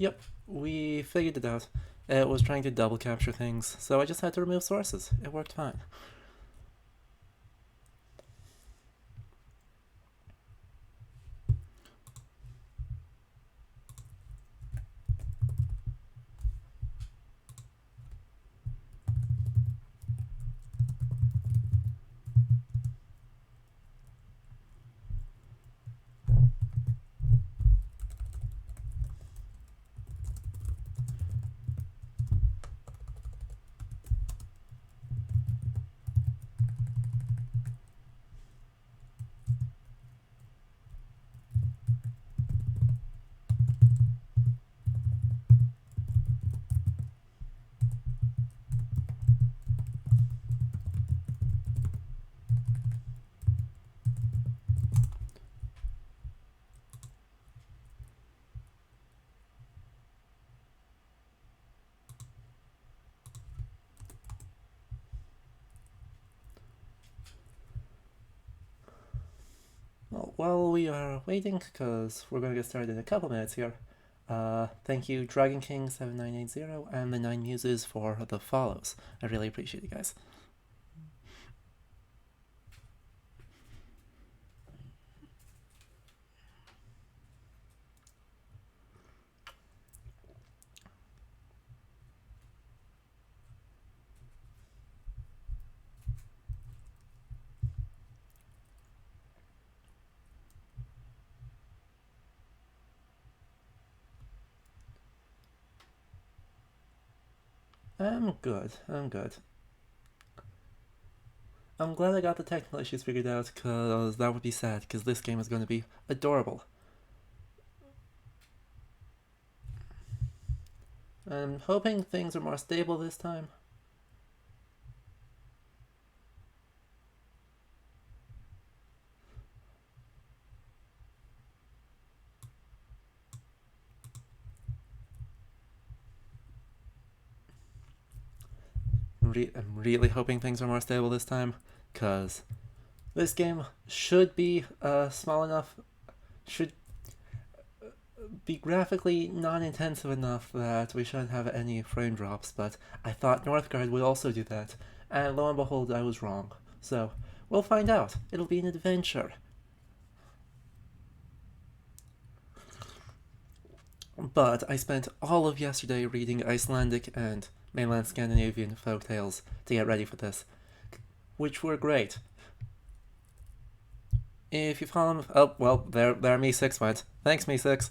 Yep, we figured it out. It was trying to double capture things, so I just had to remove sources. It worked fine. Well, while we are waiting, because we're going to get started in a couple minutes here, thank you Dragon King 7980 and the 9 Muses for the follows. I really appreciate it, guys. I'm good. I'm glad I got the technical issues figured out, because that would be sad, because this game is going to be adorable. I'm hoping things are more stable this time. I'm really hoping things are more stable this time, because this game should be small enough, should be graphically non-intensive enough that we shouldn't have any frame drops, but I thought Northgard would also do that, and lo and behold, I was wrong. So, we'll find out. It'll be an adventure. But I spent all of yesterday reading Icelandic and mainland Scandinavian folktales to get ready for this, which were great. If you follow them, oh well, there Me6 went. Thanks, Me6.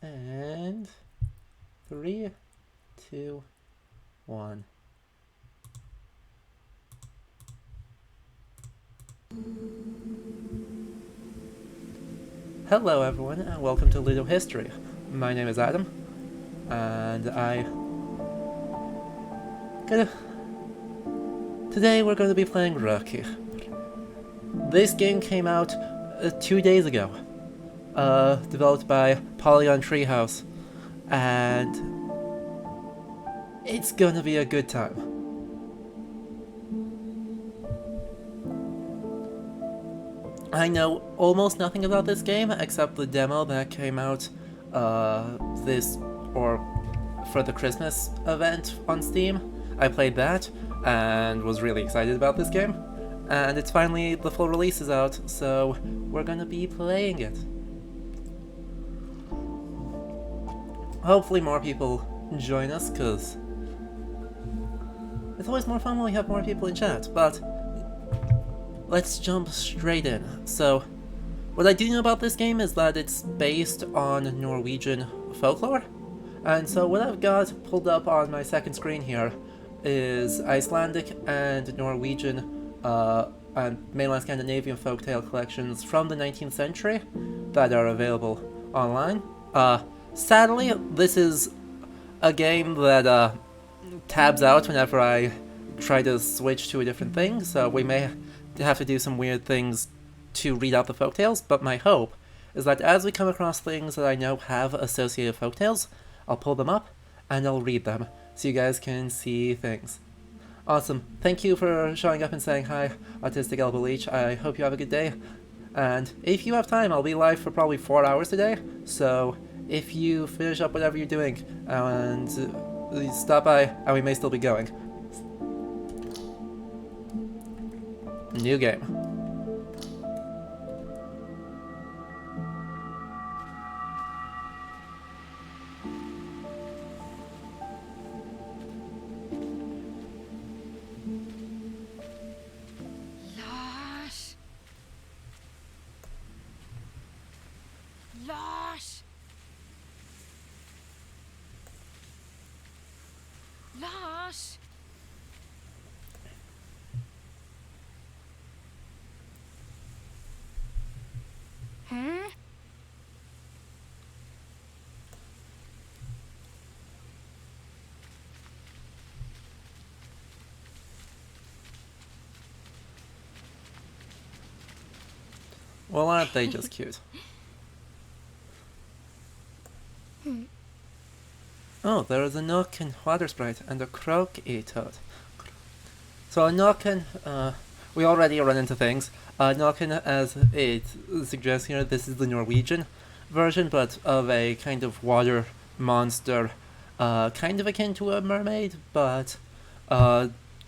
And 3, 2, 1. Hello everyone, and welcome to Ludo History. My name is Adam, and today we're going to be playing Röki. This game came out 2 days ago, developed by Polygon Treehouse, and it's gonna be a good time. I know almost nothing about this game except the demo that came out for the Christmas event on Steam. I played that and was really excited about this game, and it's finally, the full release is out, so we're gonna be playing it. Hopefully more people join us, because it's always more fun when we have more people in chat, but let's jump straight in. So, what I do know about this game is that it's based on Norwegian folklore, and so what I've got pulled up on my second screen here is Icelandic and Norwegian and mainland Scandinavian folktale collections from the 19th century that are available online. Sadly, this is a game that tabs out whenever I try to switch to a different thing, so we may have to do some weird things to read out the folktales, but my hope is that as we come across things that I know have associated folktales, I'll pull them up and I'll read them so you guys can see things. Awesome. Thank you for showing up and saying hi, Autistic Elbow Leech. I hope you have a good day. And if you have time, I'll be live for probably 4 hours today, so if you finish up whatever you're doing and stop by, and we may still be going. New game. Lars! Lars! Huh? Well, aren't they just cute? Oh, there is a Nook and Water Sprite and a Croaky Toad. So a Nokken, we already run into things. Nokken, as it suggests here, this is the Norwegian version, but of a kind of water monster, kind of akin to a mermaid, but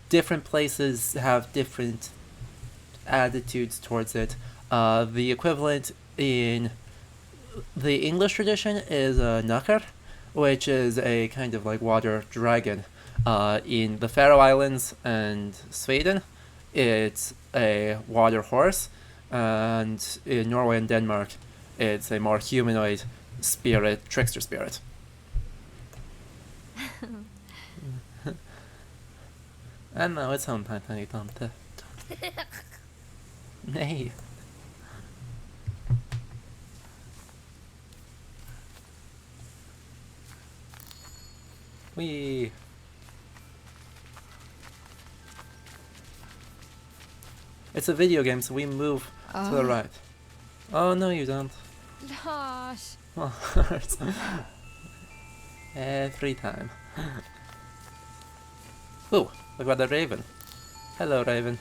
different places have different attitudes towards it. The equivalent in the English tradition is a Nukker, which is a kind of like water dragon. In the Faroe Islands and Sweden, it's a water horse, and in Norway and Denmark, it's a more humanoid spirit, trickster spirit. And now it's home time, honey, Tante. Nay. Wee. It's a video game, so we move to the right. Oh, no, you don't. Lars! Well, every time. Ooh, look at the raven. Hello, raven.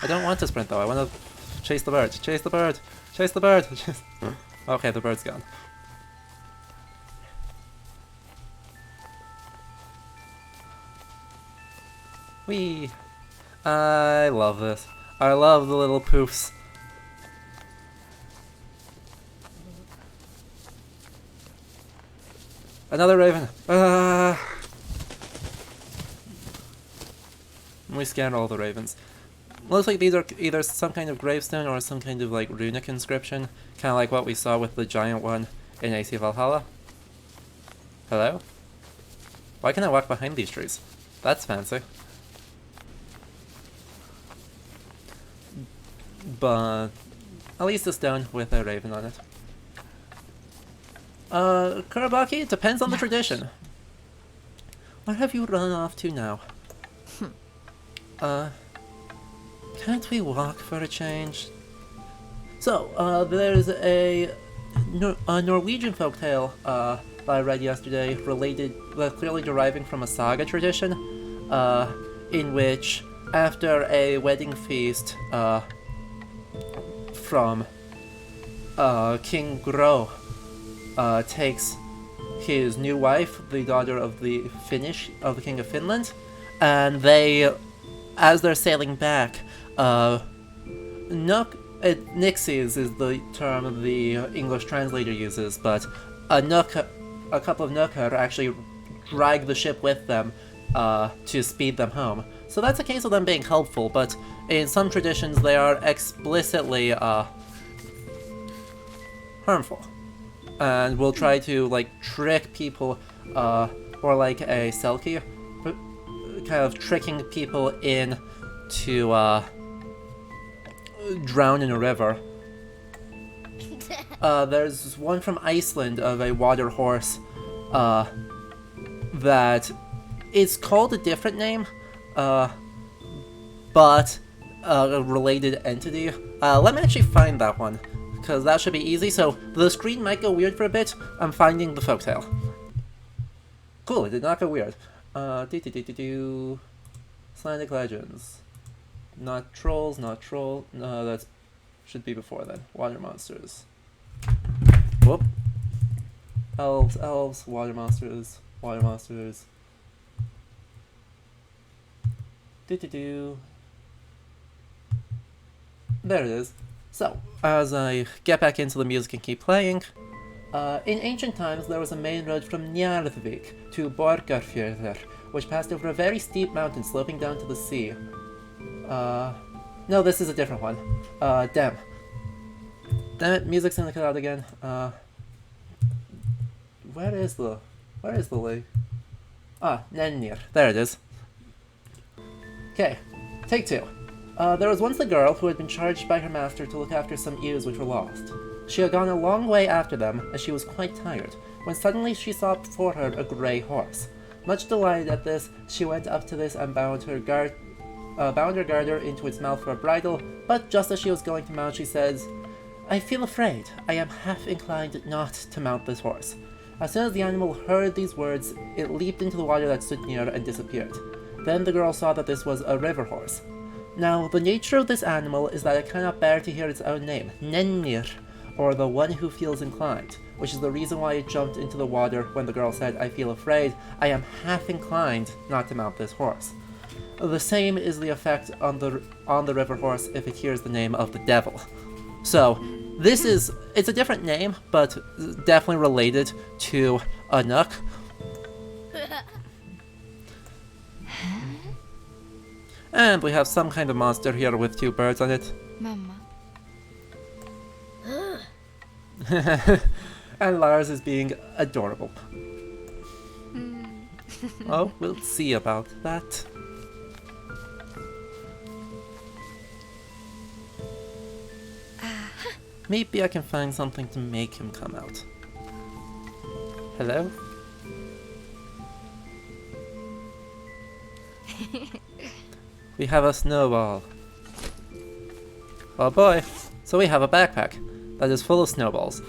I don't want to sprint, though. I want to chase the bird. Chase the bird! Chase the bird! Okay, the bird's gone. Whee! I love this. I love the little poofs. Another raven! We scanned all the ravens. Looks like these are either some kind of gravestone or some kind of like runic inscription, kind of like what we saw with the giant one in AC Valhalla. Hello? Why can I walk behind these trees? That's fancy. But at least a stone with a raven on it. Kurabaki, it depends on the tradition. What have you run off to now? Can't we walk for a change? So, there's a Norwegian folktale that I read yesterday, related, clearly deriving from a saga tradition, in which, after a wedding feast, from King Gro takes his new wife, the daughter of the King of Finland, and they, as they're sailing back, Nixies is the term the English translator uses, but a couple of Nukker actually drag the ship with them to speed them home. So that's a case of them being helpful, but in some traditions they are explicitly harmful, and will try to like trick people, or like a Selkie, kind of tricking people in to drown in a river. There's one from Iceland of a water horse that is called a different name, but a related entity. Let me actually find that one, because that should be easy. So the screen might go weird for a bit. I'm finding the folktale. Cool, it did not go weird. Icelandic legends. Not trolls, not troll. No, that should be before then. Water monsters. Whoop. Elves, elves, water monsters, water monsters. There it is. So, as I get back into the music and keep playing, in ancient times there was a main road from Njarðvík to Borgarfjörður, which passed over a very steep mountain sloping down to the sea. No, this is a different one. Damn. Damn it, music's gonna cut out again. Where is the lake? Ah, Nenir. There it is. Okay, take two. There was once a girl who had been charged by her master to look after some ewes which were lost. She had gone a long way after them, as she was quite tired, when suddenly she saw before her a grey horse. Much delighted at this, she went up to this and bound her garter into its mouth for a bridle, but just as she was going to mount, she says, "I feel afraid. I am half inclined not to mount this horse." As soon as the animal heard these words, it leaped into the water that stood near and disappeared. Then the girl saw that this was a river horse. Now, the nature of this animal is that it cannot bear to hear its own name, Nenir, or the one who feels inclined, which is the reason why it jumped into the water when the girl said, "I feel afraid, I am half inclined not to mount this horse." The same is the effect on the river horse if it hears the name of the devil. So, it's a different name, but definitely related to a nook. And we have some kind of monster here with two birds on it. Mama. And Lars is being adorable. Oh, we'll see about that. Maybe I can find something to make him come out. Hello? We have a snowball. Oh boy. So we have a backpack that is full of snowballs.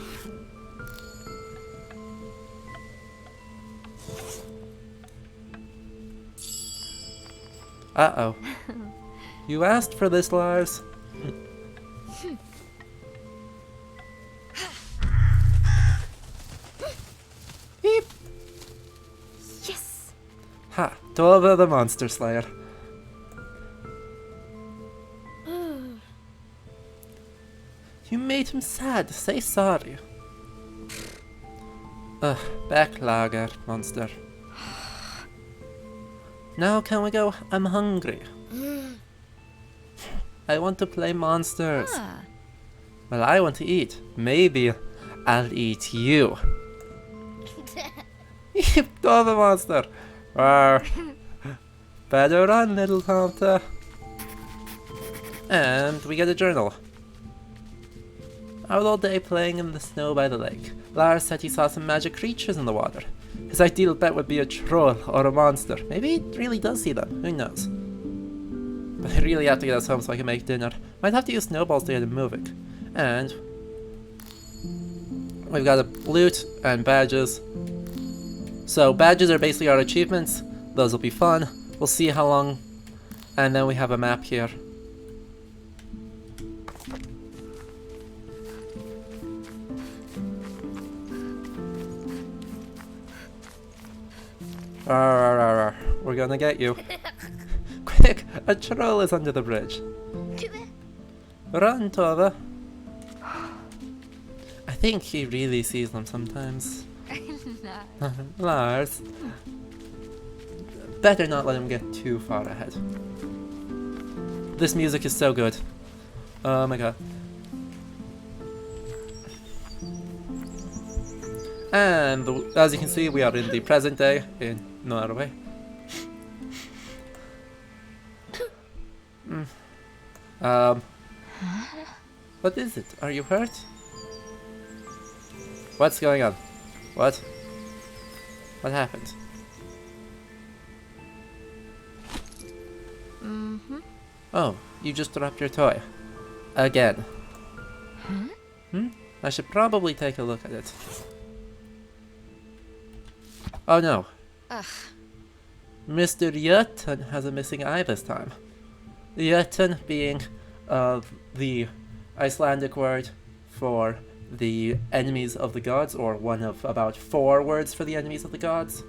Uh-oh. You asked for this, Lars. Beep. Yes. Ha! Tove the Monster Slayer. You made him sad. Say sorry. Ugh, backlager, monster. Now can we go? I'm hungry. I want to play monsters. Ah. Well, I want to eat. Maybe I'll eat you. Tove monster. Rawr. Better run, little Tante. And we get a journal. Out all day playing in the snow by the lake. Lars said he saw some magic creatures in the water. His ideal pet would be a troll or a monster. Maybe he really does see them. Who knows? But I really have to get us home so I can make dinner. Might have to use snowballs to get him moving. And we've got a loot and badges. So badges are basically our achievements. Those will be fun. We'll see how long. And then we have a map here. We're gonna get you. Quick! A troll is under the bridge. Run, Tove. I think he really sees them sometimes. Lars. Better not let him get too far ahead. This music is so good. Oh my god. And as you can see, we are in the present day in Norway. What is it? Are you hurt? What's going on? What? What happened? Mm-hmm. Oh, you just dropped your toy. Again. Huh? I should probably take a look at it. Oh no. Ugh. Mr. Jötunn has a missing eye this time. Jötunn being the Icelandic word for the enemies of the gods, or one of about 4 words for the enemies of the gods.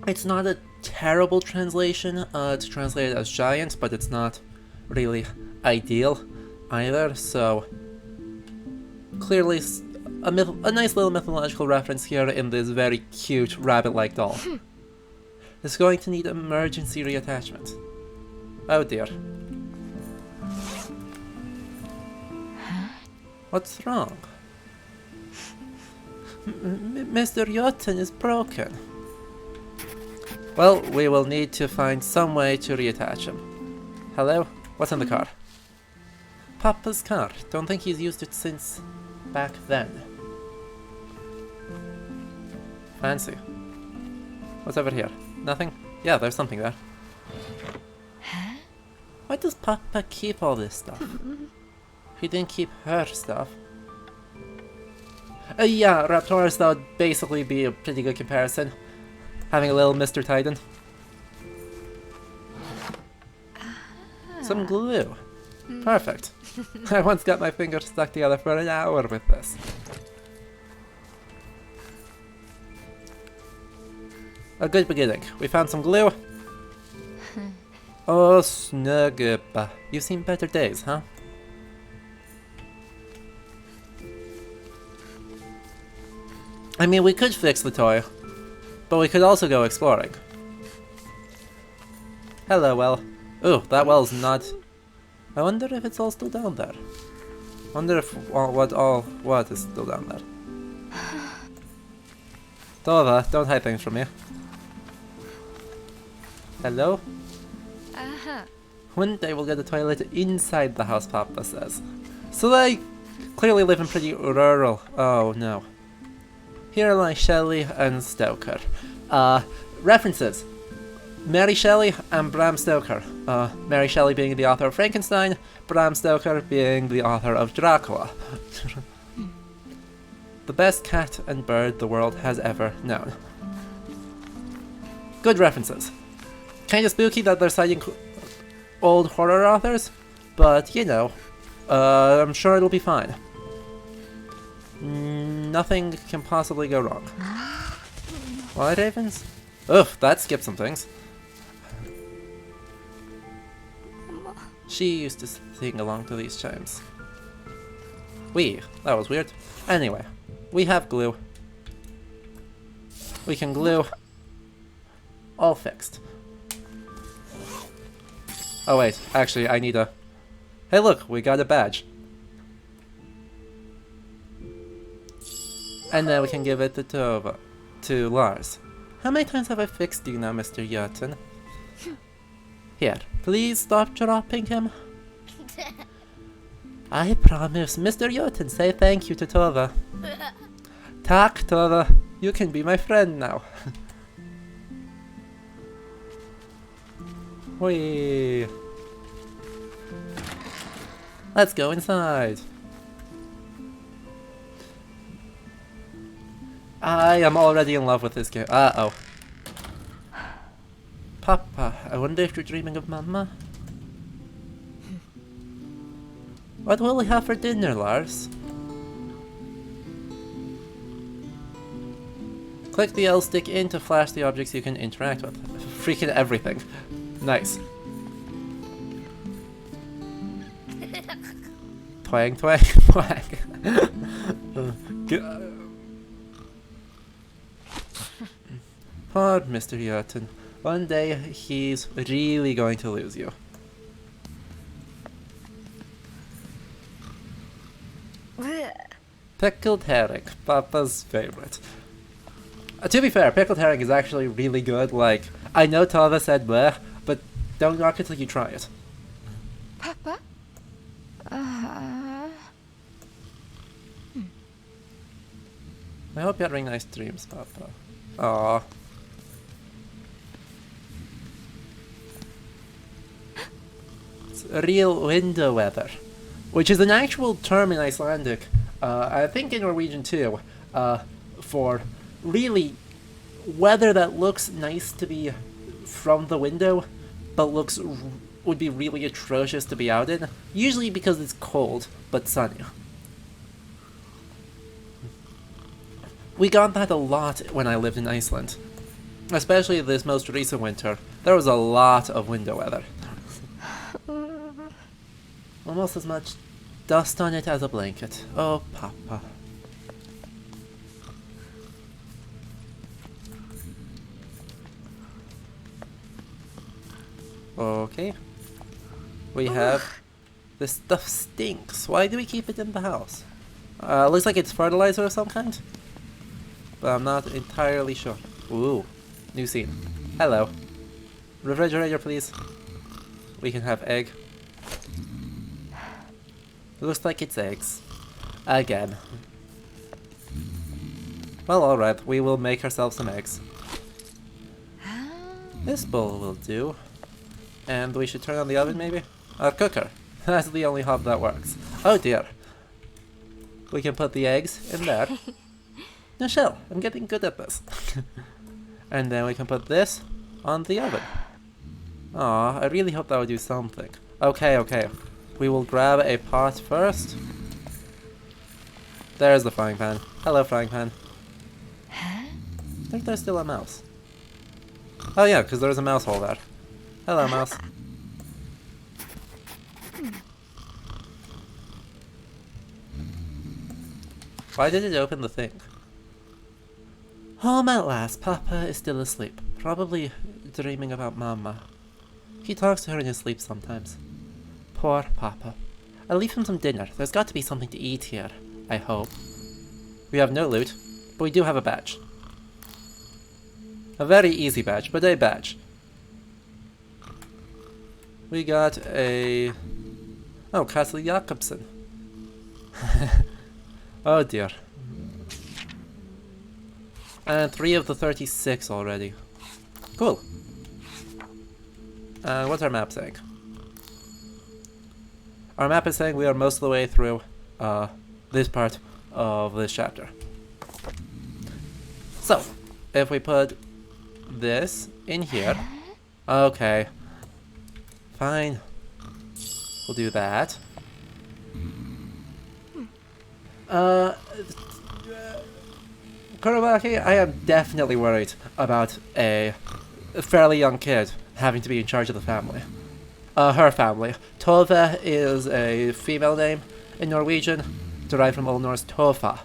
It's not a terrible translation to translate it as giant, but it's not really ideal either, so clearly a nice little mythological reference here in this very cute rabbit-like doll. It's going to need emergency reattachment. Oh dear. What's wrong? Mr. Jötunn is broken. Well, we will need to find some way to reattach him. Hello? What's in the car? Papa's car. Don't think he's used it since back then. Fancy. What's over here? Nothing? Yeah, there's something there. Huh? Why does Papa keep all this stuff? He didn't keep her stuff. Yeah, Raptorus, that would basically be a pretty good comparison. Having a little Mr. Titan. Some glue. Perfect. I once got my fingers stuck together for an hour with this. A good beginning. We found some glue. Oh, Snuggepa. You've seen better days, huh? I mean, we could fix the toy, but we could also go exploring. Hello, well. Ooh, that well's not... I wonder if it's all still down there. Wonder if what is still down there. Tove, don't hide things from me. Hello? Uh-huh. One day we'll get a toilet inside the house, Papa says. So they clearly live in pretty rural... Oh, no. Here lie Shelley and Stoker. References. Mary Shelley and Bram Stoker. Mary Shelley being the author of Frankenstein, Bram Stoker being the author of Dracula. The best cat and bird the world has ever known. Good references. Kinda spooky that they're citing old horror authors, but you know, I'm sure it'll be fine. Nothing can possibly go wrong. Why, Ravens? Ugh, that skipped some things. She used to sing along to these chimes. That was weird. Anyway, we have glue. We can glue. All fixed. Oh wait, actually I need a... Hey look, we got a badge. And then we can give it to Tove. To Lars. How many times have I fixed you now, Mr. Jötunn? Here, please stop dropping him. I promise, Mr. Jötunn, say thank you to Tove. Tack, Tove. You can be my friend now. Whee! Let's go inside. I am already in love with this game. Uh-oh. Papa, I wonder if you're dreaming of Mama? What will we have for dinner, Lars? Click the L stick in to flash the objects you can interact with. Freaking everything. Nice. Twang, twang, twang. Poor Mr. Jötunn. One day he's really going to lose you. Pickled herring, Papa's favorite. To be fair, pickled herring is actually really good. Like, I know Tove said bleh, but don't knock it till you try it. Papa? I hope you're having nice dreams, Papa. Aww. It's real window weather, which is an actual term in Icelandic, I think in Norwegian too, for really weather that looks nice to be from the window, but would be really atrocious to be out in, usually because it's cold, but sunny. We got that a lot when I lived in Iceland. Especially this most recent winter. There was a lot of window weather. Almost as much dust on it as a blanket. Oh, Papa. Okay. We have... This stuff stinks. Why do we keep it in the house? Looks like it's fertilizer of some kind. But I'm not entirely sure. Ooh. New scene. Hello. Refrigerator, please. We can have egg. Looks like it's eggs. Again. Well, alright. We will make ourselves some eggs. This bowl will do. And we should turn on the oven, maybe? Or cooker. That's the only hob that works. Oh dear. We can put the eggs in there. Michelle, I'm getting good at this. And then we can put this on the oven. Aw, I really hope that would do something. Okay. We will grab a pot first. There's the frying pan. Hello, frying pan. I think there's still a mouse. Oh yeah, because there's a mouse hole there. Hello, mouse. Why did it open the thing? Home at last. Papa is still asleep. Probably dreaming about Mama. He talks to her in his sleep sometimes. Poor Papa. I'll leave him some dinner. There's got to be something to eat here. I hope. We have no loot, but we do have a badge. A very easy badge, but a badge. We got a... Oh, Castle Jakobsen. Oh dear. And 3 of the 36 already. Cool. What's our map saying? Our map is saying we are most of the way through this part of this chapter. So, if we put this in here... Okay. Fine. We'll do that. Kurobaki, I am definitely worried about a fairly young kid having to be in charge of the family. Her family. Tove is a female name in Norwegian, derived from Old Norse tofa.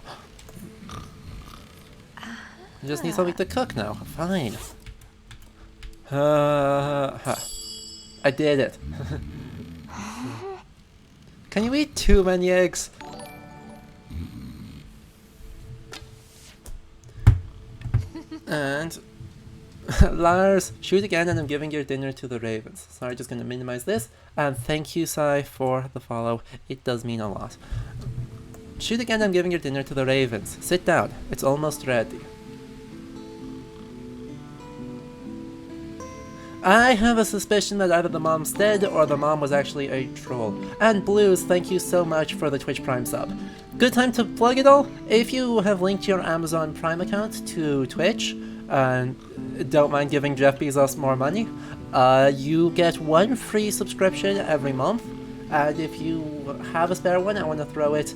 I just need something to cook now. Fine. I did it. Can you eat too many eggs? And Lars, shoot again and I'm giving your dinner to the ravens. Sorry, just gonna minimize this. And thank you, Sai, for the follow. It does mean a lot. Shoot again, I'm giving your dinner to the ravens. Sit down, it's almost ready. I have a suspicion that either the mom's dead or the mom was actually a troll. And Blues, thank you so much for the Twitch Prime sub. Good time to plug it all. If you have linked your Amazon Prime account to Twitch, and don't mind giving Jeff Bezos more money, you get 1 free subscription every month. And if you have a spare one, I want to throw it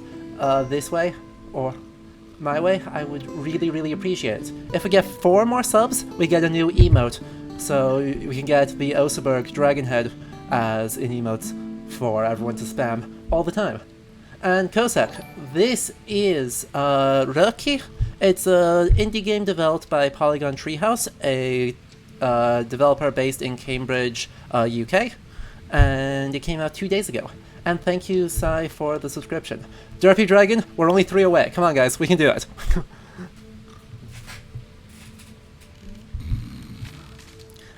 this way, or my way, I would really, really appreciate it. If we get 4 more subs, we get a new emote. So we can get the Oseberg Dragon Head as in emotes for everyone to spam all the time. And Kosek, this is Röki. It's an indie game developed by Polygon Treehouse, a developer based in Cambridge, UK. And it came out 2 days ago. And thank you, Sai, for the subscription. Derpy Dragon, we're only 3 away. Come on, guys, we can do it.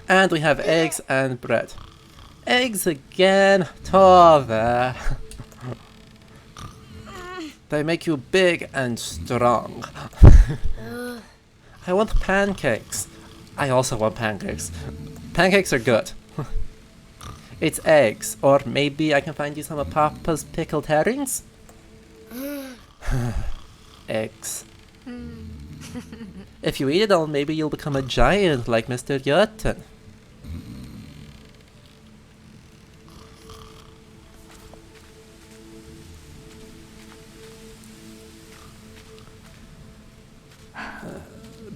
And we have eggs and bread. Eggs again. Tove. They make you big and strong. I want pancakes. I also want pancakes. Pancakes are good. It's eggs, or maybe I can find you some of Papa's pickled herrings? Eggs. If you eat it all, maybe you'll become a giant like Mr. Jotun.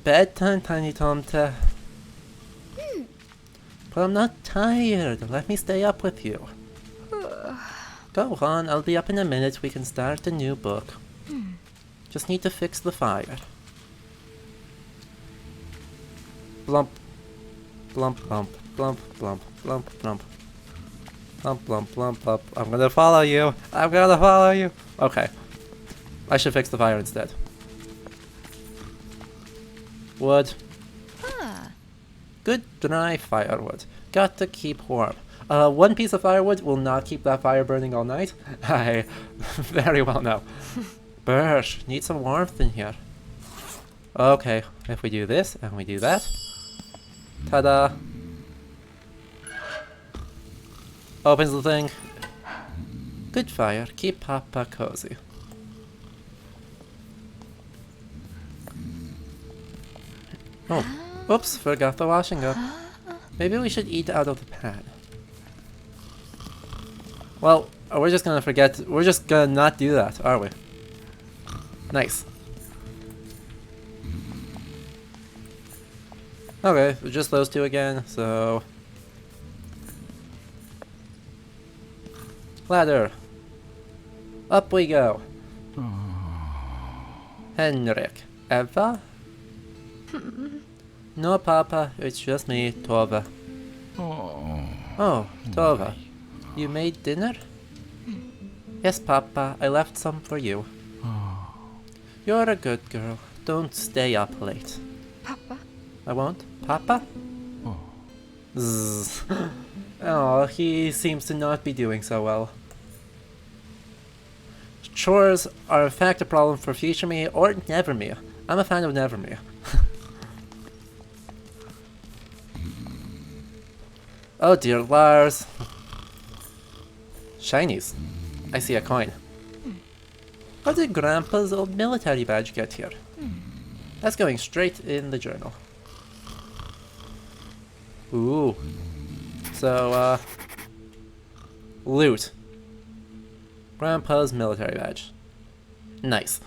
Bedtime, Tiny Tomte. But I'm not tired. Let me stay up with you. Go on, I'll be up in a minute. We can start a new book. Just need to fix the fire. Blump. Blump, blump, blump, blump, blump, blump. Blump, blump, blump, blump. I'm gonna follow you. I'm gonna follow you. Okay. I should fix the fire instead. Wood. Good dry firewood. Got to keep warm. One piece of firewood will not keep that fire burning all night. I very well know. Birch, need some warmth in here. Okay, if we do this and we do that. Ta-da! Opens the thing. Good fire, keep Papa cozy. Oh, oops, forgot the washing up. Maybe we should eat out of the pan. Well, we're just gonna not do that, are we? Nice. Okay, just those two again, so... Ladder. Up we go. Henrik. Eva? No, Papa, it's just me, Tove. Oh, Tove. You made dinner? Yes, Papa, I left some for you. You're a good girl. Don't stay up late. Papa? I won't? Papa? Zzz. Oh, he seems to not be doing so well. Chores are in fact a problem for future me or never me. I'm a fan of never me. Oh dear, Lars. Shinies. I see a coin. How did Grandpa's old military badge get here? That's going straight in the journal. Ooh. So, loot. Grandpa's military badge. Nice.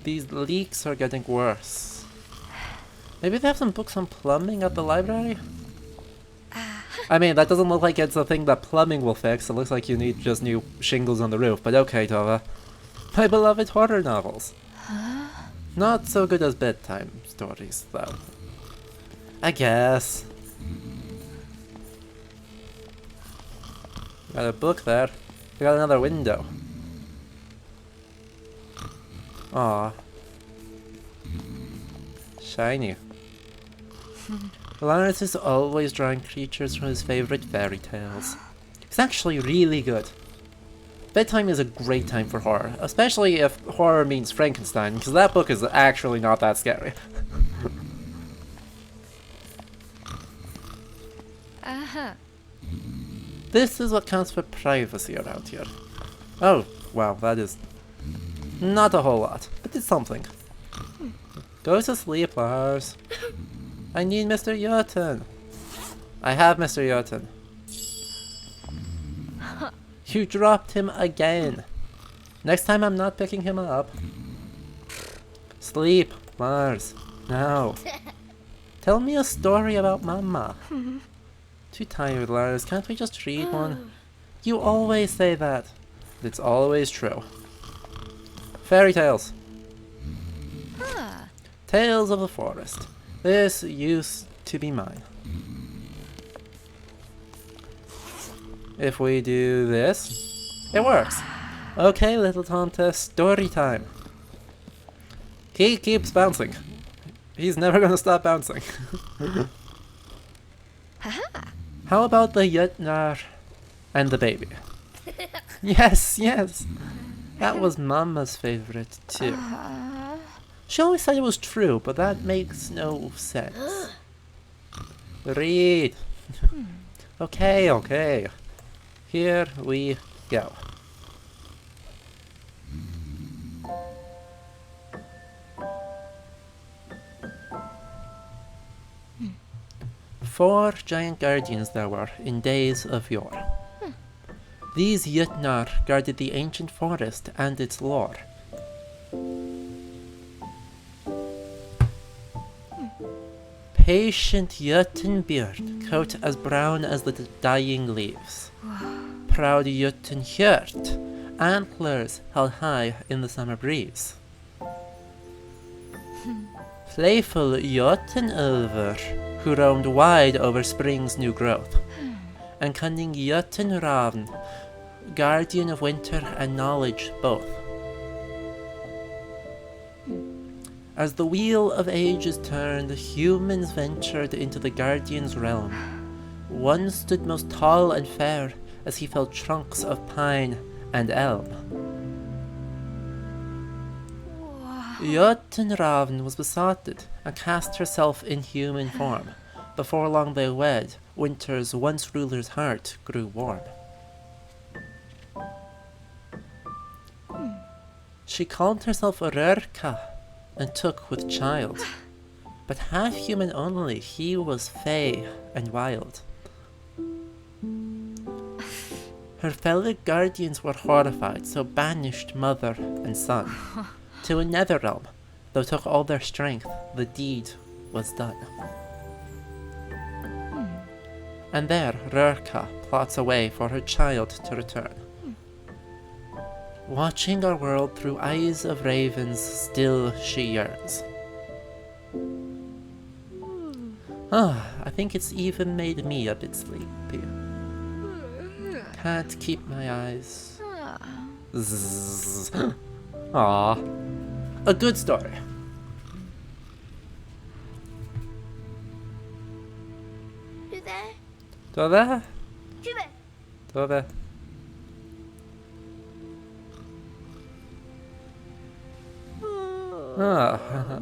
These leaks are getting worse. Maybe they have some books on plumbing at the library? I mean, that doesn't look like it's a thing that plumbing will fix. It looks like you need just new shingles on the roof, but okay, Tove. My beloved horror novels. Not so good as bedtime stories, though. I guess. Got a book there. We got another window. Aw. Shiny. Lars is always drawing creatures from his favorite fairy tales. It's actually really good. Bedtime is a great time for horror, especially if horror means Frankenstein, because that book is actually not that scary. This is what counts for privacy around here. Oh, wow, that is not a whole lot, but it's something. Go to sleep, Lars. I need Mr. Jotun. I have Mr. Jotun. You dropped him again. Next time I'm not picking him up. Sleep, Lars. Now. Tell me a story about Mama. Too tired, Lars. Can't we just read one? You always say that. It's always true. Fairy tales. Tales of the forest. This used to be mine. If we do this, it works. Okay, little Tomte, story time. He keeps bouncing. He's never gonna stop bouncing. How about the Yutnar? And the baby. Yes, yes. That was Mama's favorite too. She always said it was true, but that makes no sense. Read. Okay, okay. Here we go. Four giant guardians there were in days of yore. These Jötnar guarded the ancient forest and its lore. Patient Jötunbjörn, coat as brown as the dying leaves. Proud Jötunhjört, antlers held high in the summer breeze. Playful Jötunölver, who roamed wide over spring's new growth. And cunning Jötunravn, guardian of winter and knowledge both. As the wheel of ages turned, humans ventured into the guardian's realm. One stood most tall and fair as he felled trunks of pine and elm. Jötunravn was besotted and cast herself in human form. Before long they wed, winter's once ruler's heart grew warm. She called herself Röki and took with child, but half human only, he was fey and wild. Her fellow guardians were horrified, so banished mother and son to a nether realm. Though took all their strength, the deed was done. And there Röki plots a way for her child to return. Watching our world through eyes of ravens, still she yearns. I think it's even made me a bit sleepy. Can't keep my eyes. Zzz. Aw. A good story. Tove? Tove?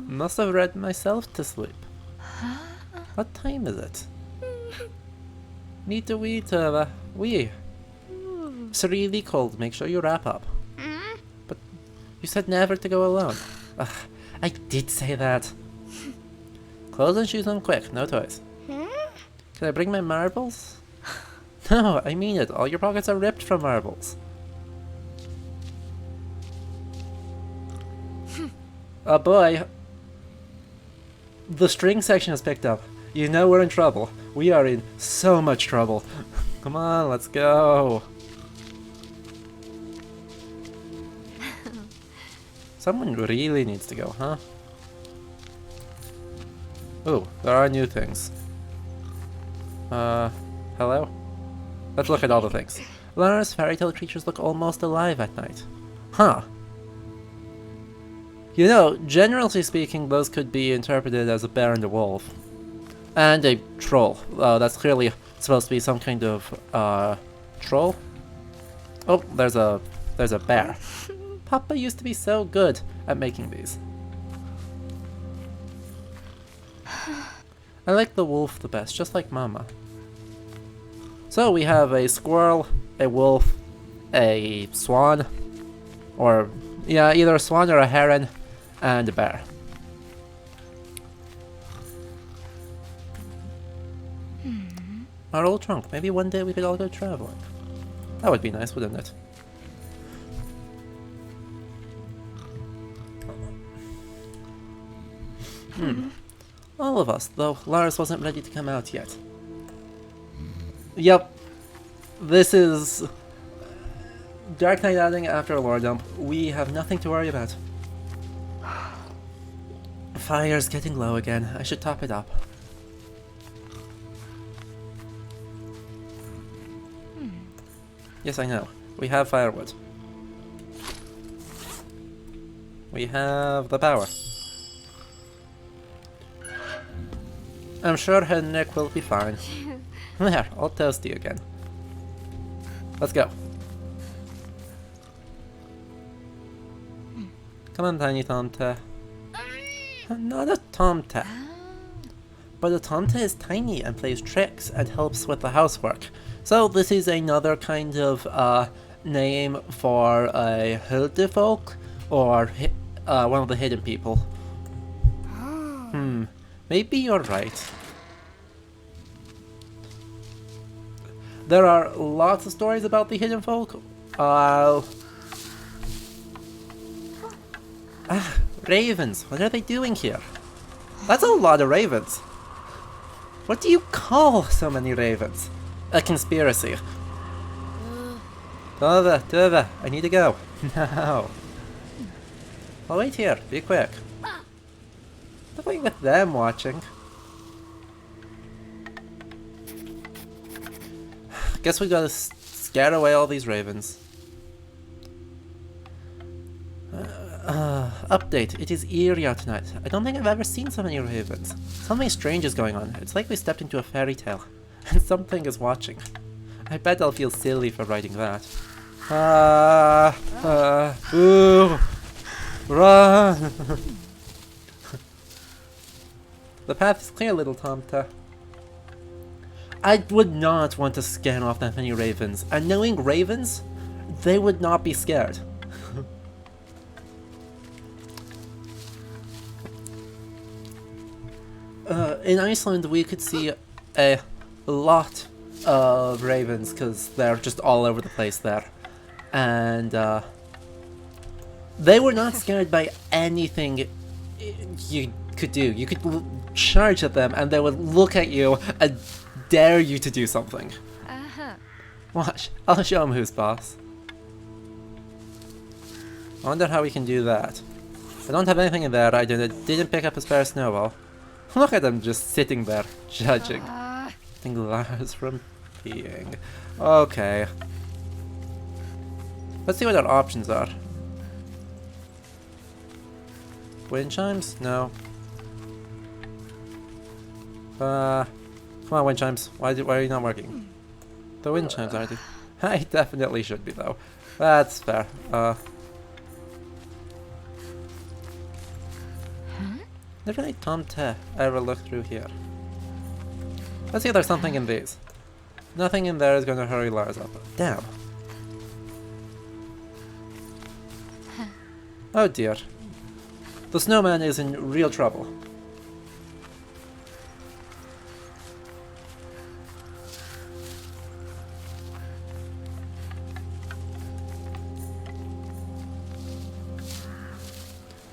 Must have read myself to sleep. What time is it? Need to wee, Tove. Wee. It's really cold. Make sure you wrap up. But you said never to go alone. I did say that. Clothes and shoes on quick. No toys. Can I bring my marbles? No, I mean it. All your pockets are ripped from marbles. Oh boy. The string section has picked up. You know we're in trouble. We are in so much trouble. Come on, let's go. Someone really needs to go, huh? Oh, there are new things. Hello? Let's look at all the things. Lara's fairy tale creatures look almost alive at night. Huh. You know, generally speaking, those could be interpreted as a bear and a wolf. And a troll. That's clearly supposed to be some kind of, troll. Oh, there's a bear. Papa used to be so good at making these. I like the wolf the best, just like Mama. So we have a squirrel, a wolf, a swan, or, yeah, either a swan or a heron, and a bear. Our old trunk. Maybe one day we could all go traveling. That would be nice, wouldn't it? All of us, though Lars wasn't ready to come out yet. Yep. This is Dark Knight adding after a lore dump. We have nothing to worry about. Fire's getting low again. I should top it up. Yes, I know. We have firewood. We have the power. I'm sure Henrik will be fine. There, all toasty again. Let's go. Come on, tiny Tomte. Not a Tomte. But a Tomte is tiny and plays tricks and helps with the housework. So this is another kind of name for a Hildefolk or one of the hidden people. Maybe you're right. There are lots of stories about the hidden folk. Ravens. What are they doing here? That's a lot of ravens. What do you call so many ravens? A conspiracy. Tove, I need to go. No. I'll wait here. Be quick. Nothing with them watching. Guess we gotta scare away all these ravens. Update. It is eerie out tonight. I don't think I've ever seen so many ravens. Something strange is going on. It's like we stepped into a fairy tale. And something is watching. I bet I'll feel silly for writing that. Ooh. Run! The path is clear, little Tomte. I would not want to scan off that many ravens. And knowing ravens, they would not be scared. In Iceland, we could see a lot of ravens because they're just all over the place there. And they were not scared by anything you could do. You could charge at them and they would look at you and dare you to do something. Watch, I'll show them who's boss. I wonder how we can do that. I don't have anything in there. I didn't pick up a spare snowball. Look at them just sitting there, judging. Keeping Lars from peeing. Okay. Let's see what our options are. Wind chimes? No. Come on, wind chimes. Why are you not working? The wind chimes aren't. I definitely should be though. That's fair. Never let Tomte ever look through here. Let's see if there's something in these. Nothing in there is gonna hurry Lars up. Damn. Oh dear. The snowman is in real trouble.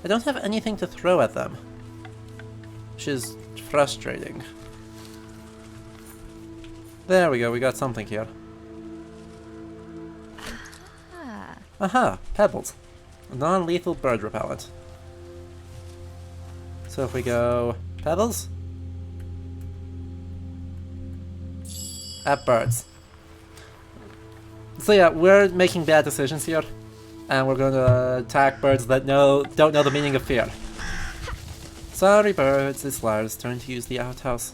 I don't have anything to throw at them, which is frustrating. There we go, we got something here. Aha, pebbles. Non-lethal bird repellent. So if we go pebbles at birds. So yeah, we're making bad decisions here, and we're going to attack birds that don't know the meaning of fear. Sorry birds, it's Lars' turn to use the outhouse.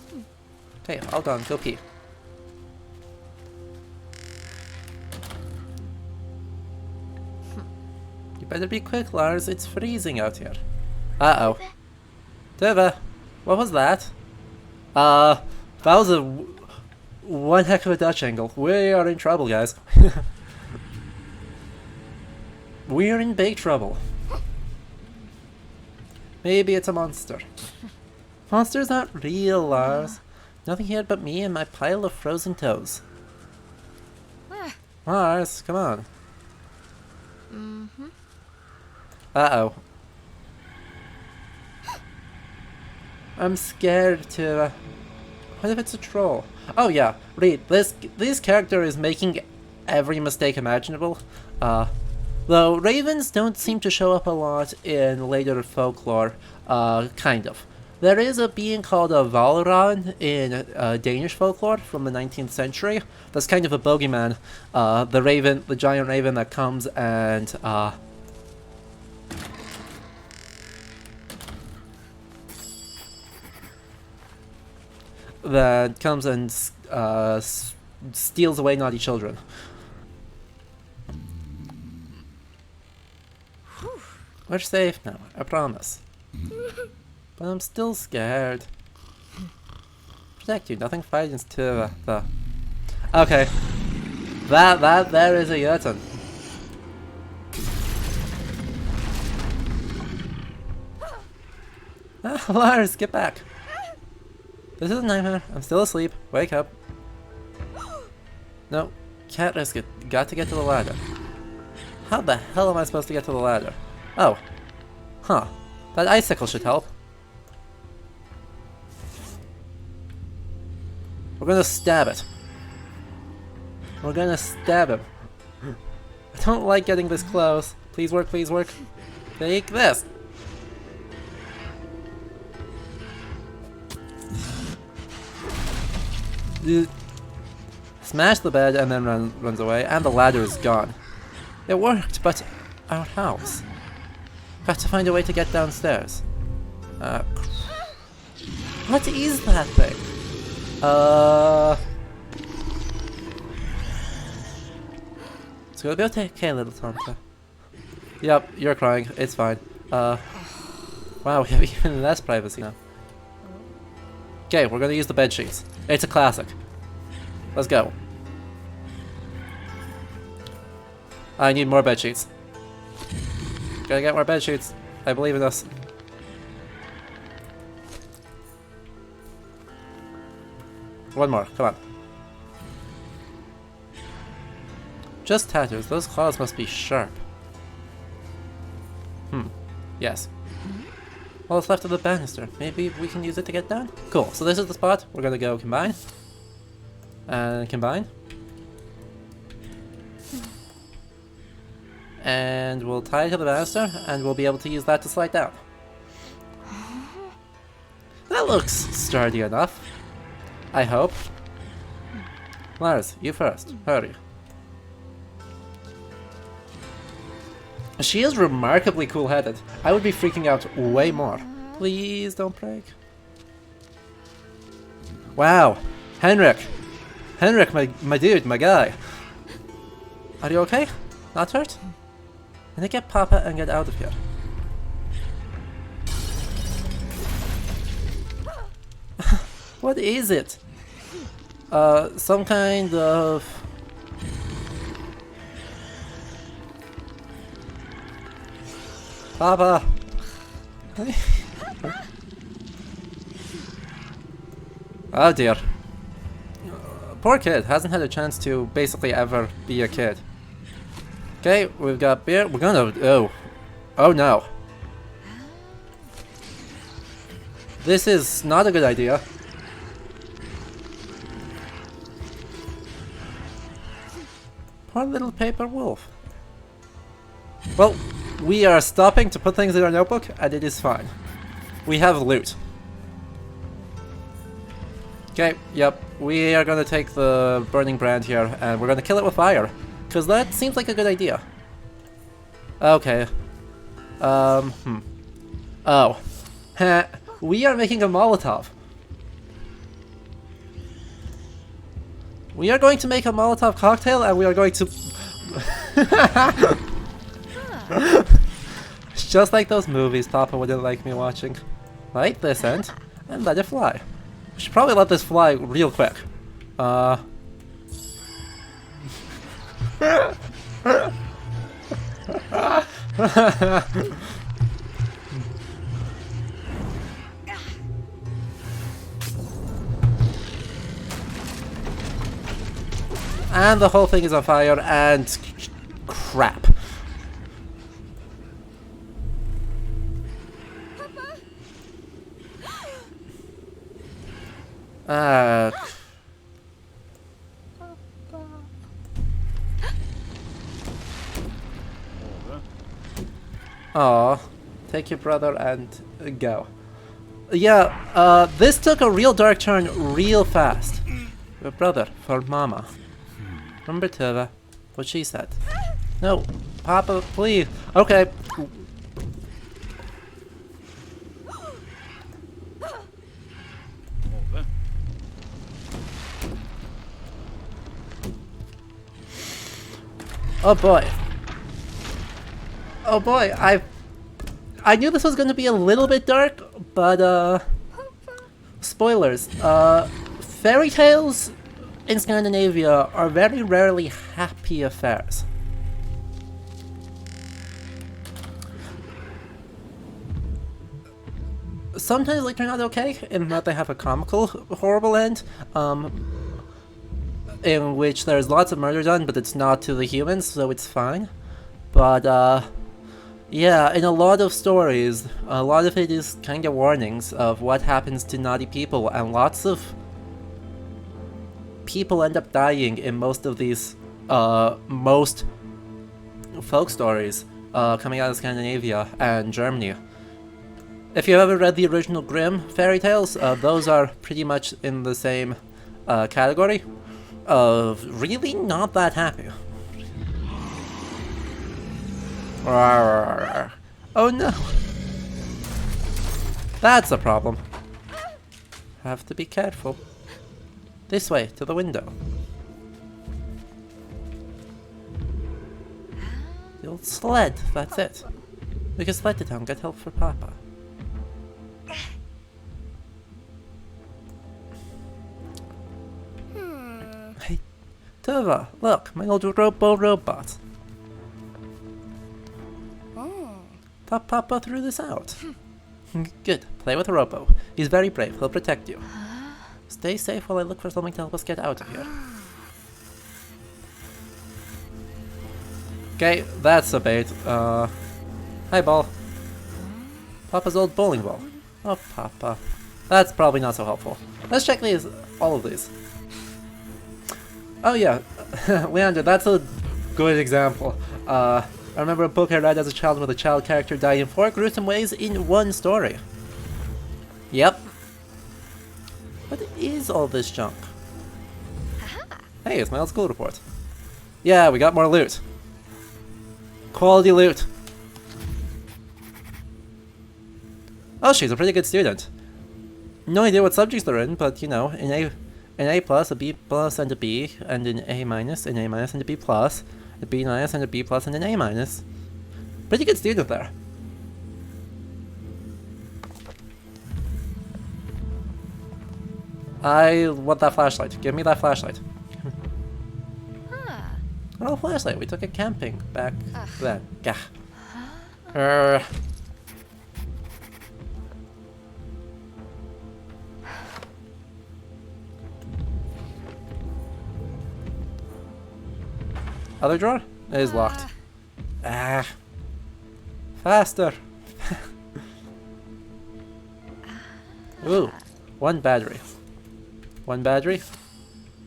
Okay, all done, go pee. You better be quick, Lars, it's freezing out here. Uh-oh. Tove, what was that? That was one heck of a Dutch angle. We are in trouble, guys. We're in big trouble. Maybe it's a monster. Monsters aren't real, Lars. Nothing here but me and my pile of frozen toes. Lars, come on. Uh-oh. I'm scared to... What if it's a troll? Oh yeah, read. This character is making every mistake imaginable. Though ravens don't seem to show up a lot in later folklore, kind of. There is a being called a Valran in Danish folklore from the 19th century. That's kind of a bogeyman. The giant raven that comes and steals away naughty children. We're safe now, I promise. But I'm still scared. Protect you, nothing frightens Tove, though. Okay. That there is a Jotun. Lars, get back. This is a nightmare. I'm still asleep. Wake up. No, can't risk it. Got to get to the ladder. How the hell am I supposed to get to the ladder? Oh. Huh. That icicle should help. We're gonna stab it. We're gonna stab him. I don't like getting this close. Please work, please work. Take this. Smash the bed and then runs away, and the ladder is gone. It worked, but our house. Got to find a way to get downstairs. What is that thing? It's gonna be okay, little Tonka. Yep, you're crying. It's fine. Wow, we have even less privacy now. Okay, we're gonna use the bed sheets. It's a classic. Let's go. I need more bed sheets. Gotta get more bed sheets. I believe in us. One more, come on. Just tatters. Those claws must be sharp. Yes. All that's left of the banister. Maybe we can use it to get down? Cool, so this is the spot. We're gonna go combine. And combine. And we'll tie it to the banister, and we'll be able to use that to slide down. That looks sturdy enough. I hope. Lars, you first. Hurry. She is remarkably cool-headed. I would be freaking out way more. Please don't break. Wow. Henrik. Henrik, my dude, my guy. Are you okay? Not hurt? Can I get Papa and get out of here? What is it? Some kind of... Papa! Oh dear. Poor kid, hasn't had a chance to basically ever be a kid. Okay, we've got beer. We're gonna... Oh. Oh no. This is not a good idea. Poor little paper wolf. Well, we are stopping to put things in our notebook, and it is fine. We have loot. Okay, yep. We are gonna take the burning brand here, and we're gonna kill it with fire. Because that seems like a good idea. Okay. Oh. We are making a Molotov. We are going to make a Molotov cocktail, and we are going to... It's just like those movies Papa wouldn't like me watching. Light this end, and let it fly. We should probably let this fly real quick. And the whole thing is on fire, and crap. Aw, take your brother and go. Yeah, this took a real dark turn real fast. Your brother, for Mama. Remember Tove, what she said. No, Papa, please. Okay. Oh boy. Oh boy, I knew this was going to be a little bit dark, but spoilers. Fairy tales in Scandinavia are very rarely happy affairs. Sometimes they turn out okay, in that they have a comical, horrible end, in which there's lots of murder done, but it's not to the humans, so it's fine. But, yeah, in a lot of stories, a lot of it is kind of warnings of what happens to naughty people, and lots of people end up dying in most of these, most folk stories, coming out of Scandinavia and Germany. If you've ever read the original Grimm fairy tales, those are pretty much in the same category of really not that happy. Oh no! That's a problem. Have to be careful. This way, to the window. The old sled, that's it. We can sled it down, get help for Papa. Hey, Tove, look, my old robot. Thought Papa threw this out. Good, play with Robo. He's very brave, he'll protect you. Stay safe while I look for something to help us get out of here. Okay, that's a bait. Hi, ball. Papa's old bowling ball. Oh, Papa. That's probably not so helpful. Let's check all of these. Oh yeah, Leander, that's a good example. I remember a book I read as a child where the child character died in 4 gruesome ways in one story. Yep. What is all this junk? Hey, it's my old school report. Yeah, we got more loot. Quality loot. Oh, she's a pretty good student. No idea what subjects they're in, but you know, an A plus, a B plus, and a B, and an A minus, an A minus, and a B plus, a B minus, and a B plus, and an A minus. Pretty good student there. I want that flashlight. Give me that flashlight. Oh, flashlight. We took it camping back then. Gah. Other drawer? It is locked. Faster! Ooh, 1 battery. 1 battery?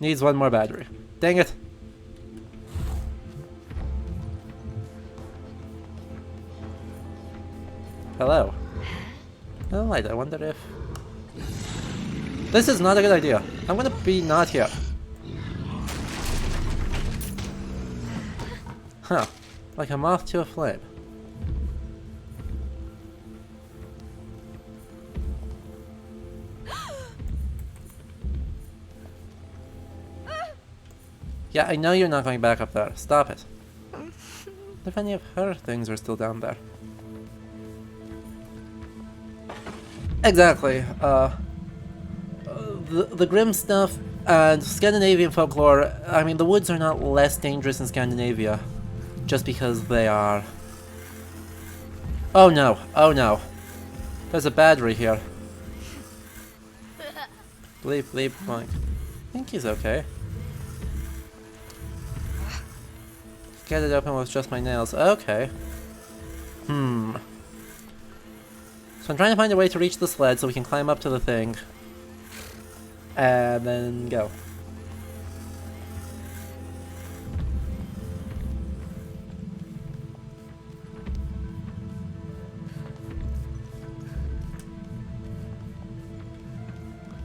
Needs 1 more battery. Dang it! Hello. Oh, light. I wonder if... This is not a good idea. I'm gonna be not here. Huh. Like a moth to a flame. Yeah, I know you're not going back up there. Stop it. If any of her things are still down there. Exactly. The Grimm stuff and Scandinavian folklore, I mean, the woods are not less dangerous in Scandinavia just because they are. Oh no, oh no. There's a battery here. Bleep, bleep, boink. I think he's okay. Get it open with just my nails. Okay. So I'm trying to find a way to reach the sled so we can climb up to the thing. And then go.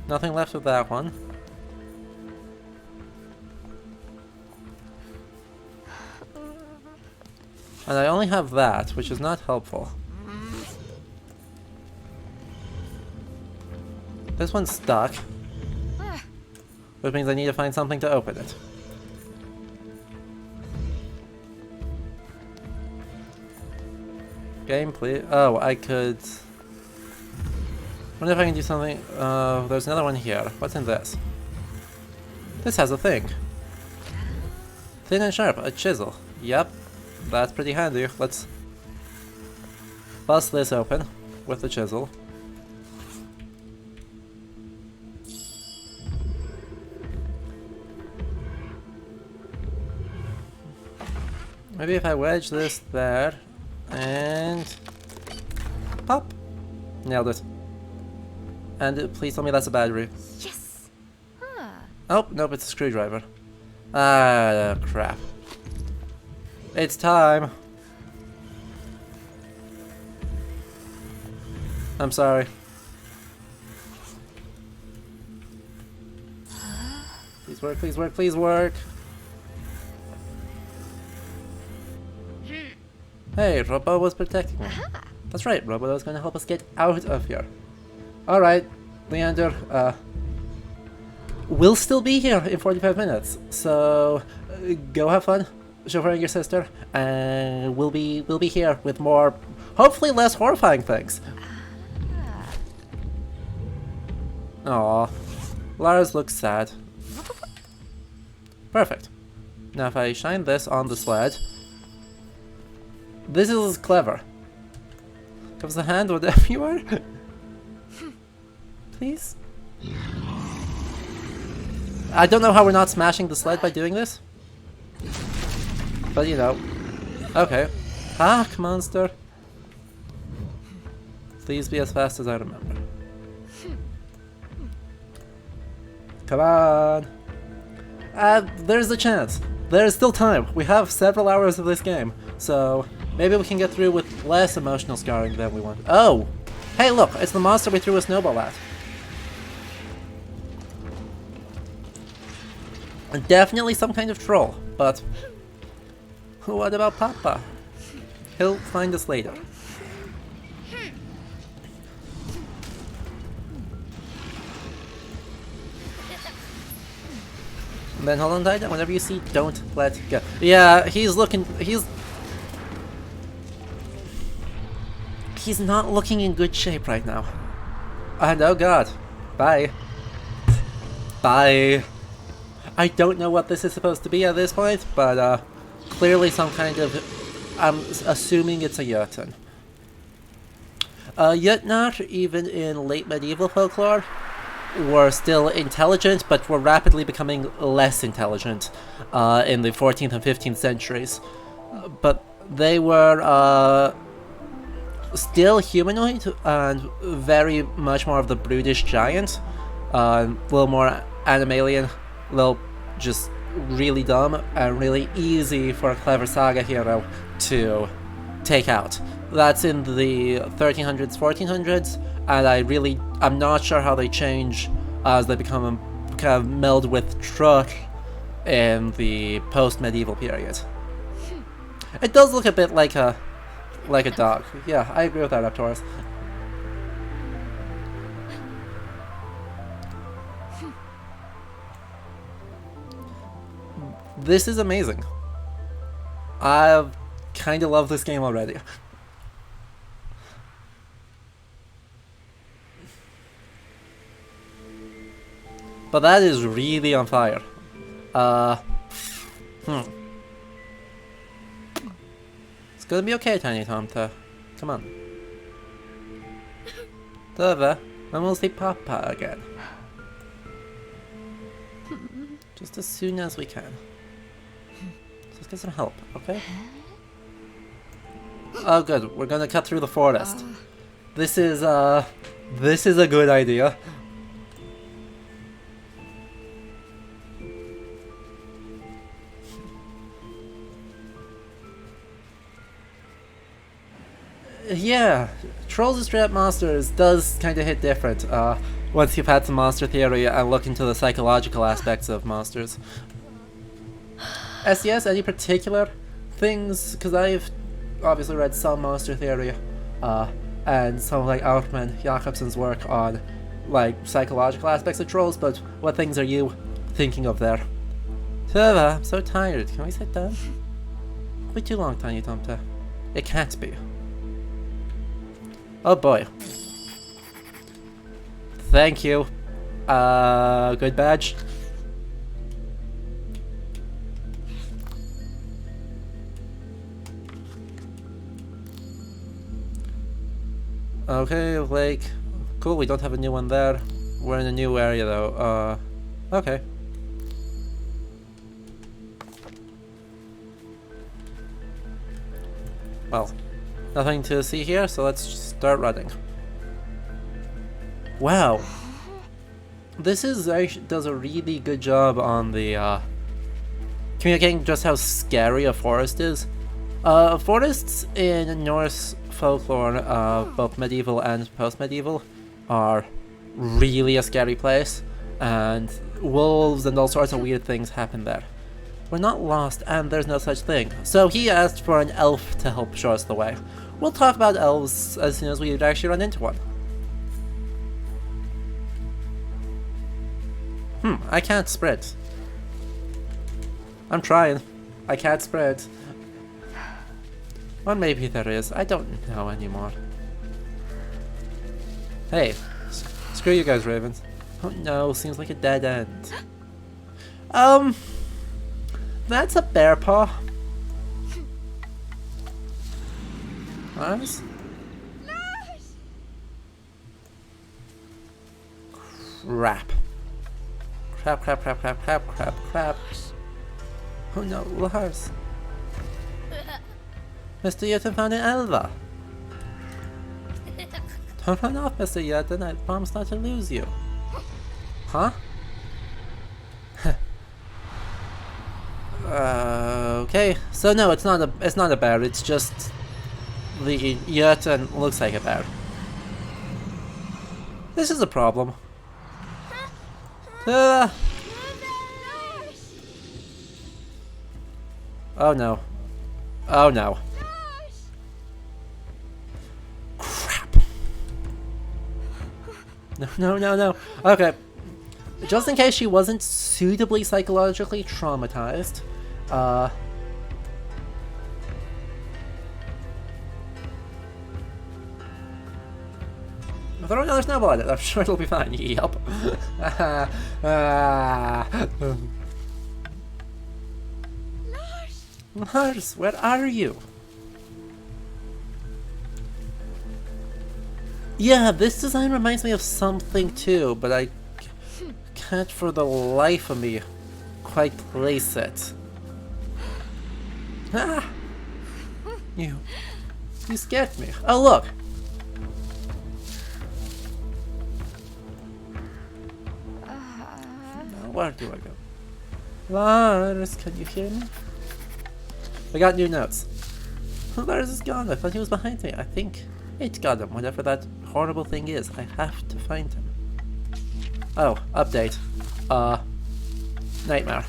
Nothing left with that one. And I only have that, which is not helpful. This one's stuck. Which means I need to find something to open it. Game, please. Oh, I could... wonder if I can do something. There's another one here. What's in this? This has a thing. Thin and sharp, a chisel. Yep, that's pretty handy. Let's bust this open with the chisel. Maybe if I wedge this there and pop. Nailed it. And please tell me that's a battery. Yes. Huh. Oh, nope, it's a screwdriver. Ah, crap. It's time. I'm sorry. Please work, please work, please work. Hey, Robo was protecting me. That's right, Robo was going to help us get out of here. Alright, Leander, we'll still be here in 45 minutes, so go have fun chauffeuring your sister, and we'll be here with more, hopefully less horrifying things. Aww, Lars looks sad. Perfect. Now if I shine this on the sled, this is clever. Comes the hand whatever you are. Please? I don't know how we're not smashing the sled by doing this. But you know. Okay. Fuck, monster. Please be as fast as I remember. Come on. There's a chance. There's still time. We have several hours of this game. So maybe we can get through with less emotional scarring than we want. Oh! Hey look, it's the monster we threw a snowball at. Definitely some kind of troll, but what about Papa? He'll find us later. Then hold on tight, and whenever you see, don't let go. Yeah, he's not looking in good shape right now. And oh god. Bye. Bye. I don't know what this is supposed to be at this point, but clearly some kind of... I'm assuming it's a Jotun. Jotnar, even in late medieval folklore, were still intelligent, but were rapidly becoming less intelligent in the 14th and 15th centuries. But they were still humanoid and very much more of the brutish giant. A little more animalian, a little just really dumb and really easy for a clever saga hero to take out. That's in the 1300s, 1400s, and I'm not sure how they change as they become kind of meld with truck in the post-medieval period. It does look a bit like a dog. Yeah, I agree with that, Raptorus. This is amazing. I kind of love this game already. But that is really on fire. It's gonna be okay, Tiny Tomta. Come on. Tove, when we'll see Papa again. Just as soon as we can. Let's get some help, okay? Oh good, we're gonna cut through the forest. This is a good idea. Yeah, Trolls as Straight Monsters does kind of hit different once you've had some monster theory and look into the psychological aspects of monsters. SES, any particular things? Because I've obviously read some monster theory and some of like Outman Jakobsen's work on like psychological aspects of trolls, but what things are you thinking of there? Tove, I'm so tired. Can we sit down? It'll be too long, Tiny Tomta. It can't be. Oh boy. Thank you. Good badge. Okay, lake. Cool, we don't have a new one there. We're in a new area though. Okay. Well, nothing to see here, so let's start running. Wow. This does a really good job on the, communicating just how scary a forest is. Forests in Norse folklore, both medieval and post-medieval, are really a scary place, and wolves and all sorts of weird things happen there. We're not lost, and there's no such thing. So he asked for an elf to help show us the way. We'll talk about elves as soon as we actually run into one. I can't sprint. I'm trying. I can't sprint. Or maybe there is. I don't know anymore. Hey, screw you guys, Ravens. Oh no, seems like a dead end. That's a bear paw. Nice. Crap. Crap. Oh no, Lars. Mr. Yuten found an Elva. Don't run off, Mr. Yuten. I promise not to lose you. Huh? Okay. So no, it's not a bear. It's just the Yuten looks like a bear. This is a problem. Oh no. Oh no. Crap. No. Okay. Just in case she wasn't suitably psychologically traumatized, throw another snowball at it. I'm sure it'll be fine. Yup. Lars, where are you? Yeah, this design reminds me of something too, but I can't for the life of me quite place it. Ah! You scared me. Oh look! Now where do I go? Lars, can you hear me? I got new notes. Lars is gone. I thought he was behind me. I think it got him, whatever that horrible thing is. I have to find him. Oh, update. Nightmare.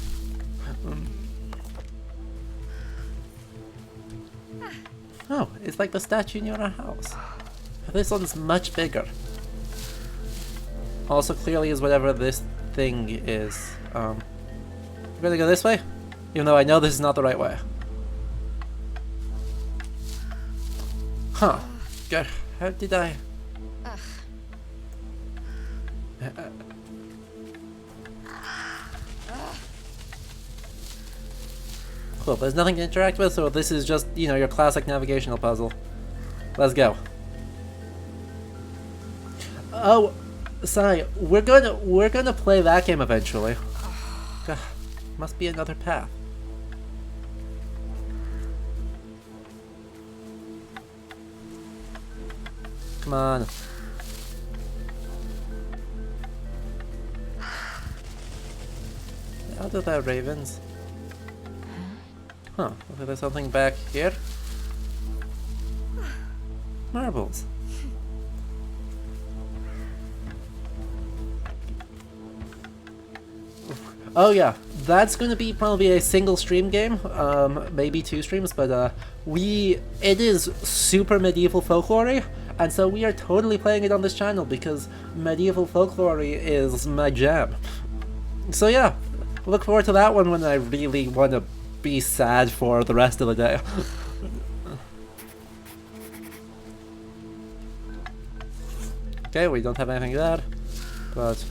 Oh, it's like the statue near our house. This one's much bigger. Also clearly is whatever this thing is. We're gonna go this way? Even though I know this is not the right way. Huh. God, how did I... Cool, there's nothing to interact with, so this is just, you know, your classic navigational puzzle. Let's go. Oh, Sai, we're gonna play that game eventually. God, must be another path. Come on. Out of that, Ravens. Huh, looks like there's something back here. Marbles. Oh yeah, that's gonna be probably a single stream game, maybe 2 streams, but it is super medieval folklore, and so we are totally playing it on this channel because medieval folklore is my jam. So yeah, look forward to that one when I really want to be sad for the rest of the day. Okay, we don't have anything there, but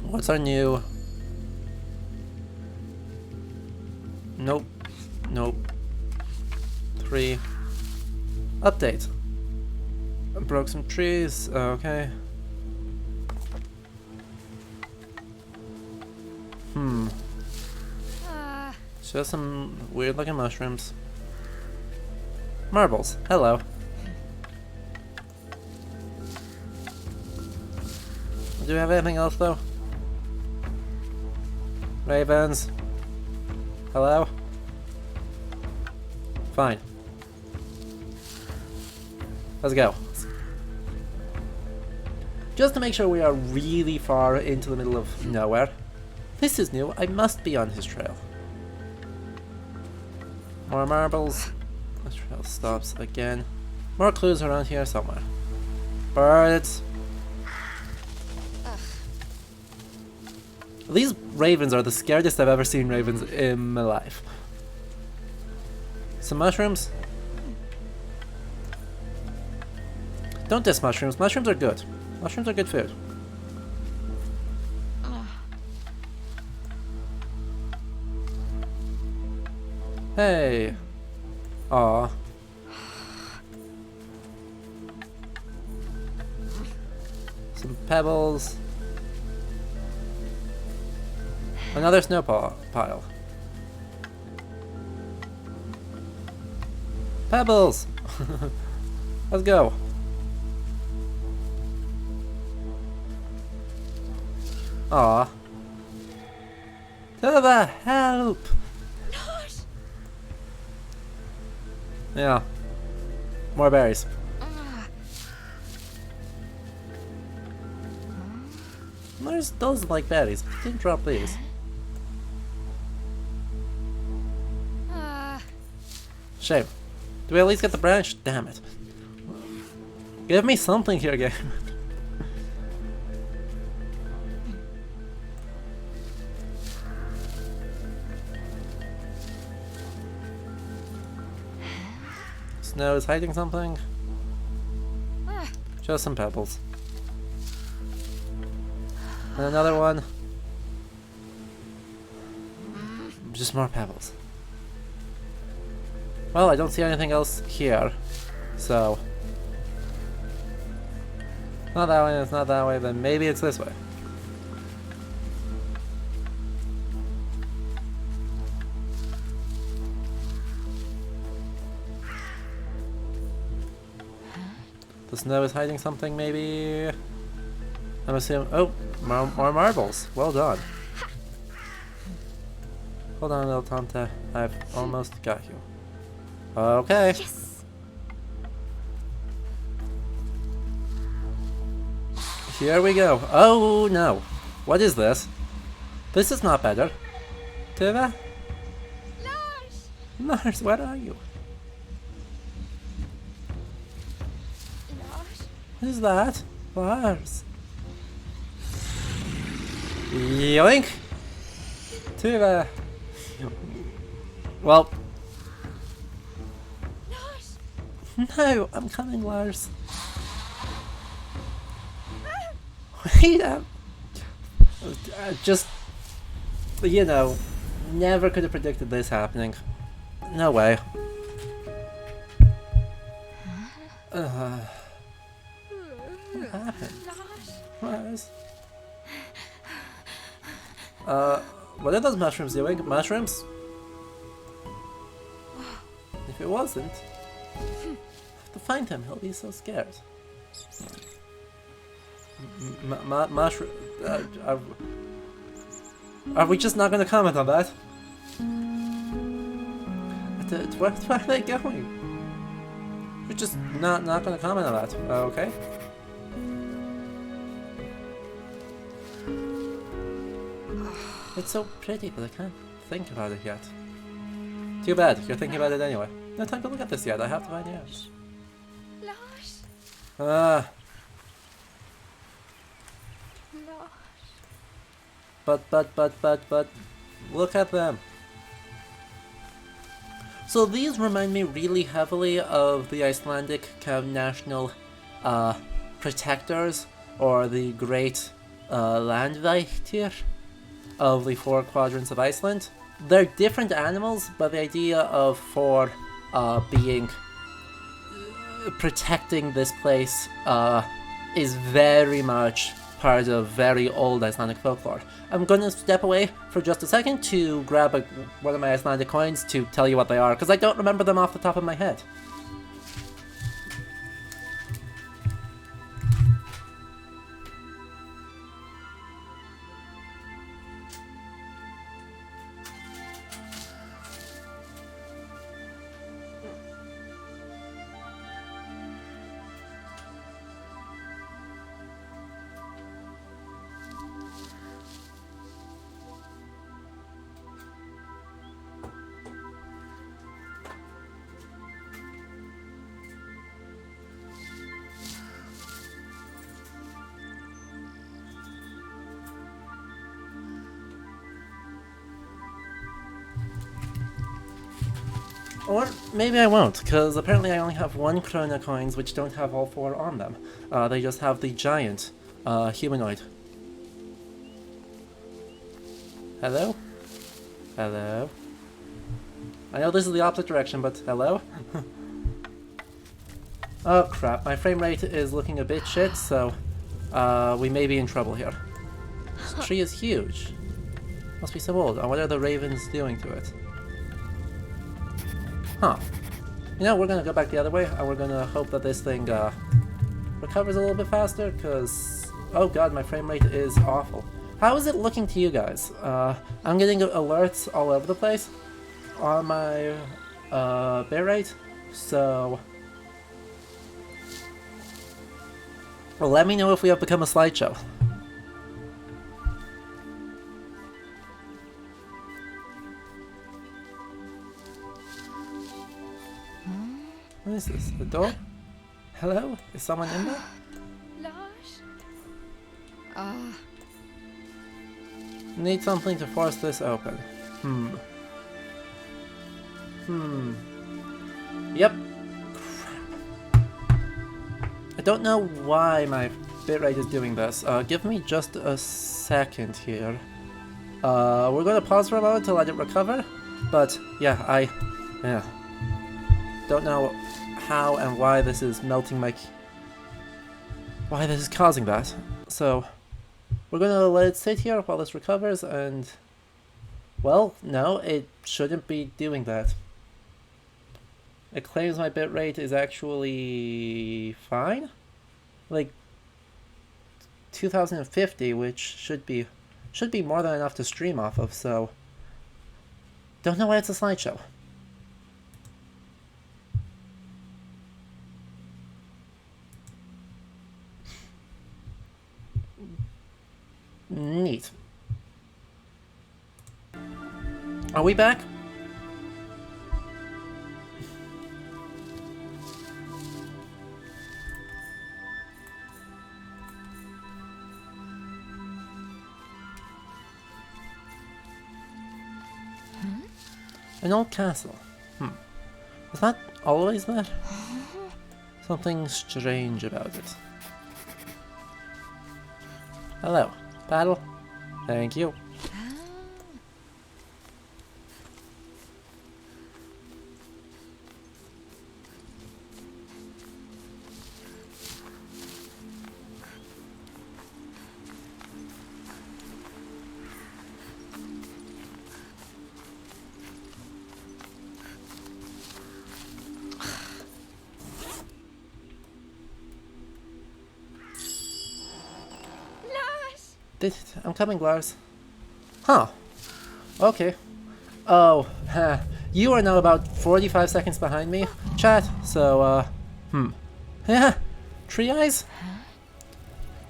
what's our new? Nope. Nope. 3. Update. Broke some trees. Okay. Just some weird looking mushrooms. Marbles. Hello. Do we have anything else though? Ravens. Hello? Fine. Let's go. Just to make sure we are really far into the middle of nowhere. This is new. I must be on his trail. More marbles. The trail stops again. More clues around here somewhere. Birds. These ravens are the scariest I've ever seen ravens in my life. Some mushrooms. Don't diss mushrooms. Mushrooms are good. Mushrooms are good food. Hey. Aw. Some pebbles. Another snow pile. Pebbles! Let's go. Aw. Tove, help! Yeah. More berries. There's those like berries. Didn't drop these. Shame. Do we at least get the branch? Damn it. Give me something here, game. Snow is hiding something. Just some pebbles. And another one. Just more pebbles. Well, I don't see anything else here, so... Not that way, it's not that way, then maybe it's this way. The snow is hiding something, maybe? I'm assuming... Oh! More marbles! Well done. Hold on, little Tante. I've almost got you. Okay. Yes. Here we go. Oh no. What is this? This is not better. Tove? Lars! Lars, where are you? Lars? What is that? Lars. Yoink! Tove. Well. Lars! No, I'm coming, Lars. Wait up. Just, you know, never could have predicted this happening. No way. What happened? Lars! Lars? What are those mushrooms doing? Mushrooms? If it wasn't, I have to find him. He'll be so scared. Mushroom. Are we just not going to comment on that? Where are they going? We're just not going to comment on that. Okay. It's so pretty, but I can't think about it yet. Too bad. You're thinking about it anyway. No time to look at this yet. I have to find out. Lars! But, look at them. So these remind me really heavily of the Icelandic kind of national protectors or the great Landvættir of the 4 quadrants of Iceland. They're different animals, but the idea of 4 being protecting this place is very much part of very old Icelandic folklore. I'm gonna step away for just a second to grab one of my Icelandic coins to tell you what they are, because I don't remember them off the top of my head. Or maybe I won't, because apparently I only have 1 krona coins which don't have all 4 on them. They just have the giant humanoid. Hello? Hello? I know this is the opposite direction, but hello? Oh crap, my frame rate is looking a bit shit, so we may be in trouble here. This tree is huge. Must be so old. And what are the ravens doing to it? Huh. You know, we're gonna go back the other way, and we're gonna hope that this thing recovers a little bit faster, because... oh god, my frame rate is awful. How is it looking to you guys? I'm getting alerts all over the place on my bitrate, so... well, let me know if we have become a slideshow. What is this? The door? Hello? Is someone in there? Lars? Need something to force this open. Yep. Crap. I don't know why my bitrate is doing this. Give me just a second here. We're gonna pause for a moment to let it recover. But yeah, don't know how and why this is melting my... why this is causing that. So, we're gonna let it sit here while this recovers, and... well, no, it shouldn't be doing that. It claims my bitrate is actually... fine? Like... 2050, which should be more than enough to stream off of, so... don't know why it's a slideshow. Neat. Are we back? An old castle. Is that always there? Something strange about it. Hello. Paddle. Thank you. I'm coming, Lars. Huh. Okay. Oh, you are now about 45 seconds behind me, chat, so, yeah, tree eyes?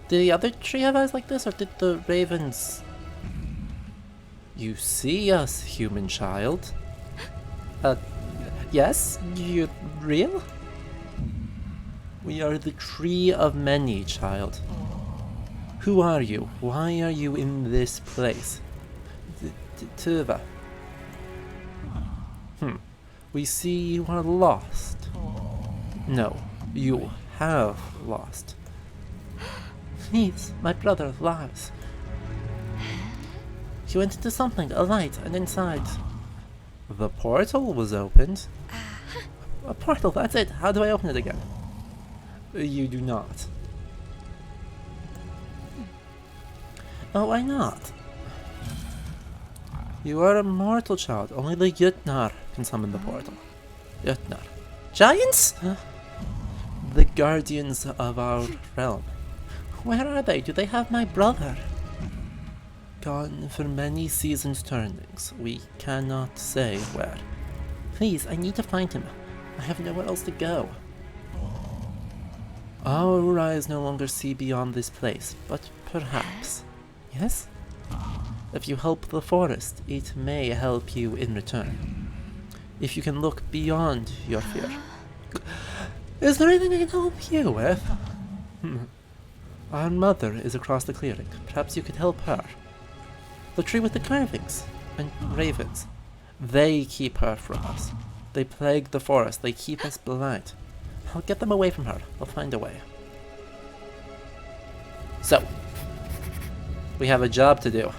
Did the other tree have eyes like this, or did the ravens... You see us, human child. Yes? You're real? We are the tree of many, child. Who are you? Why are you in this place? Tove. We see you are lost. No, you have lost. Please, my brother Lars. He went into something, a light, and inside. The portal was opened. A portal, that's it. How do I open it again? You do not. Oh, why not? You are a mortal child. Only the Jötnar can summon the portal. Jötnar. Giants? The guardians of our realm. Where are they? Do they have my brother? Gone for many seasons turnings. We cannot say where. Please, I need to find him. I have nowhere else to go. Our eyes no longer see beyond this place, but perhaps. Yes? If you help the forest, it may help you in return. If you can look beyond your fear. Is there anything I can help you with? Our mother is across the clearing. Perhaps you could help her. The tree with the carvings and ravens. They keep her from us. They plague the forest. They keep us blind. I'll get them away from her. I'll find a way. So, we have a job to do.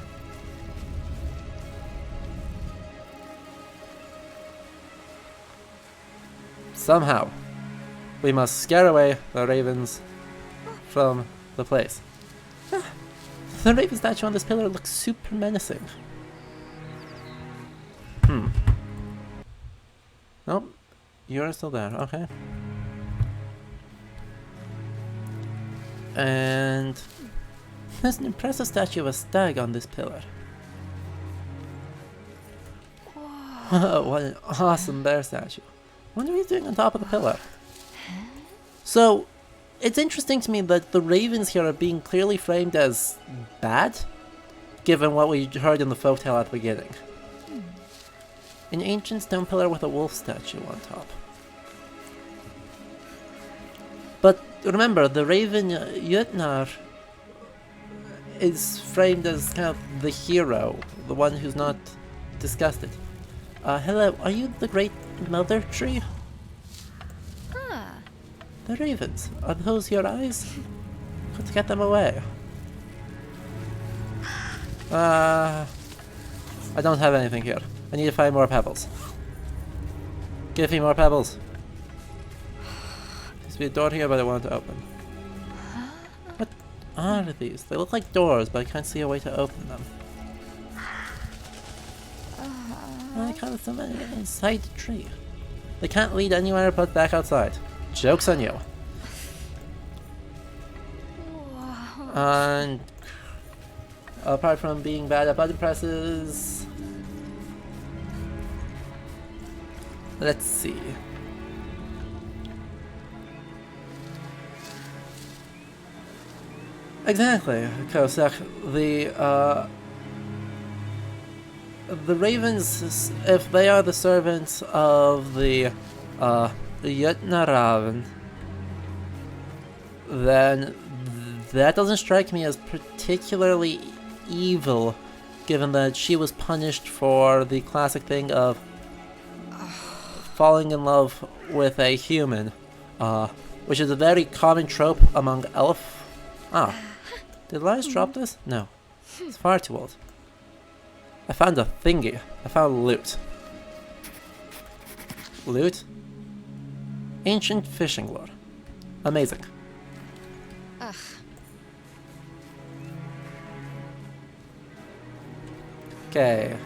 Somehow, we must scare away the ravens from the place. The raven statue on this pillar looks super menacing. Nope, you're still there, okay. And there's an impressive statue of a stag on this pillar. Whoa, what an awesome bear statue. I wonder what he's doing on top of the pillar. So, it's interesting to me that the ravens here are being clearly framed as bad, given what we heard in the folktale at the beginning. An ancient stone pillar with a wolf statue on top. But remember, the raven Jötnar is framed as kind of the hero, the one who's not disgusted. Hello, are you the great mother tree? The ravens, are those your eyes? Got to get them away. I don't have anything here. I need to find more pebbles. Give me more pebbles. There's a door here, but I want to open. What are these? They look like doors, but I can't see a way to open them. I can't see them inside the tree. They can't lead anywhere but back outside. Joke's on you. And apart from being bad at button presses, let's see. Exactly, Kosek. The ravens, if they are the servants of the Jötnaraven, then that doesn't strike me as particularly evil, given that she was punished for the classic thing of falling in love with a human, which is a very common trope among elf. Did Lars drop this? No. It's far too old. I found a thingy. I found loot. Loot? Ancient fishing lure. Amazing. Okay.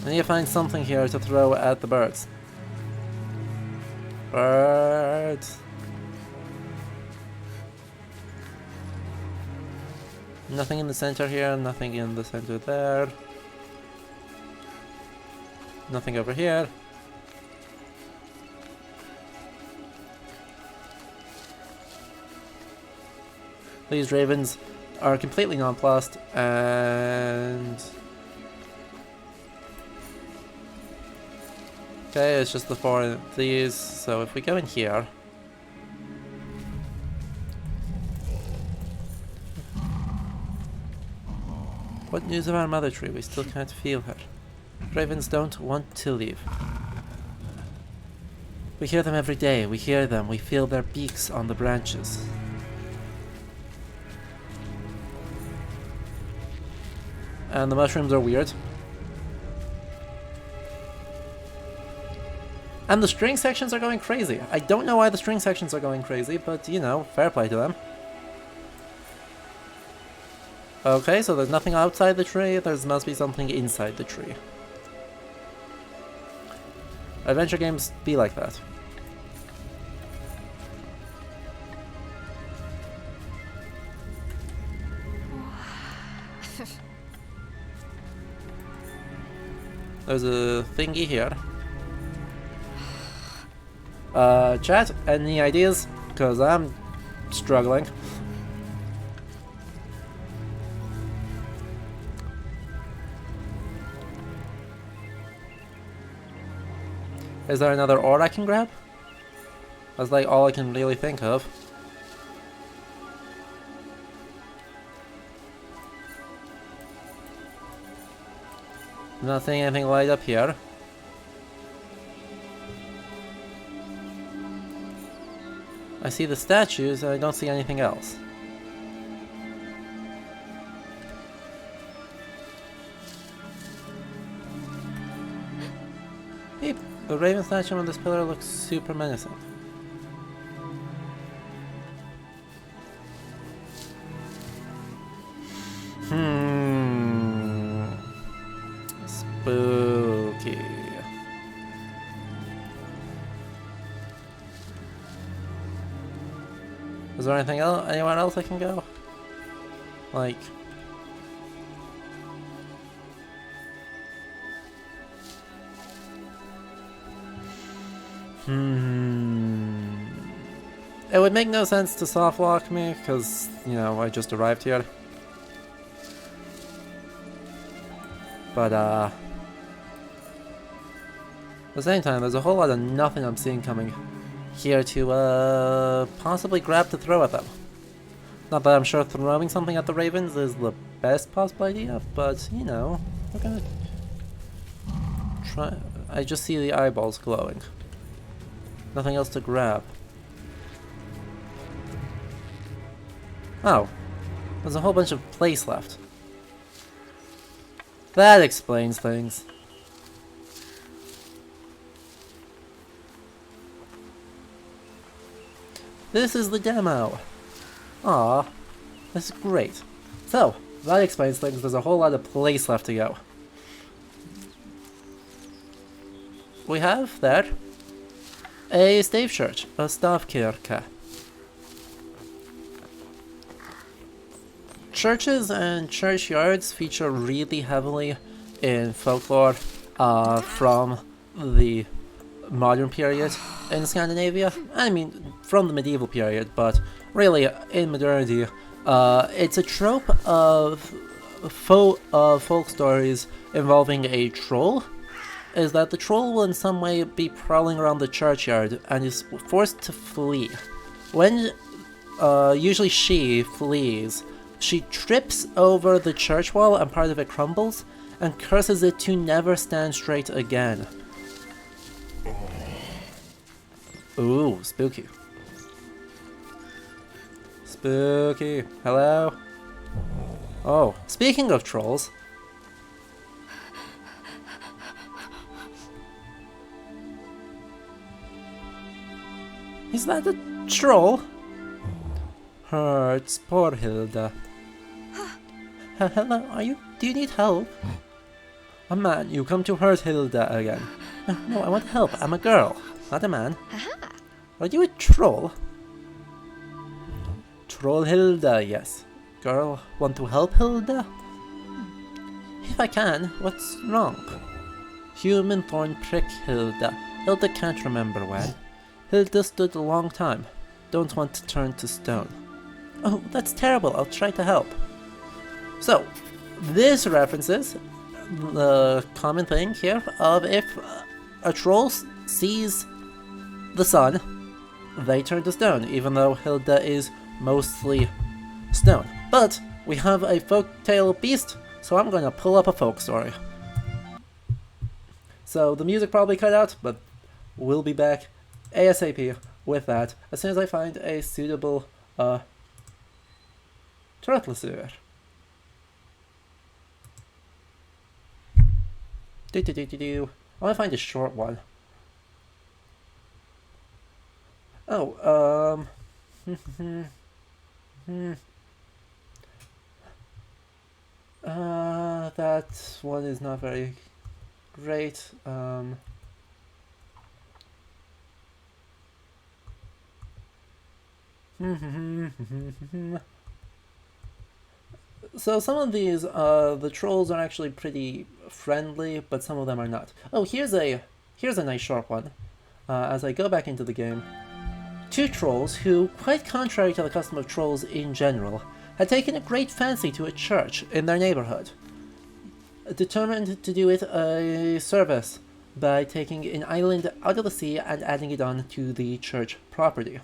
I need to find something here to throw at the birds. Birds. Nothing in the center here, nothing in the center there. Nothing over here. These ravens are completely nonplussed, and okay, it's just the four of these. So if we go in here, what news of our mother tree? We still can't feel her. Ravens don't want to leave. We hear them every day. We hear them. We feel their beaks on the branches. And the mushrooms are weird. And the string sections are going crazy. I don't know why the string sections are going crazy, but you know, fair play to them. Okay, so there's nothing outside the tree. There must be something inside the tree. Adventure games be like that. There's a thingy here. Chat, any ideas? Because I'm struggling. Is there another ore I can grab? That's like all I can really think of. Not seeing anything light up here. I see the statues, I don't see anything else. Hey, the raven statue on this pillar looks super menacing. Spooky. Is there anything else? Anywhere else I can go? Like... It would make no sense to soft lock me, because, you know, I just arrived here. But, at the same time, there's a whole lot of nothing I'm seeing coming here to, possibly grab to throw at them. Not that I'm sure throwing something at the ravens is the best possible idea, but, you know, we're gonna try. I just see the eyeballs glowing. Nothing else to grab. Oh, there's a whole bunch of place left. That explains things. This is the demo. Aw, this is great. So, that explains things. There's a whole lot of place left to go. We have there a stave church, a stavkirke. Churches and churchyards feature really heavily in folklore from the modern period in Scandinavia. I mean, from the medieval period, but really in modernity, it's a trope of folk stories involving a troll. Is that the troll will in some way be prowling around the churchyard and is forced to flee. When usually she flees, she trips over the church wall and part of it crumbles, and curses it to never stand straight again. Ooh, spooky. Spooky. Hello? Oh, speaking of trolls. Is that a troll? Hurts, poor Hilda. Hello, do you need help? A man, you come to hurt Hilda again. No, I want help. I'm a girl, not a man. Are you a troll? Troll Hilda, yes. Girl, want to help Hilda? If I can, what's wrong? Human thorn prick Hilda. Hilda can't remember when. Hilda stood a long time. Don't want to turn to stone. Oh, that's terrible. I'll try to help. So, this references the common thing here of if a troll sees the sun, they turn to stone, even though Hilda is mostly stone. But we have a folktale beast, so I'm going to pull up a folk story. So the music probably cut out, but we'll be back ASAP with that as soon as I find a suitable turtlesuer. I want to find a short one. Oh, that one is not very great. So some of these, the trolls are actually pretty friendly, but some of them are not. Oh, here's a nice short one. As I go back into the game, two trolls who, quite contrary to the custom of trolls in general, had taken a great fancy to a church in their neighborhood, determined to do it a service by taking an island out of the sea and adding it on to the church property.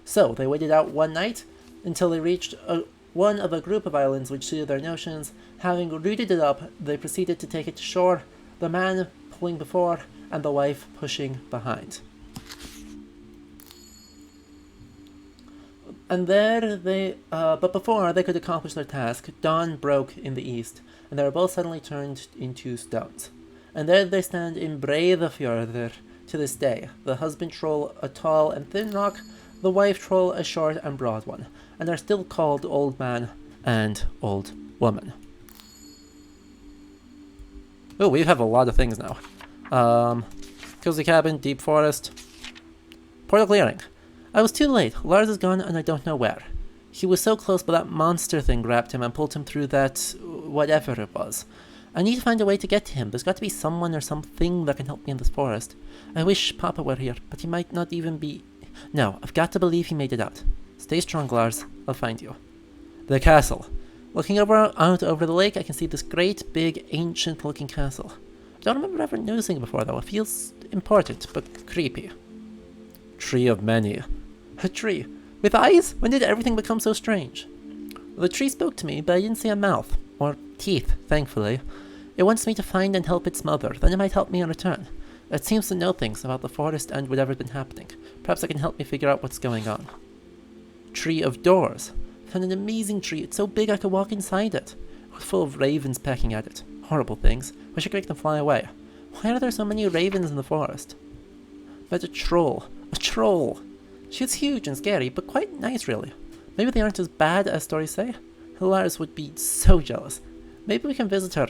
So they waited out one night until they reached one of a group of islands which suited their notions. Having rooted it up, they proceeded to take it to shore, the man pulling before and the wife pushing behind. And there they, but before they could accomplish their task, dawn broke in the east, and they were both suddenly turned into stones. And there they stand in Breiðafjörður to this day, the husband troll a tall and thin rock, the wife troll a short and broad one, and are still called Old Man and Old Woman. Oh, we have a lot of things now. Cozy cabin, deep forest, portal clearing. I was too late. Lars is gone and I don't know where. He was so close, but that monster thing grabbed him and pulled him through that whatever it was. I need to find a way to get to him. There's got to be someone or something that can help me in this forest. I wish Papa were here, but he might not even be... No, I've got to believe he made it out. Stay strong, Lars. I'll find you. The castle. Looking out over the lake, I can see this great, big, ancient-looking castle. I don't remember ever noticing it before, though. It feels important, but creepy. Tree of many. A tree. With eyes? When did everything become so strange? The tree spoke to me, but I didn't see a mouth. Or teeth, thankfully. It wants me to find and help its mother, then it might help me in return. It seems to know things about the forest and whatever's been happening. Perhaps it can help me figure out what's going on. Tree of doors. I found an amazing tree. It's so big I could walk inside it. It was full of ravens pecking at it. Horrible things. Wish I could make them fly away. Why are there so many ravens in the forest? But a troll. A troll! She's huge and scary, but quite nice, really. Maybe they aren't as bad as stories say. Lars would be so jealous. Maybe we can visit her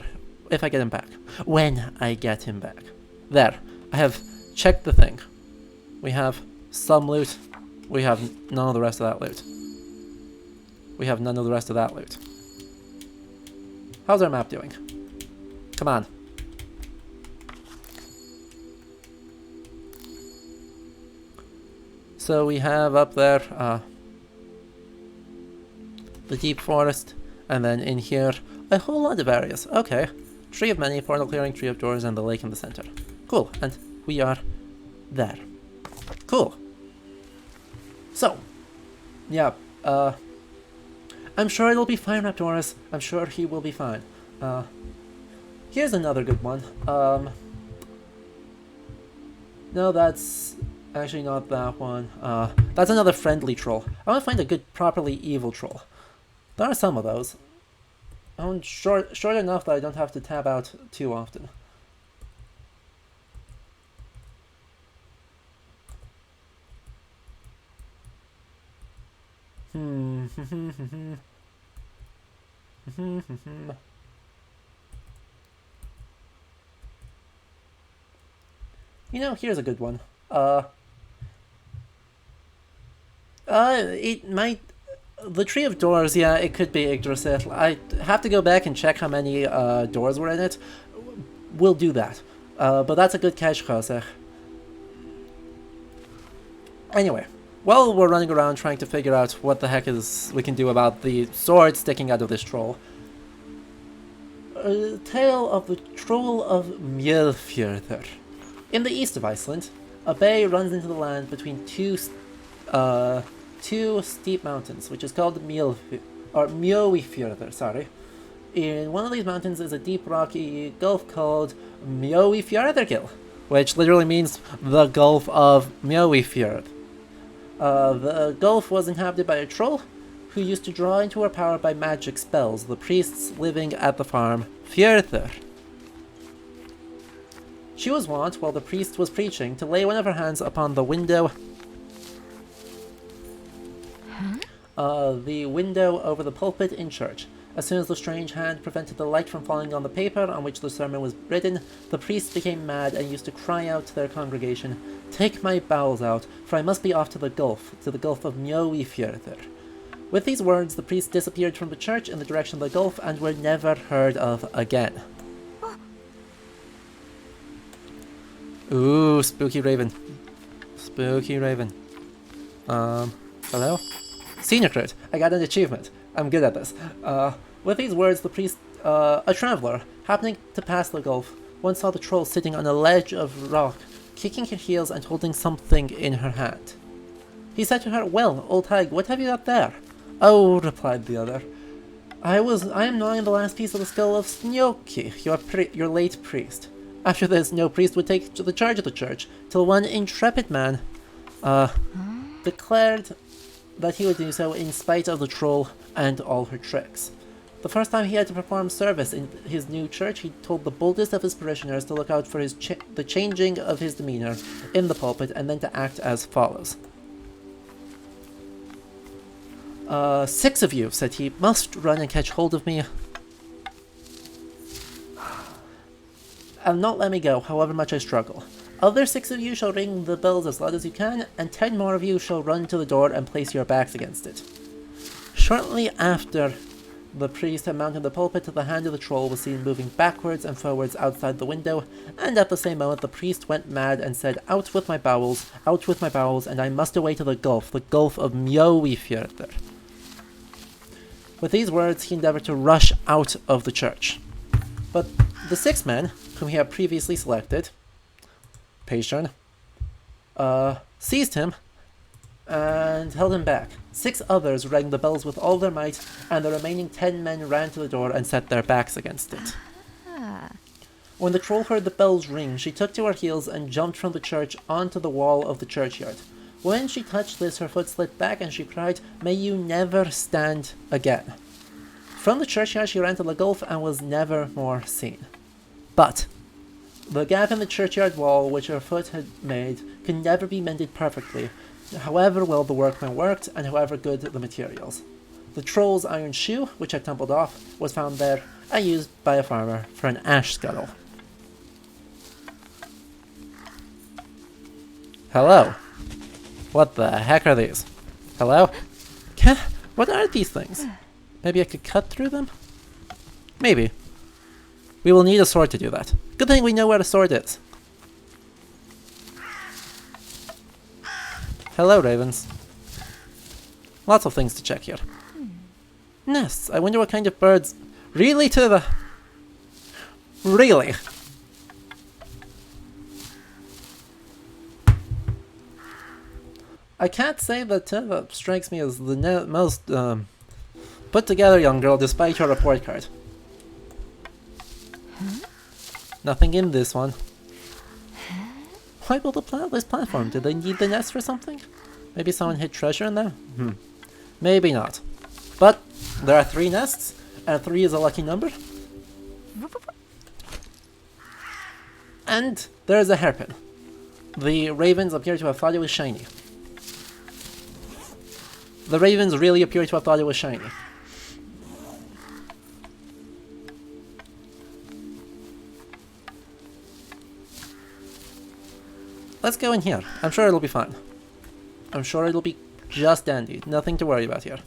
if I get him back. When I get him back. There. I have checked the thing. We have some loot. We have none of the rest of that loot. We have none of the rest of that loot. How's our map doing? Come on. So we have up there the deep forest, and then in here a whole lot of areas. Okay. Tree of many, portal clearing, tree of doors, and the lake in the center. Cool, and we are there. Cool. So, yeah, I'm sure it'll be fine, Raptoris. I'm sure he will be fine. Here's another good one. No, that's actually not that one. That's another friendly troll. I want to find a good, properly evil troll. There are some of those. I'm short enough that I don't have to tab out too often. You know, here's a good one. It might... The Tree of Doors, yeah, it could be Yggdrasil. I have to go back and check how many doors were in it. We'll do that. But that's a good catch, Jose. Anyway, while we're running around trying to figure out what the heck is we can do about the sword sticking out of this troll. A tale of the Troll of Mjölfjörður. In the east of Iceland, a bay runs into the land between two steep mountains, which is called Mjóifjörður, sorry. In one of these mountains is a deep rocky gulf called Mjóifjörðurgil. which literally means the Gulf of Mjolnir. The Gulf was inhabited by a troll who used to draw into her power by magic spells the priests living at the farm Fjörður. She was wont, while the priest was preaching, to lay one of her hands upon the window over the pulpit in church. As soon as the strange hand prevented the light from falling on the paper on which the sermon was written, the priest became mad and used to cry out to their congregation, "Take my bowels out, for I must be off to the Gulf of Mjolnir." With these words, the priest disappeared from the church in the direction of the Gulf and were never heard of again. Ooh, spooky raven. Spooky raven. Hello? Senior crit. I got an achievement. I'm good at this. With these words, the priest, a traveler, happening to pass the Gulf, once saw the troll sitting on a ledge of rock, kicking her heels and holding something in her hand. He said to her, "Well, old hag, what have you got there?" "Oh," replied the other, I am gnawing the last piece of the skull of Snjoki, your late priest. After this, no priest would take the charge of the church, till one intrepid man, declared that he would do so in spite of the troll and all her tricks. The first time he had to perform service in his new church, he told the boldest of his parishioners to look out for the changing of his demeanor in the pulpit, and then to act as follows. 6 of you," said he, "must run and catch hold of me, and not let me go, however much I struggle. Other 6 of you shall ring the bells as loud as you can, and 10 more of you shall run to the door and place your backs against it." Shortly after the priest had mounted the pulpit, the hand of the troll was seen moving backwards and forwards outside the window, and at the same moment the priest went mad and said, out with my bowels, and I must away to the Gulf of Mjolnir." With these words, he endeavored to rush out of the church. But the 6 men, whom he had previously selected, Patron, seized him and held him back. 6 others rang the bells with all their might, and the remaining 10 men ran to the door and set their backs against it. When the troll heard the bells ring, she took to her heels and jumped from the church onto the wall of the churchyard. When she touched this, her foot slid back and she cried, "May you never stand again." From the churchyard she ran to the Gulf and was never more seen. But the gap in the churchyard wall which her foot had made could never be mended perfectly, however well the workmen worked and however good the materials. The troll's iron shoe, which had tumbled off, was found there and used by a farmer for an ash scuttle. Hello. What the heck are these? Hello? What are these things? Maybe I could cut through them? Maybe. We will need a sword to do that. Good thing we know where the sword is. Hello, ravens. Lots of things to check here. Nests. I wonder what kind of birds... Really, Tove? Really? I can't say that Tove strikes me as the most put-together young girl, despite her report card. Nothing in this one. Why build this platform? Did they need the nest for something? Maybe someone hid treasure in there? Maybe not. But there are 3 nests, and 3 is a lucky number. And there is a hairpin. The ravens appear to have thought it was shiny. The ravens really appear to have thought it was shiny. Let's go in here. I'm sure it'll be fun. I'm sure it'll be just dandy. Nothing to worry about here.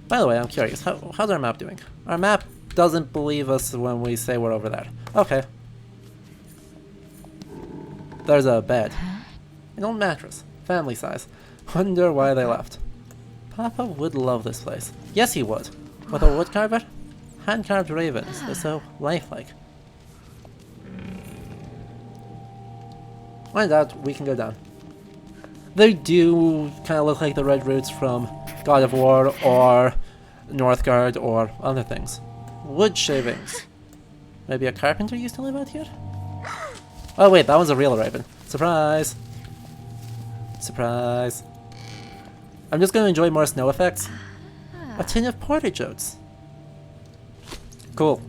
By the way, I'm curious. How's our map doing? Our map doesn't believe us when we say we're over there. Okay. There's a bed. An old mattress. Family size. Wonder why they left. Papa would love this place. Yes, he would. With a woodcarver? Hand-carved ravens. They're so lifelike. Find out, we can go down. They do kind of look like the red roots from God of War or Northgard or other things. Wood shavings. Maybe a carpenter used to live out here? Oh wait, that one's a real raven. Surprise! Surprise. I'm just gonna enjoy more snow effects. A tin of porridge oats. Cool.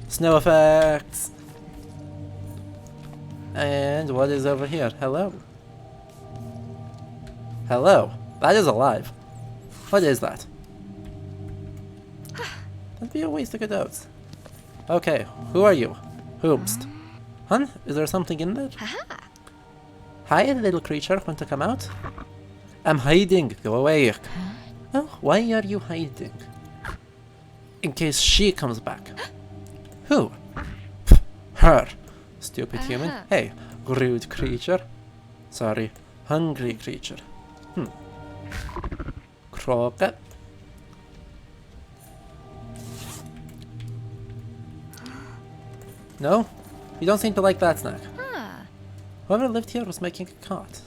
Snow effects. And what is over here? Hello. Hello. That is alive. What is that? That'd be a waste of good oats. Okay, who are you? Whomst? Hun, is there something in there? Hi, little creature. Want to come out? I'm hiding. Go away. Oh, why are you hiding? In case she comes back. Who? Her. Stupid human. Hey, rude creature. Sorry, hungry creature. Croquet. No? You don't seem to like that snack. Whoever lived here was making a cot.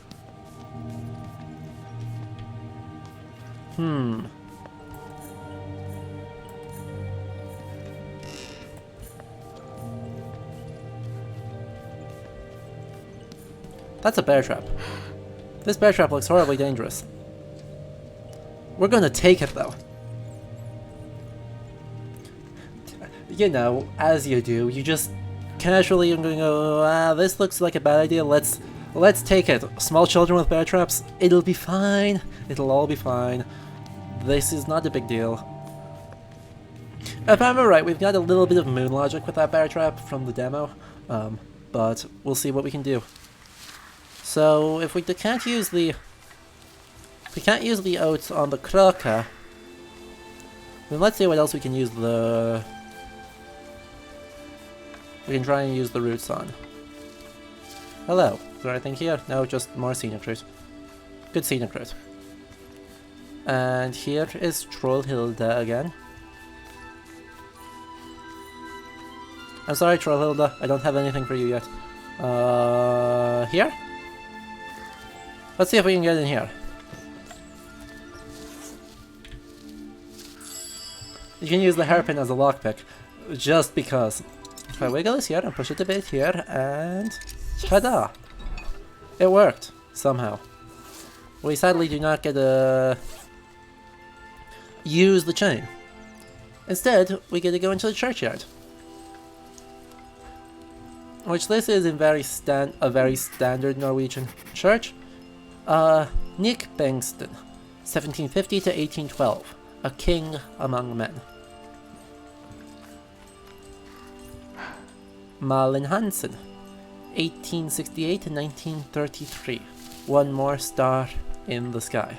That's a bear trap. This bear trap looks horribly dangerous. We're gonna take it though. You know, as you do, you just casually I'm gonna go, this looks like a bad idea, let's take it. Small children with bear traps, it'll be fine. It'll all be fine. This is not a big deal. If I'm right, we've got a little bit of moon logic with that bear trap from the demo, but we'll see what we can do. So if we can't use the oats on the croca, then let's see what else we can use the. We can try and use the roots on. Hello. Is there anything here? No, just more scenic route. Good scenic route. And here is Trollhilda again. I'm sorry, Trollhilda. I don't have anything for you yet. Here? Let's see if we can get in here. You can use the hairpin as a lockpick, just because. If I wiggle this here and push it a bit here, and ta-da! It worked, somehow. We sadly do not get to use the chain. Instead, we get to go into the churchyard. Which this is in a very standard Norwegian church. Nick Bengston, 1750 to 1812, a king among men. Malin Hansen, 1868 to 1933, one more star in the sky.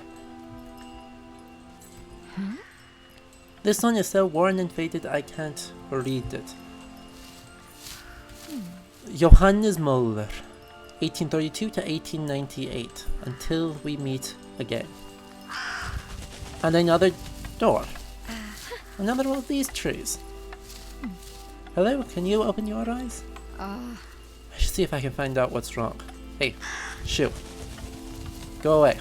This one is so worn and faded I can't read it. Johannes Muller, 1832 to 1898, until we meet again. And another door. Another one of these trees. Hello, can you open your eyes? I should see if I can find out what's wrong. Hey, shoo. Go away.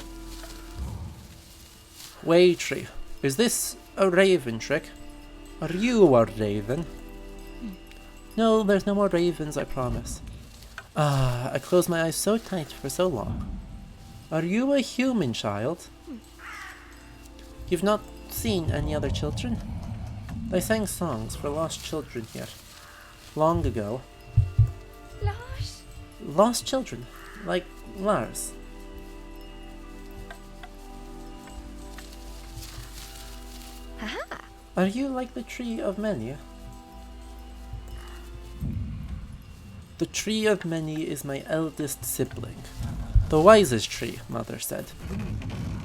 Way tree. Is this a raven trick? Are you a raven? No, there's no more ravens, I promise. I closed my eyes so tight for so long. Are you a human child? You've not seen any other children? They sang songs for lost children here. Long ago. Lars? Lost children, like Lars. Are you like the tree of many? The tree of many is my eldest sibling. The wisest tree, Mother said.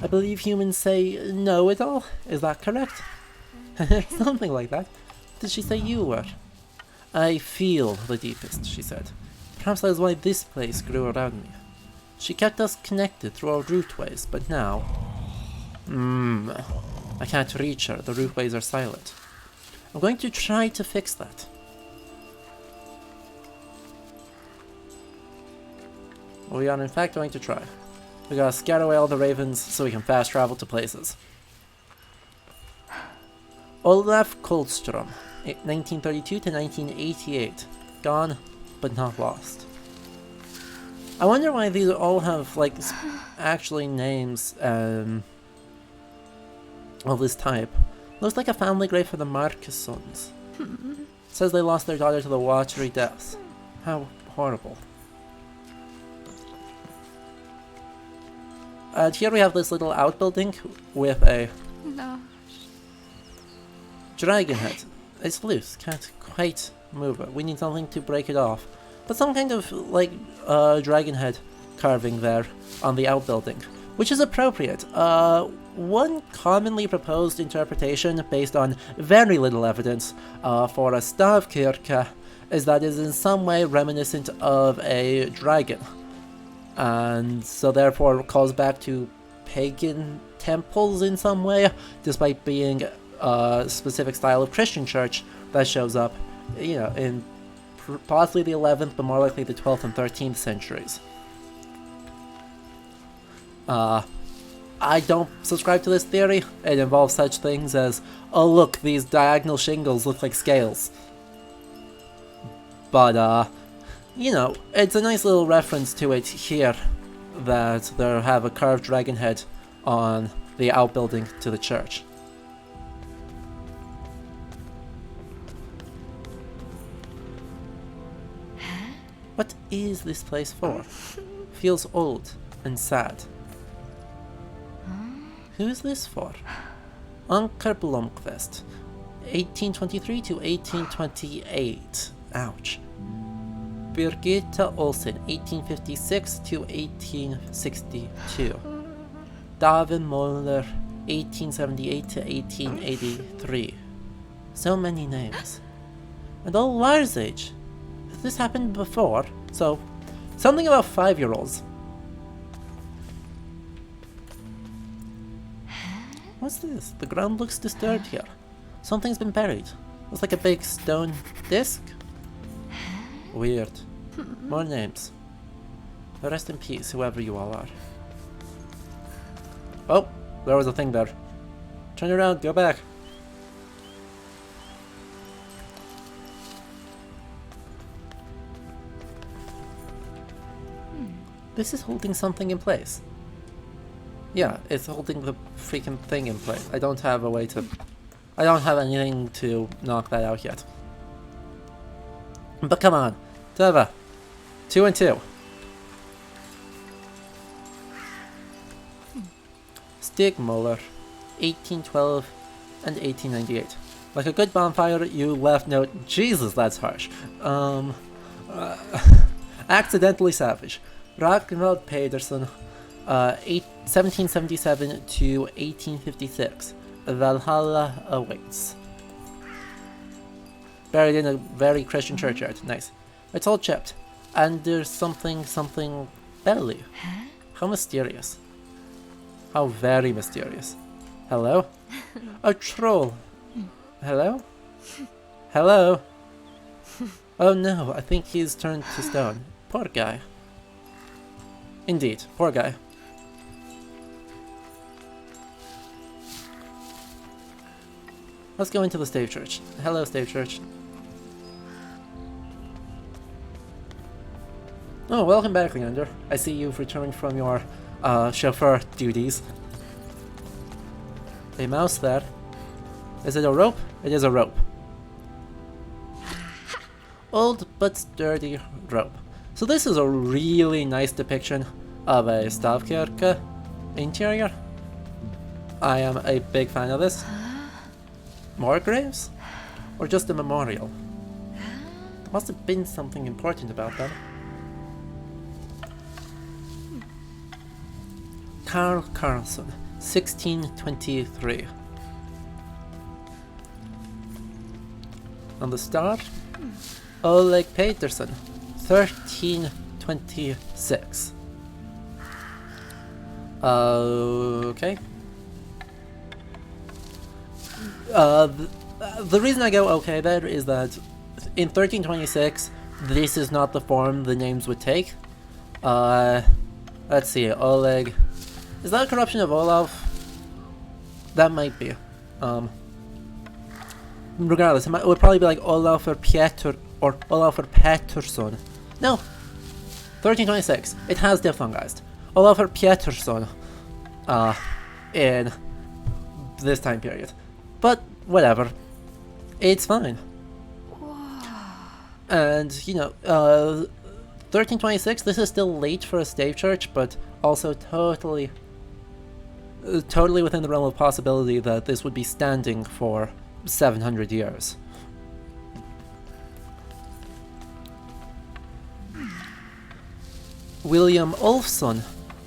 I believe humans say know-it-all. Is that correct? Something like that. Did she say you were? I feel the deepest, she said. Perhaps that is why this place grew around me. She kept us connected through our rootways, but now... I can't reach her. The rootways are silent. I'm going to try to fix that. We are in fact going to try. We gotta scare away all the ravens so we can fast travel to places. Olaf Kohlström, 1932 to 1988. Gone but not lost. I wonder why these all have, like, actually names, of this type. Looks like a family grave for the Marquessons. Says they lost their daughter to the watery depths. How horrible. Here we have this little outbuilding with a dragon head. It's loose, can't quite move it. We need something to break it off. But some kind of, like, dragon head carving there on the outbuilding, which is appropriate. One commonly proposed interpretation, based on very little evidence, for a stavkirke is that it is in some way reminiscent of a dragon, and so therefore calls back to pagan temples in some way, despite being a specific style of Christian church that shows up, you know, in possibly the 11th, but more likely the 12th and 13th centuries. I don't subscribe to this theory. It involves such things as, oh look, these diagonal shingles look like scales. But, you know, it's a nice little reference to it here, that they have a carved dragon head on the outbuilding to the church. What is this place for? Feels old and sad. Who is this for? Anker Blomqvist, 1823 to 1828. Ouch. Birgitta Olsen, 1856 to 1862. Tove Moller, 1878 to 1883. So many names. And all Lars' age. Has this happened before? So, something about 5-year-olds. What's this? The ground looks disturbed here. Something's been buried. Looks like a big stone disc. Weird. More names. Rest in peace, whoever you all are. Oh, there was a thing there. Turn around, go back. This is holding something in place. Yeah, it's holding the freaking thing in place. I don't have a way to... I don't have anything to knock that out yet. But come on, Tove. 2 and 2. Stig Moller, 1812 and 1898. Like a good bonfire, you left note. Jesus, that's harsh. Accidentally savage. Ragnvald Pedersen, 1777 to 1856. Valhalla awaits. Buried in a very Christian churchyard. Nice. It's all chipped. And there's something belly. How mysterious. How very mysterious. Hello? A troll. Hello? Hello? Oh no, I think he's turned to stone. Poor guy. Indeed, poor guy. Let's go into the Stave Church. Hello, Stave Church. Oh, welcome back, Leander. I see you've returned from your chauffeur duties. A mouse there. Is it a rope? It is a rope. Old but sturdy rope. So this is a really nice depiction of a stavkirke interior. I am a big fan of this. More graves? Or just a memorial? There must have been something important about them. Carl Carlson, 1623. On the star, Oleg Peterson, 1326. Okay. The reason I go okay there is that in 1326, this is not the form the names would take. Let's see, Oleg. Is that a corruption of Olaf? That might be. Regardless, it would probably be like Olafur Pietur or Olafur Pettersson, No! 1326. It has diphthongized. Olafur Pietersson. In this time period. But, whatever. It's fine. And, 1326, this is still late for a stave church, but also totally within the realm of possibility that this would be standing for 700 years. William Ulfsson,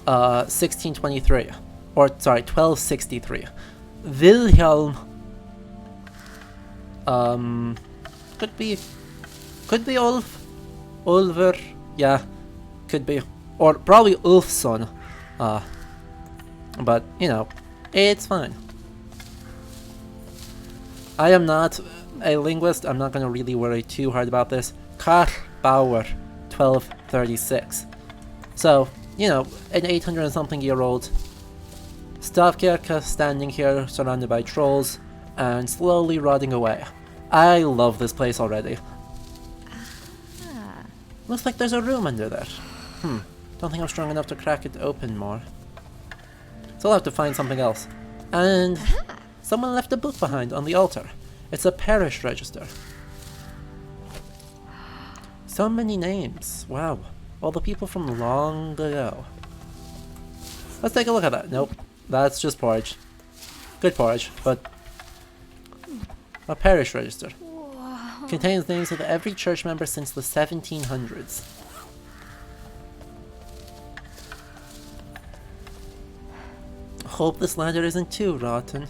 1623, or sorry, 1263. Wilhelm, could be Ulfur, yeah, could be, or probably Ulfsson, but, it's fine. I am not a linguist, I'm not going to really worry too hard about this. Karl Bauer, 1236. So, an 800 and something year old Stavkirke standing here surrounded by trolls and slowly rotting away. I love this place already. Looks like there's a room under there. Don't think I'm strong enough to crack it open more. So I'll have to find something else. And someone left a book behind on the altar. It's a Parish Register. So many names. Wow. All the people from long ago. Let's take a look at that. Nope. That's just porridge. Good porridge, but... a Parish Register. Contains names of every church member since the 1700s. Hope this ladder isn't too rotten.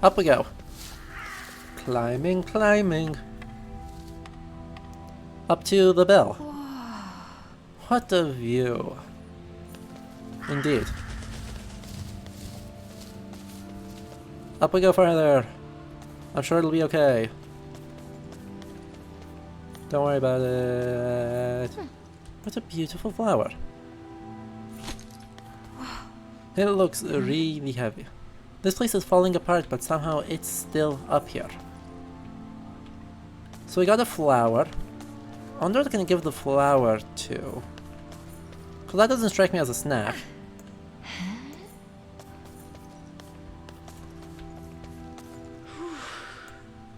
Up we go. Climbing, climbing. Up to the bell. What a view. Indeed. Up we go further. I'm sure it'll be okay. Don't worry about it. What a beautiful flower. It looks really heavy. This place is falling apart, but somehow it's still up here. So we got a flower. I wonder what I can give the flower to. Because that doesn't strike me as a snack.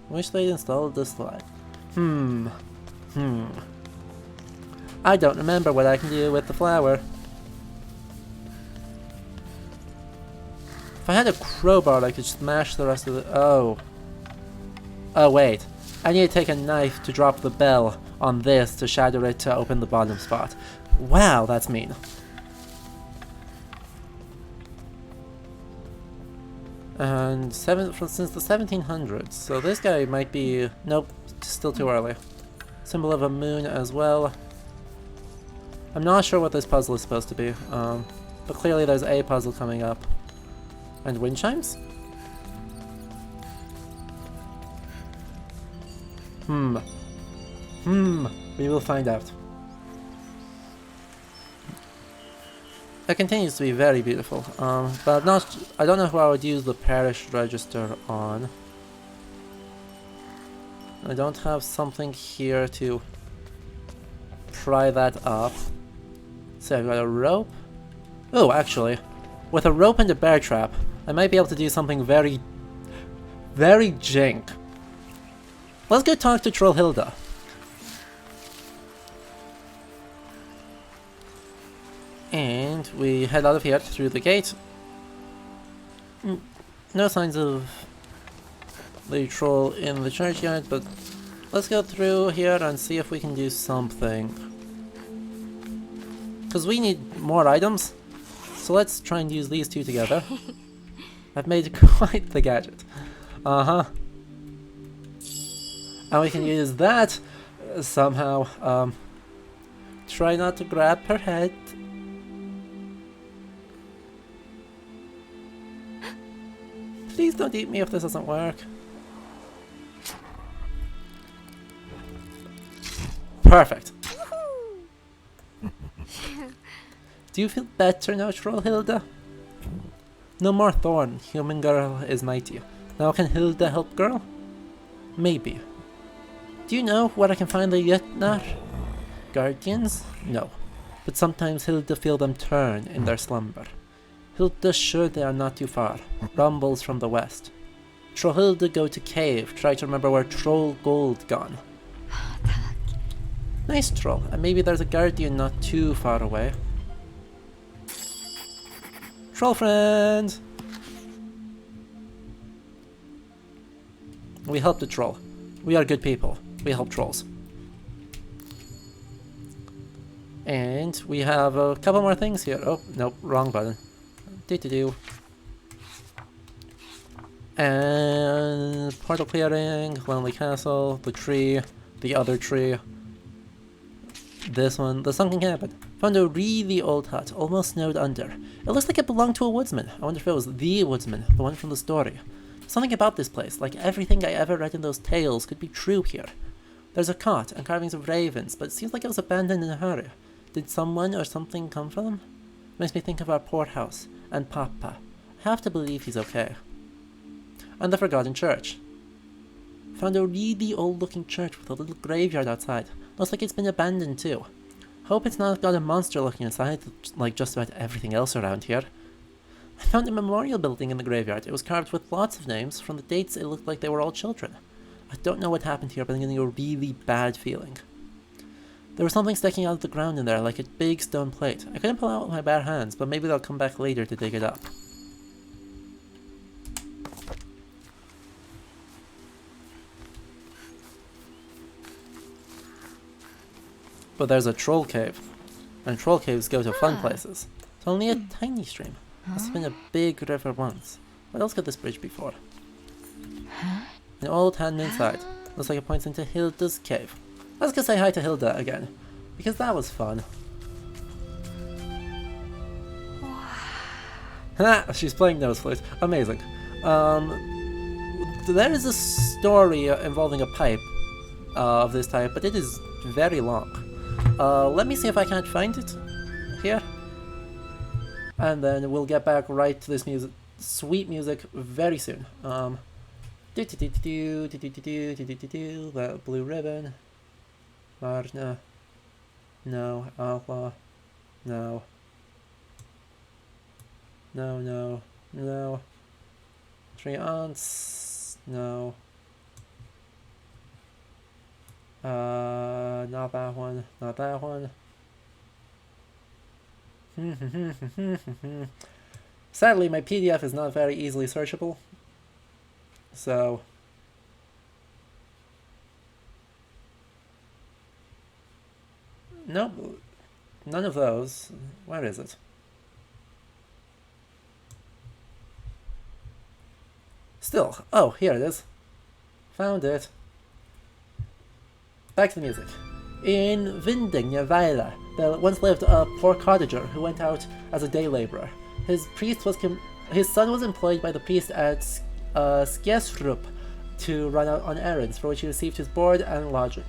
Wish they'd installed this slide. I don't remember what I can do with the flower. If I had a crowbar, I could smash the rest of the... Oh, wait. I need to take a knife to drop the bell on this to shatter it to open the bottom spot. Wow, that's mean. And since the 1700s, so this guy might be... Nope, still too early. Symbol of a moon as well. I'm not sure what this puzzle is supposed to be, but clearly there's a puzzle coming up. And wind chimes? We will find out. It continues to be very beautiful, but I don't know who I would use the Parish Register on. I don't have something here to pry that up. So I've got a rope. Oh, actually, with a rope and a bear trap, I might be able to do something very, very jank. Let's go talk to Trollhilda. And we head out of here through the gate. No signs of the troll in the churchyard, but let's go through here and see if we can do something. Because we need more items, so let's try and use these two together. I've made quite the gadget. And we can use that somehow. Try not to grab her head. Please don't eat me if this doesn't work. Perfect. Do you feel better now, Trollhilda? No more thorn. Human girl is mighty. Now can Hilda help girl? Maybe. Do you know where I can find the Jötnar? Guardians? No. But sometimes Hilda feel them turn in their slumber. Hilda's sure they are not too far. Rumbles from the west. Trollhilda go to cave, try to remember where Troll Gold gone. Nice troll, and maybe there's a guardian not too far away. Troll friend! We help the troll. We are good people. We help trolls. And we have a couple more things here. Oh, nope, wrong button. Do. And portal clearing, Lonely Castle, the tree, the other tree. This one, the sunken cabin. Found a really old hut, almost snowed under. It looks like it belonged to a woodsman. I wonder if it was the woodsman, the one from the story. Something about this place, like everything I ever read in those tales, could be true here. There's a cot and carvings of ravens, but it seems like it was abandoned in a hurry. Did someone or something come for them? Makes me think of our poor house, and Papa. I have to believe he's okay. And the forgotten church. Found a really old-looking church with a little graveyard outside. Looks like it's been abandoned too. Hope it's not got a monster looking inside, like just about everything else around here. I found a memorial building in the graveyard. It was carved with lots of names. From the dates, it looked like they were all children. I don't know what happened here, but I'm getting a really bad feeling. There was something sticking out of the ground in there, like a big stone plate. I couldn't pull it out with my bare hands, but maybe they'll come back later to dig it up. But there's a troll cave, and troll caves go to fun places. It's only a tiny stream. Must have been a big river once. What else could this bridge be for? An old hand inside. Looks like it points into Hilda's cave. Let's go say hi to Hilda again, because that was fun. Ha! She's playing nose flute. Amazing. There is a story involving a pipe of this type, but it is very long. Let me see if I can't find it here. And then we'll get back right to this music, sweet music, very soon. That blue ribbon. Marna. No. Outlaw. No. No. Three aunts. No. Not that one. Not that one. Sadly, my PDF is not very easily searchable. So... Nope. None of those. Where is it? Still. Oh, here it is. Found it. Back to the music. In Vinding near Weiler, there once lived a poor cottager who went out as a day labourer. His son was employed by the priest at Skjesrup to run out on errands, for which he received his board and lodging.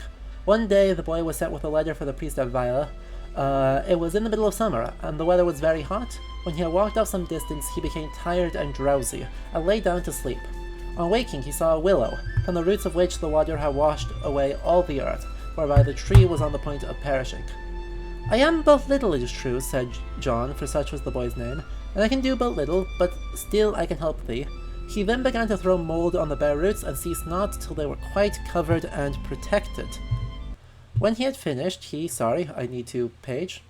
One day, the boy was sent with a letter for the priest at Weiler. It was in the middle of summer, and the weather was very hot. When he had walked off some distance, he became tired and drowsy, and lay down to sleep. On waking, he saw a willow, from the roots of which the water had washed away all the earth, whereby the tree was on the point of perishing. I am but little, it is true, said John, for such was the boy's name, and I can do but little, but still I can help thee. He then began to throw mould on the bare roots, and ceased not till they were quite covered and protected. When he had finished, I need to page.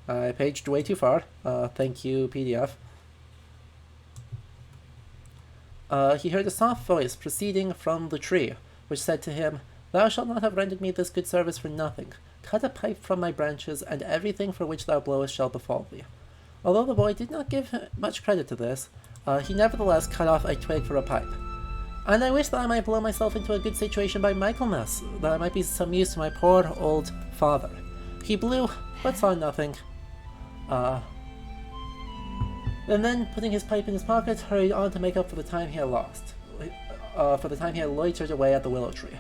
I paged way too far. Thank you, PDF. He heard a soft voice proceeding from the tree, which said to him, "Thou shalt not have rendered me this good service for nothing. Cut a pipe from my branches, and everything for which thou blowest shall befall thee." Although the boy did not give much credit to this, he nevertheless cut off a twig for a pipe. "And I wish that I might blow myself into a good situation by Michaelmas, that I might be some use to my poor old father." He blew, but saw nothing. And then, putting his pipe in his pocket, hurried on to make up for the time he had lost, for the time he had loitered away at the willow tree.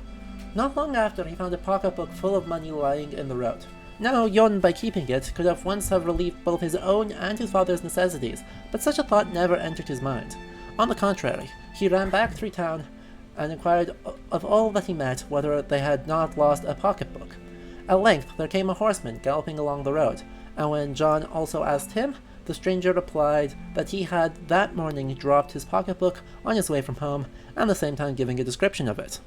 Not long after, he found a pocketbook full of money lying in the road. Now, Jon, by keeping it, could have once have relieved both his own and his father's necessities, but such a thought never entered his mind. On the contrary, he ran back through town, and inquired of all that he met whether they had not lost a pocketbook. At length there came a horseman galloping along the road, and when John also asked him, the stranger replied that he had that morning dropped his pocketbook on his way from home, and at the same time giving a description of it.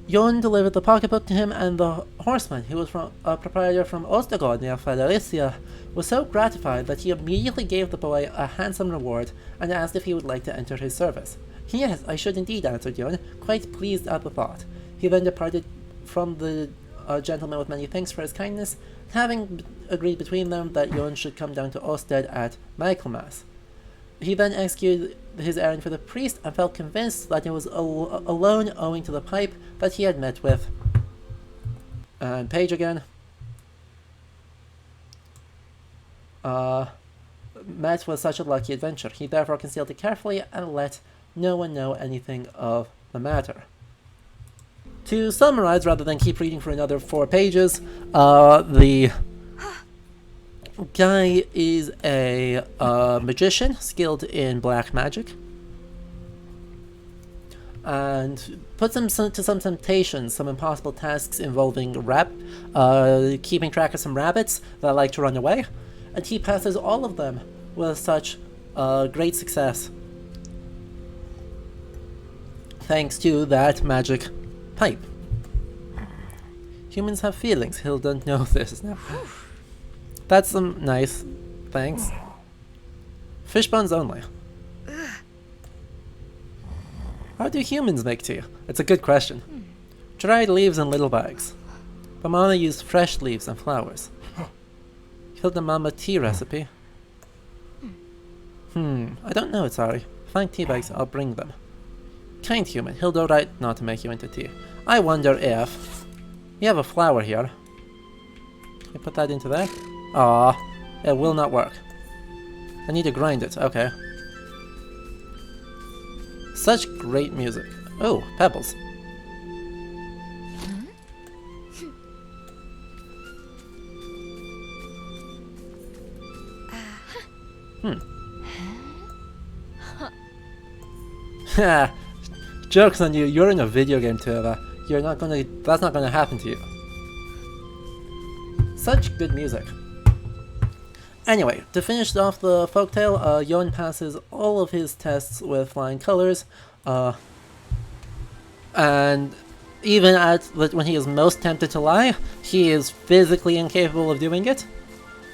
Jon delivered the pocketbook to him, and the horseman, who was a proprietor from Ostergård near Fredericia, was so gratified that he immediately gave the boy a handsome reward and asked if he would like to enter his service. "Yes, I should indeed," answered Jon, quite pleased at the thought. He then departed from the gentleman with many thanks for his kindness, having agreed between them that Jon should come down to Osted at Michaelmas. He then executed his errand for the priest and felt convinced that it was alone owing to the pipe that he had met with. And page again. Met with such a lucky adventure. He therefore concealed it carefully and let no one know anything of the matter. To summarize, rather than keep reading for another 4 pages, the guy is a magician skilled in black magic, and puts him to some temptations, some impossible tasks involving keeping track of some rabbits that like to run away, and he passes all of them with such great success, thanks to that magic pipe. Humans have feelings. Hill don't know this now. That's some nice. Thanks. Fish bones only. How do humans make tea? It's a good question. Dried leaves in little bags. But Mama used fresh leaves and flowers. Killed the Mama tea recipe. I don't know, sorry. Find tea bags, I'll bring them. Kind human, he'll do right not to make you into tea. I wonder if... We have a flower here. Can I put that into there? Ah, it will not work. I need to grind it, okay. Such great music. Oh, pebbles. Ha! Joke's on you, you're in a video game, Tove. That's not gonna happen to you. Such good music. Anyway, to finish off the folktale, Jon passes all of his tests with flying colors, and even when he is most tempted to lie, he is physically incapable of doing it,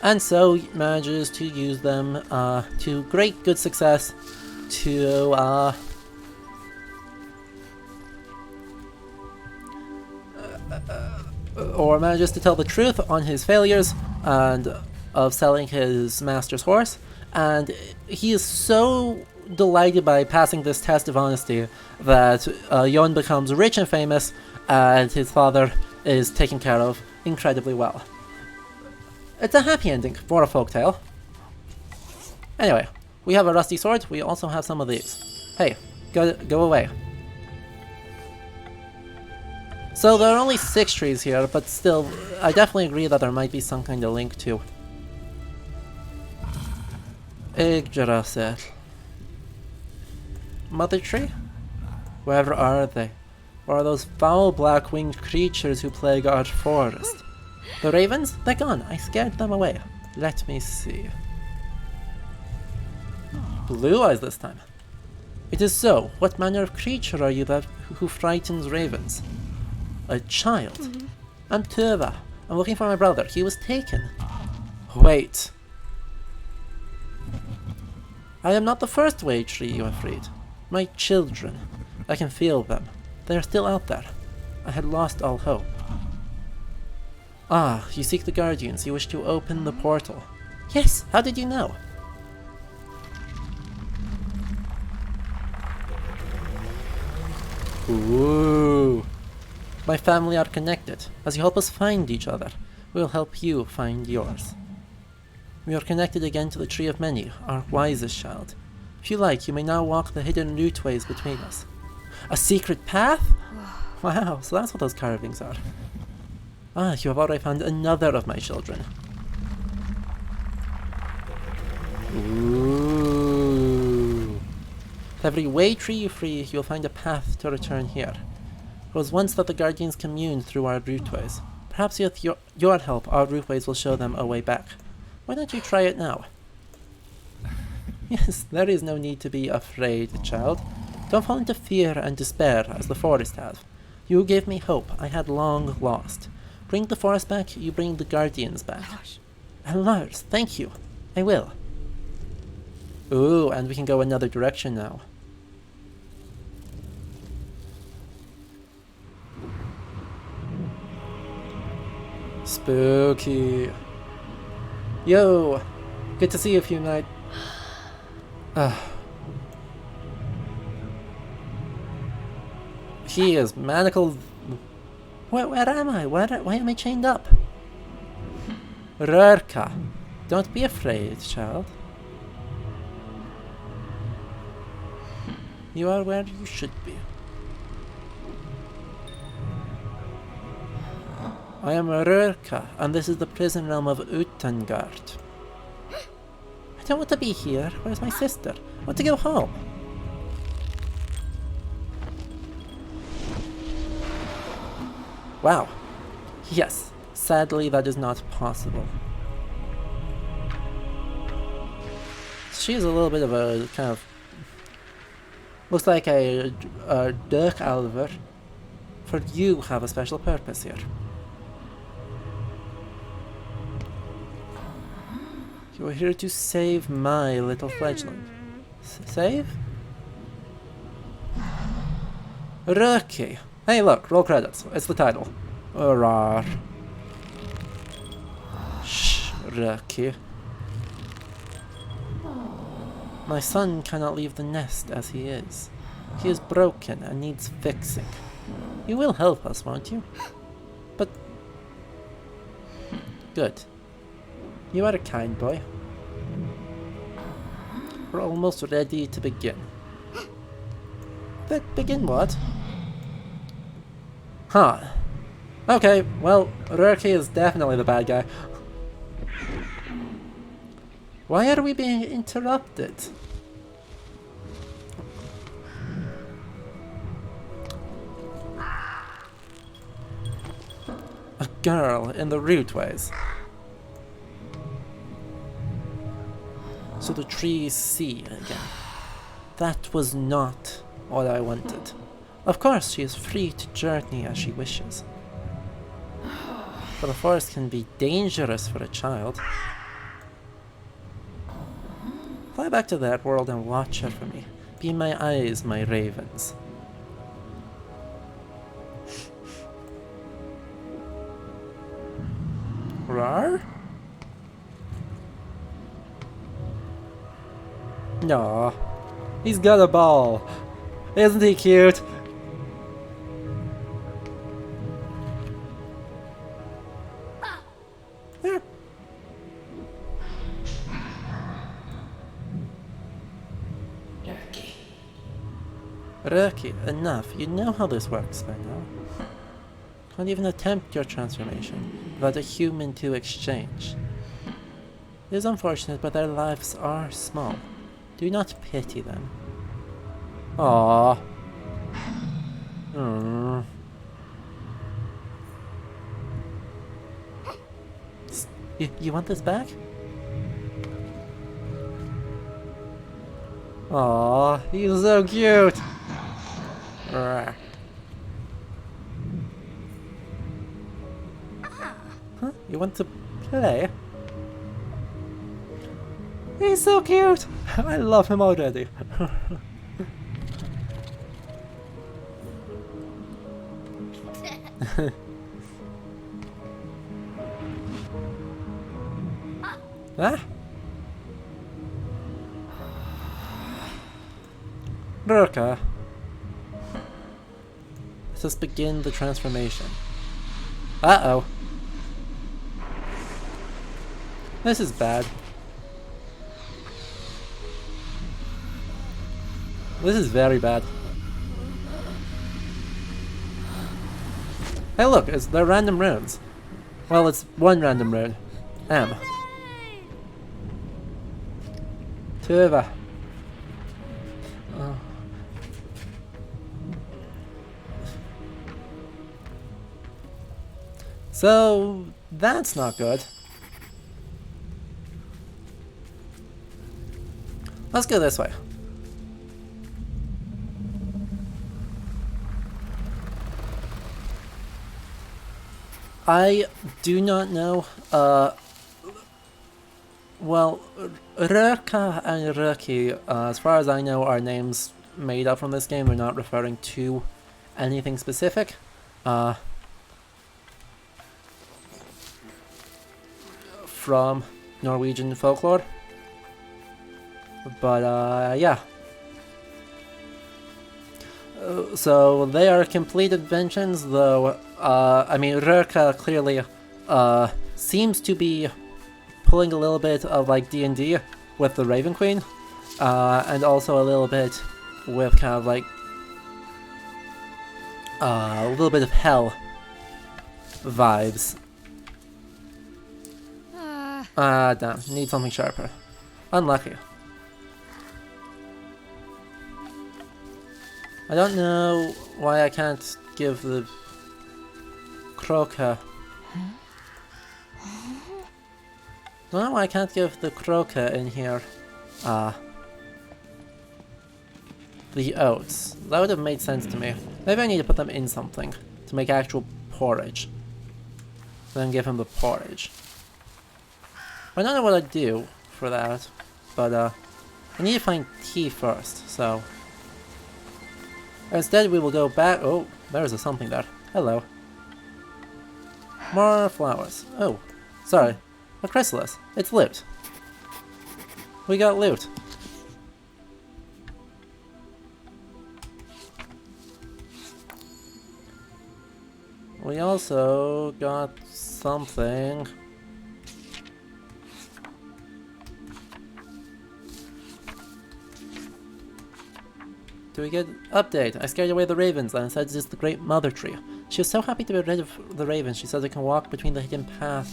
and so manages to use them to great good success to or manages to tell the truth on his failures and of selling his master's horse, and he is so delighted by passing this test of honesty that Jon becomes rich and famous, and his father is taken care of incredibly well. It's a happy ending for a folktale. Anyway, we have a rusty sword, we also have some of these. Hey, go away. So there are only 6 trees here, but still, I definitely agree that there might be some kind of link to Yggdrasil. Mother tree? Wherever are they? Or are those foul black-winged creatures who plague our forest? The ravens? They're gone. I scared them away. Let me see. Blue eyes this time. It is so. What manner of creature are you who frightens ravens? A child. I'm Tove. I'm looking for my brother. He was taken. Wait. I am not the first wage tree you have freed. My children. I can feel them. They are still out there. I had lost all hope. Ah, you seek the guardians. You wish to open the portal. Yes, how did you know? Ooh. My family are connected. As you help us find each other, we will help you find yours. We are connected again to the Tree of Many, our wisest child. If you like, you may now walk the hidden routeways between us. A secret path? Wow, so that's what those carvings are. Ah, you have already found another of my children. Ooh. With every way tree you free, you'll find a path to return here. It was once that the Guardians communed through our routeways. Perhaps with your help, our routeways will show them a way back. Why don't you try it now? Yes, there is no need to be afraid, child. Don't fall into fear and despair as the forest have. You gave me hope I had long lost. Bring the forest back, you bring the Guardians back. And Lars, thank you. I will. Ooh, and we can go another direction now. Spooky. Yo! Good to see you, a few night. He is manacled. Where am I? Why am I chained up? Röki. Don't be afraid, child. You are where you should be. I am Röki, and this is the prison realm of Utengard. I don't want to be here. Where's my sister? I want to go home. Wow. Yes. Sadly, that is not possible. She is a little bit of a kind of... looks like a Dirk Alver. For you have a special purpose here. You are here to save my little fledgling. Save? Röki. Hey look, roll credits. It's the title. Rar. Shh, Röki. My son cannot leave the nest as he is. He is broken and needs fixing. You will help us, won't you? But... good. You are a kind boy. We're almost ready to begin. Begin what? Huh. Okay, well, Röki is definitely the bad guy. Why are we being interrupted? A girl in the routeways. So the trees see again. That was not what I wanted. Of course, she is free to journey as she wishes. But the forest can be dangerous for a child. Fly back to that world and watch her for me. Be my eyes, my ravens. Rar? No, he's got a ball. Isn't he cute? There. Röki, enough. You know how this works by now. Can't even attempt your transformation without a human to exchange. It is unfortunate, but their lives are small. Do not pity them. Aww. You want this back? Aww, he's so cute! Huh? You want to play? He's so cute! I love him already. Huh? Röki. Let us begin the transformation. Uh-oh. This is bad. This is very bad. Hey look, they're random runes. Well, it's one random rune. M. Tove. So that's not good. Let's go this way. I do not know, well, Röka and Röki, as far as I know, are names made up from this game. They're not referring to anything specific. From Norwegian folklore. But, yeah. So they are complete inventions, though, I mean, Röka clearly, seems to be pulling a little bit of, like, D&D with the Raven Queen, and also a little bit with kind of, like, a little bit of hell vibes. Damn, need something sharper. Unlucky. I don't know why I can't give the Croca. I don't know why I can't give the Croca in here, the oats. That would have made sense to me. Maybe I need to put them in something to make actual porridge. Then give him the porridge. I don't know what I'd do for that, but I need to find tea first, so... Instead we will go back... Oh, there's a something there. Hello. More flowers. Oh, sorry. A chrysalis. It's loot. We got loot. We also got something... Do we get update? I scared away the ravens and said it is the great mother tree. She is so happy to be rid of the ravens. She says it can walk between the hidden path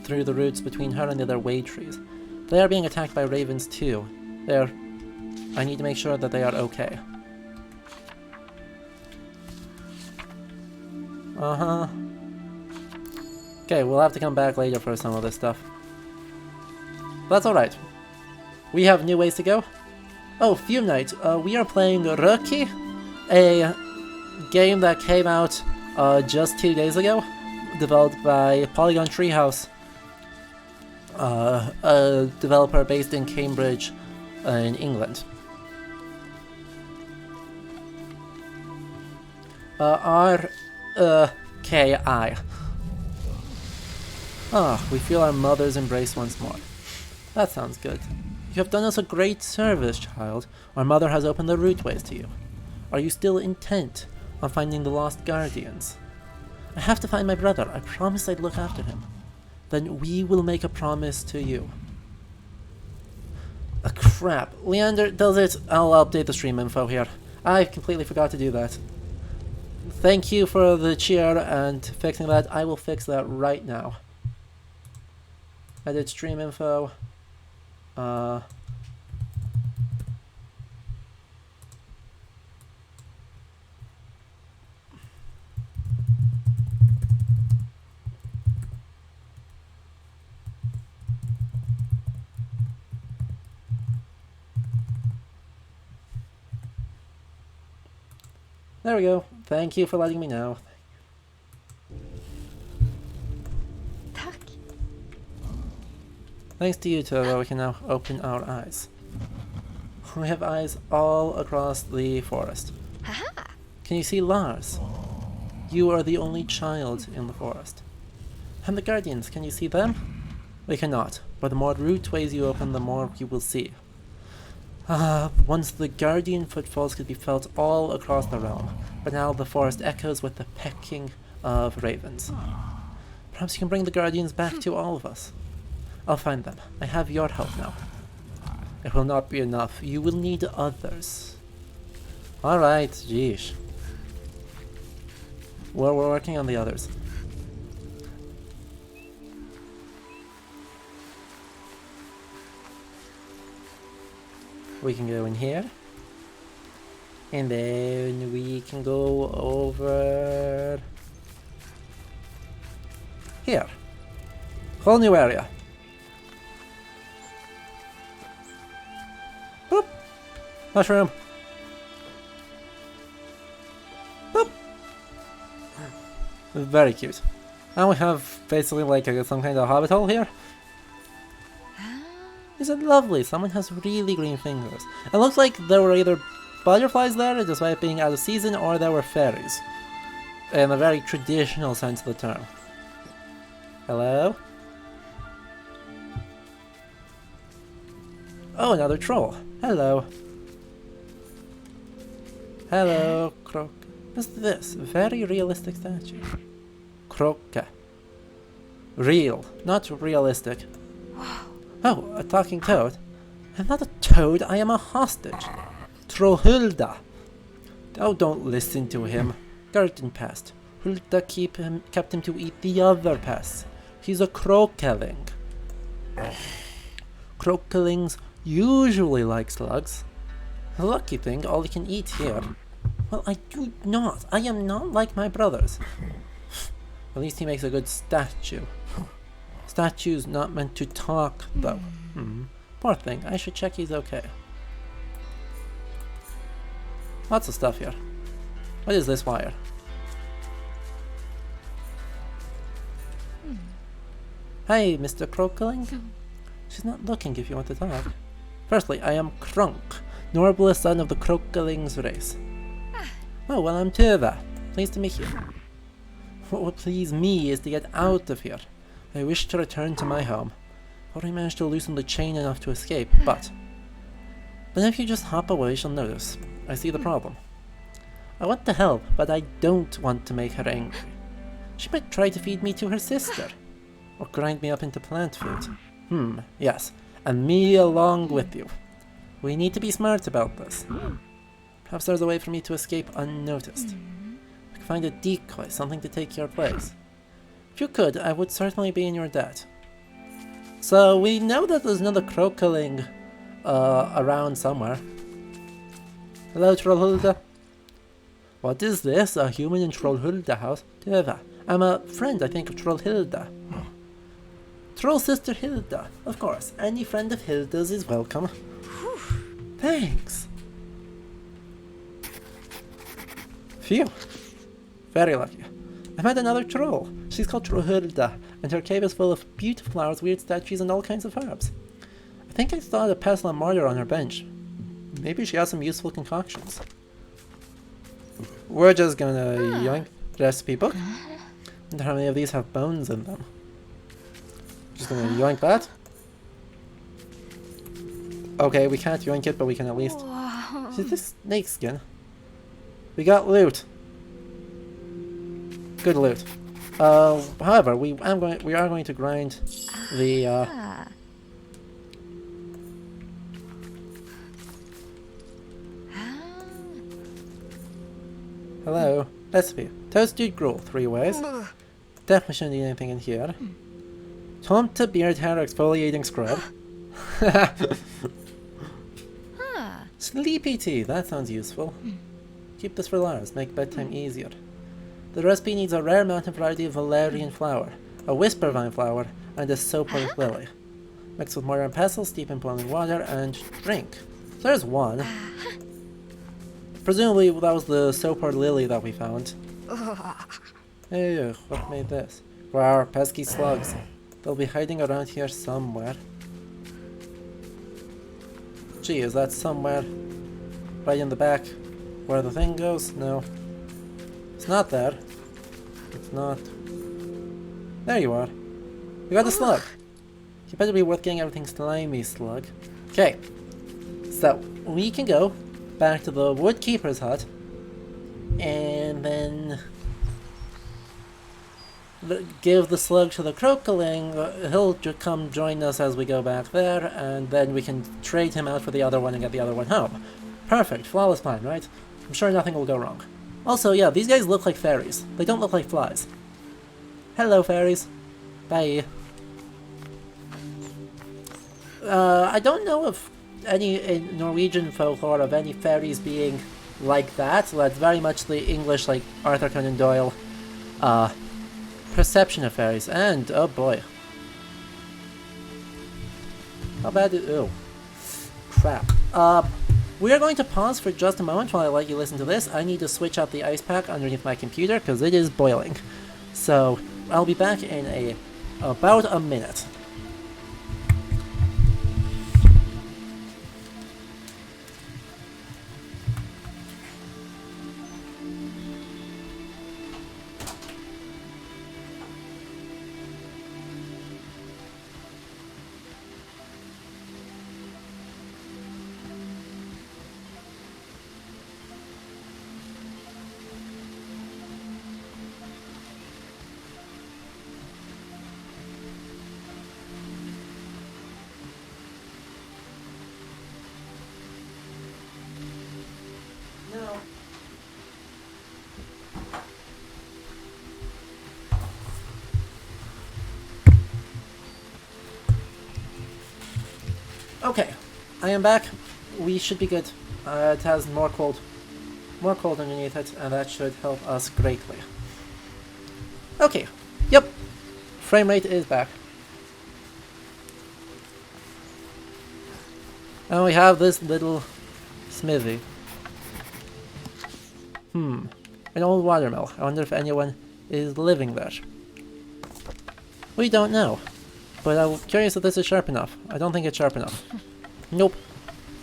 through the roots between her and the other way trees. They are being attacked by ravens too. I need to make sure that they are okay. Uh-huh. Okay, we'll have to come back later for some of this stuff. That's alright. We have new ways to go. Oh, Fume Night. We are playing Röki, a game that came out just 2 days ago, developed by Polygon Treehouse, a developer based in Cambridge, in England. R-K-I. Ah, we feel our mother's embrace once more. That sounds good. You have done us a great service, child. Our mother has opened the routeways to you. Are you still intent on finding the lost guardians? I have to find my brother. I promised I'd look after him. Then we will make a promise to you. Crap. Leander does it. I'll update the stream info here. I completely forgot to do that. Thank you for the cheer and fixing that. I will fix that right now. Edit stream info. There we go. Thank you for letting me know. Thanks to you, Tove, we can now open our eyes. We have eyes all across the forest. Can you see Lars? You are the only child in the forest. And the guardians, can you see them? We cannot, but the more routeways you open, the more you will see. Once the guardian footfalls could be felt all across the realm, but now the forest echoes with the pecking of ravens. Perhaps you can bring the guardians back to all of us. I'll find them. I have your help now. It will not be enough. You will need others. Alright, jeez. Well, we're working on the others. We can go in here. And then we can go over Here. Whole new area. Boop. Mushroom. Boop. Very cute. And we have basically like some kind of hobbit hole here. Isn't it lovely? Someone has really green fingers. It looks like there were either butterflies there, despite being out of season, or there were fairies. In a very traditional sense of the term. Hello? Oh, another troll. Hello. Hello, Croc. What's this? Very realistic statue. Croca. Real, not realistic. Oh, a talking toad. I'm not a toad, I am a hostage. Trollhulda. Oh, don't listen to him. Garden pest. Hulda kept him to eat the other pests. He's a crocaling. Crocalings usually like slugs. A lucky thing, all he can eat here. Well, I do not. I am not like my brothers. At least he makes a good statue. Statue's not meant to talk, though. Poor thing. I should check he's okay. Lots of stuff here. What is this wire? Hey, Mr. Crocaling. She's not looking if you want to talk. Firstly, I am Kronk, noblest son of the Crocaling's race. Oh, well, I'm Tove. Pleased to meet you. What would please me is to get out of here. I wish to return to my home. Thought I managed to loosen the chain enough to escape, but if you just hop away, she'll notice. I see the problem. I want to help, but I don't want to make her angry. She might try to feed me to her sister, or grind me up into plant food. Yes, and me along with you. We need to be smart about this. Perhaps there's a way for me to escape unnoticed. I could find a decoy, something to take your place. If you could, I would certainly be in your debt. So we know that there's another Crocaling around somewhere. Hello, Trollhulda. What is this? A human in Trollhulda house? Tove. I'm a friend, I think, of Trollhilda. Troll sister Hilda. Of course, any friend of Hilda's is welcome. Thanks. Phew. Very lucky. I met another troll. She's called Trollhilda, and her cave is full of beautiful flowers, weird statues, and all kinds of herbs. I think I saw the pestle and mortar on her bench. Maybe she has some useful concoctions. We're just gonna yoink the recipe book. I wonder how many of these have bones in them. Just gonna yoink that. Okay, we can't yoink it, but we can at least... See this snake skin? We got loot. Good loot. However, we are going to grind the Hello. Recipe. Toasted gruel, 3 ways. Definitely shouldn't need anything in here. Tomte beard hair exfoliating scrub. Sleepy tea, that sounds useful. Keep this for Lars, make bedtime easier. The recipe needs a rare mountain variety of valerian flower, a whisper vine flower, and a soapwood lily. Mix with mortar and pestle, steep in boiling water, and drink. So there's one. Presumably that was the soapwood lily that we found. Ew, what made this? Wow, pesky slugs. They'll be hiding around here somewhere. Gee, is that somewhere right in the back where the thing goes? No. It's not there. It's not. There you are. We got the slug. You better be worth getting everything slimy, slug. Okay. So, we can go back to the woodkeeper's hut. And then give the slug to the Crocaling. He'll come join us as we go back there, and then we can trade him out for the other one and get the other one home. Perfect. Flawless plan, right? I'm sure nothing will go wrong. Also, yeah, these guys look like fairies. They don't look like flies. Hello, fairies. Bye. I don't know of any in Norwegian folklore of any fairies being like that. So that's very much the English, like Arthur Conan Doyle, Perception of fairies, and oh boy. How bad is... oh. Crap. We are going to pause for just a moment while I let you listen to this. I need to switch out the ice pack underneath my computer because it is boiling. So, I'll be back in about a minute. Okay, I am back. We should be good. It has more cold underneath it, and that should help us greatly. Okay, yep, frame rate is back. And we have this little smithy. An old watermill. I wonder if anyone is living there. We don't know. But I'm curious if this is sharp enough. I don't think it's sharp enough. Nope.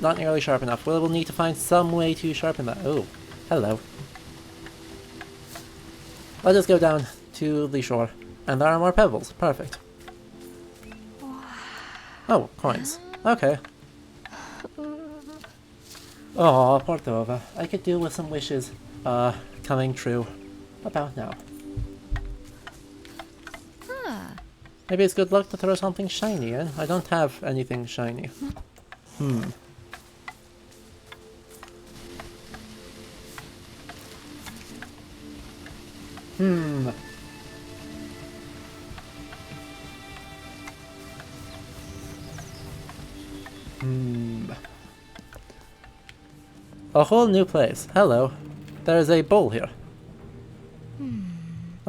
Not nearly sharp enough. We'll need to find some way to sharpen that. Oh, hello. Let us go down to the shore. And there are more pebbles. Perfect. Oh, coins. Okay. Oh, poor Tove. I could do with some wishes coming true about now. Maybe it's good luck to throw something shiny in. I don't have anything shiny. A whole new place. Hello. There's a bowl here.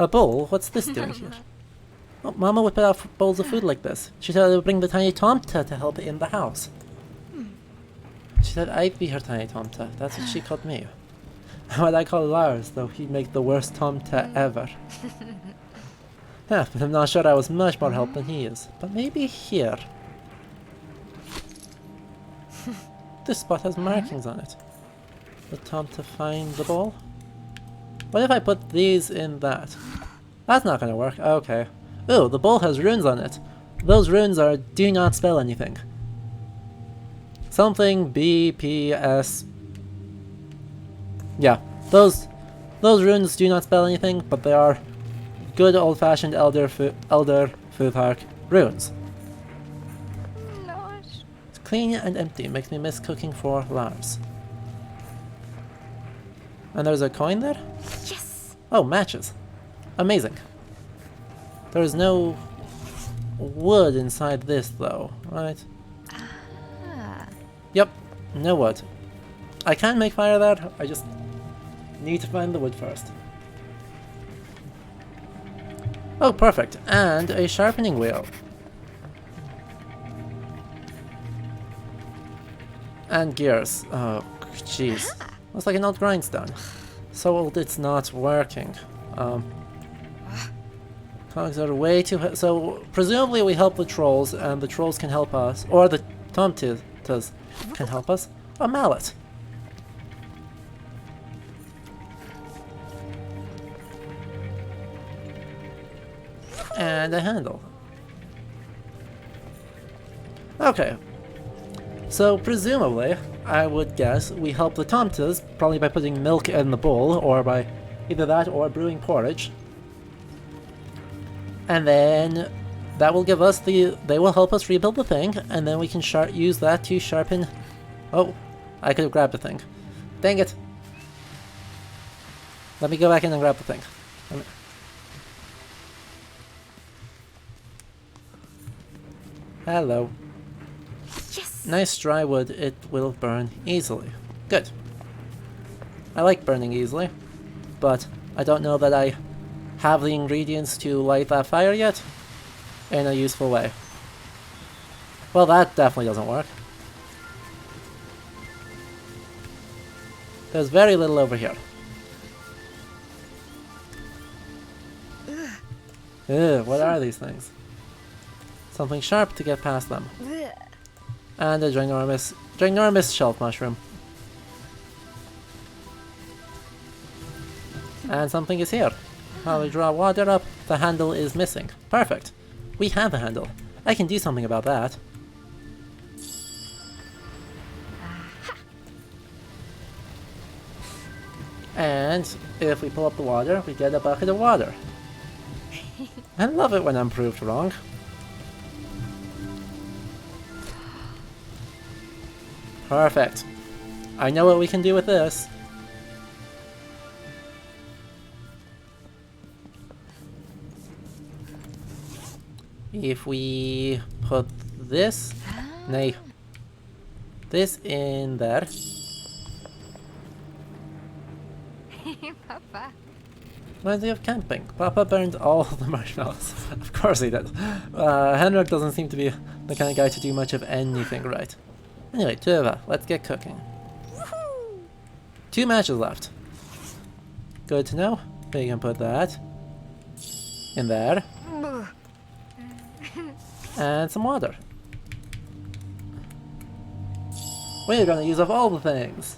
A bowl? What's this doing here? Oh, Mama would put out bowls of food like this. She said I would bring the tiny Tomta to help in the house. She said I'd be her tiny Tomta. That's what she called me. What I call Lars, though he'd make the worst Tomta ever. Yeah, but I'm not sure I was much more help than he is. But maybe here. This spot has markings on it. The Tomta find the bowl? What if I put these in that? That's not gonna work. Okay. Ooh, the bowl has runes on it. Those runes are do not spell anything. Something BPS. Yeah, those runes do not spell anything, but they are good old-fashioned Elder Futhark runes. Lars. It's clean and empty. Makes me miss cooking for Lars. And there's a coin there? Yes. Oh, matches. Amazing. There's no wood inside this, though, right? Yep, no wood. I can make fire there, I just need to find the wood first. Oh, perfect. And a sharpening wheel. And gears. Oh, jeez. Looks like an old grindstone. So old it's not working. Cogs are way too... So, presumably we help the trolls, and the trolls can help us. Or the Tomtas can help us. A mallet. And a handle. Okay. So, presumably, I would guess we help the Tomtas, probably by putting milk in the bowl, or by either that or brewing porridge. And then that will give us they will help us rebuild the thing, and then we can use that to sharpen... Oh, I could have grabbed the thing. Dang it. Let me go back in and grab the thing. Hello. Yes. Nice dry wood, it will burn easily. Good. I like burning easily, but I don't know that I have the ingredients to light that fire yet in a useful way. Well, that definitely doesn't work. There's very little over here. Ugh, what are these things? Something sharp to get past them. And a ginormous shelf mushroom. And something is here. How we draw water up, the handle is missing. Perfect. We have a handle. I can do something about that. And if we pull up the water, we get a bucket of water. I love it when I'm proved wrong. Perfect. I know what we can do with this. If we put this, nay, this in there. Papa. Reminds me of camping. Papa burned all the marshmallows. Of course he did. Henrik doesn't seem to be the kind of guy to do much of anything right. Anyway, Tove, let's get cooking. 2 matches left. Good to know. We can put that in there. And some water. We're gonna use up all the things.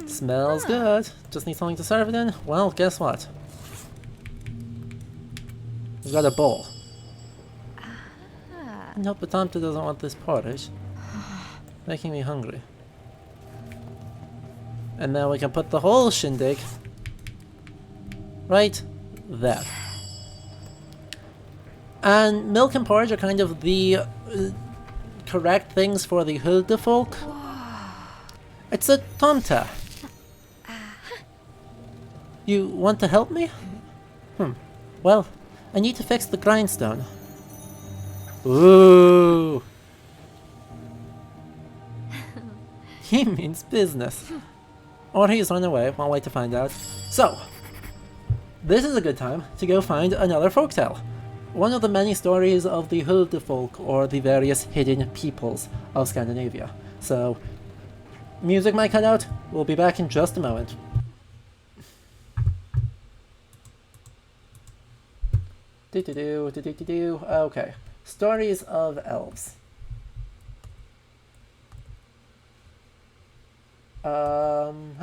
Smells good. Just need something to serve it in. Well, guess what? We've got a bowl. Nope, but Tante doesn't want this porridge. Making me hungry. And now we can put the whole shindig right there. And milk and porridge are kind of the correct things for the Hulde folk. It's a tomte. You want to help me? Well, I need to fix the grindstone. Ooh. He means business. Or he's run away, won't wait to find out. So, this is a good time to go find another folktale. One of the many stories of the Hulde folk, or the various hidden peoples of Scandinavia. So, music might cut out, we'll be back in just a moment. Okay. Stories of elves. None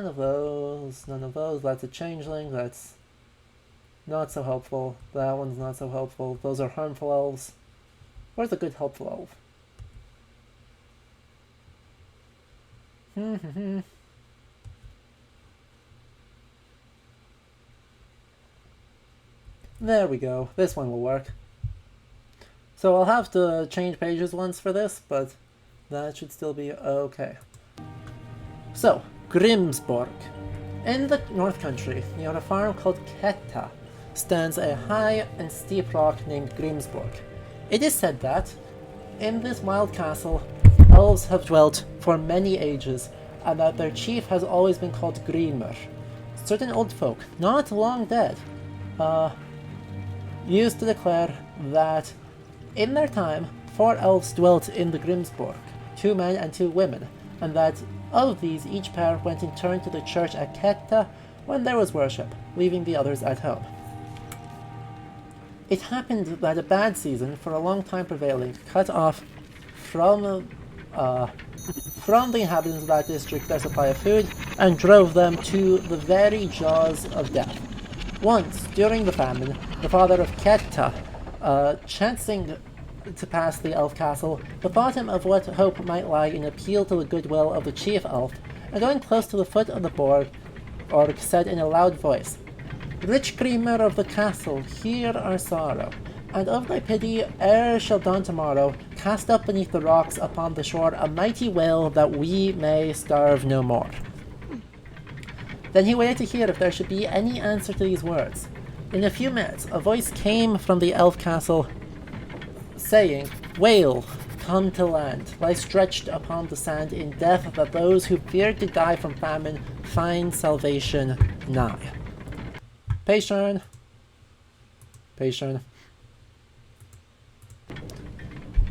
of those. That's a changeling, that's not so helpful. That one's not so helpful. Those are harmful elves. Where's a good helpful elf? There we go. This one will work. So I'll have to change pages once for this, but that should still be okay. So, Grimsburg. In the North Country, near a farm called Ketta, stands a high and steep rock named Grimsburg. It is said that, in this wild castle, elves have dwelt for many ages, and that their chief has always been called Grimur. Certain old folk, not long dead, used to declare that in their time 4 elves dwelt in the Grimsburg, 2 men and 2 women, and that of these each pair went in turn to the church at Ketta when there was worship, leaving the others at home. It happened that a bad season, for a long time prevailing, cut off from the inhabitants of that district their supply of food and drove them to the very jaws of death. Once, during the famine, the father of Ketta, chancing to pass the elf castle, bethought him of what hope might lie in appeal to the goodwill of the chief elf, and going close to the foot of the board, Orc said in a loud voice, "Rich Grimur of the castle, hear our sorrow, and of thy pity, ere shall dawn tomorrow, cast up beneath the rocks upon the shore a mighty whale that we may starve no more." Then he waited to hear if there should be any answer to these words. In a few minutes, a voice came from the elf castle, saying, "Whale, come to land, lie stretched upon the sand in death, that those who feared to die from famine find salvation nigh. Page turn. Page turn.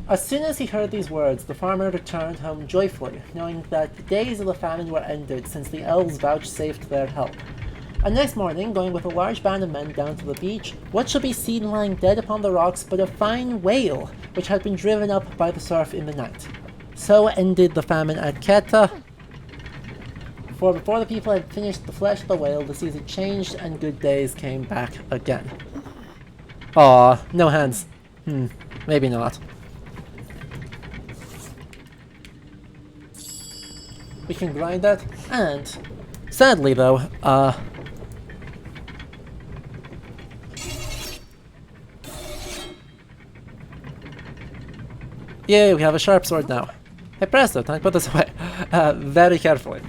As soon as he heard these words, the farmer returned home joyfully, knowing that the days of the famine were ended since the elves vouchsafed their help. And next morning, going with a large band of men down to the beach, what should be seen lying dead upon the rocks but a fine whale, which had been driven up by the surf in the night. So ended the famine at Keta. For before the people had finished the flesh of the whale, the season changed and good days came back again. Aw, no hands. Maybe not. We can grind that, and sadly though, yay, we have a sharp sword now. Hey presto, time to put this away. Very carefully.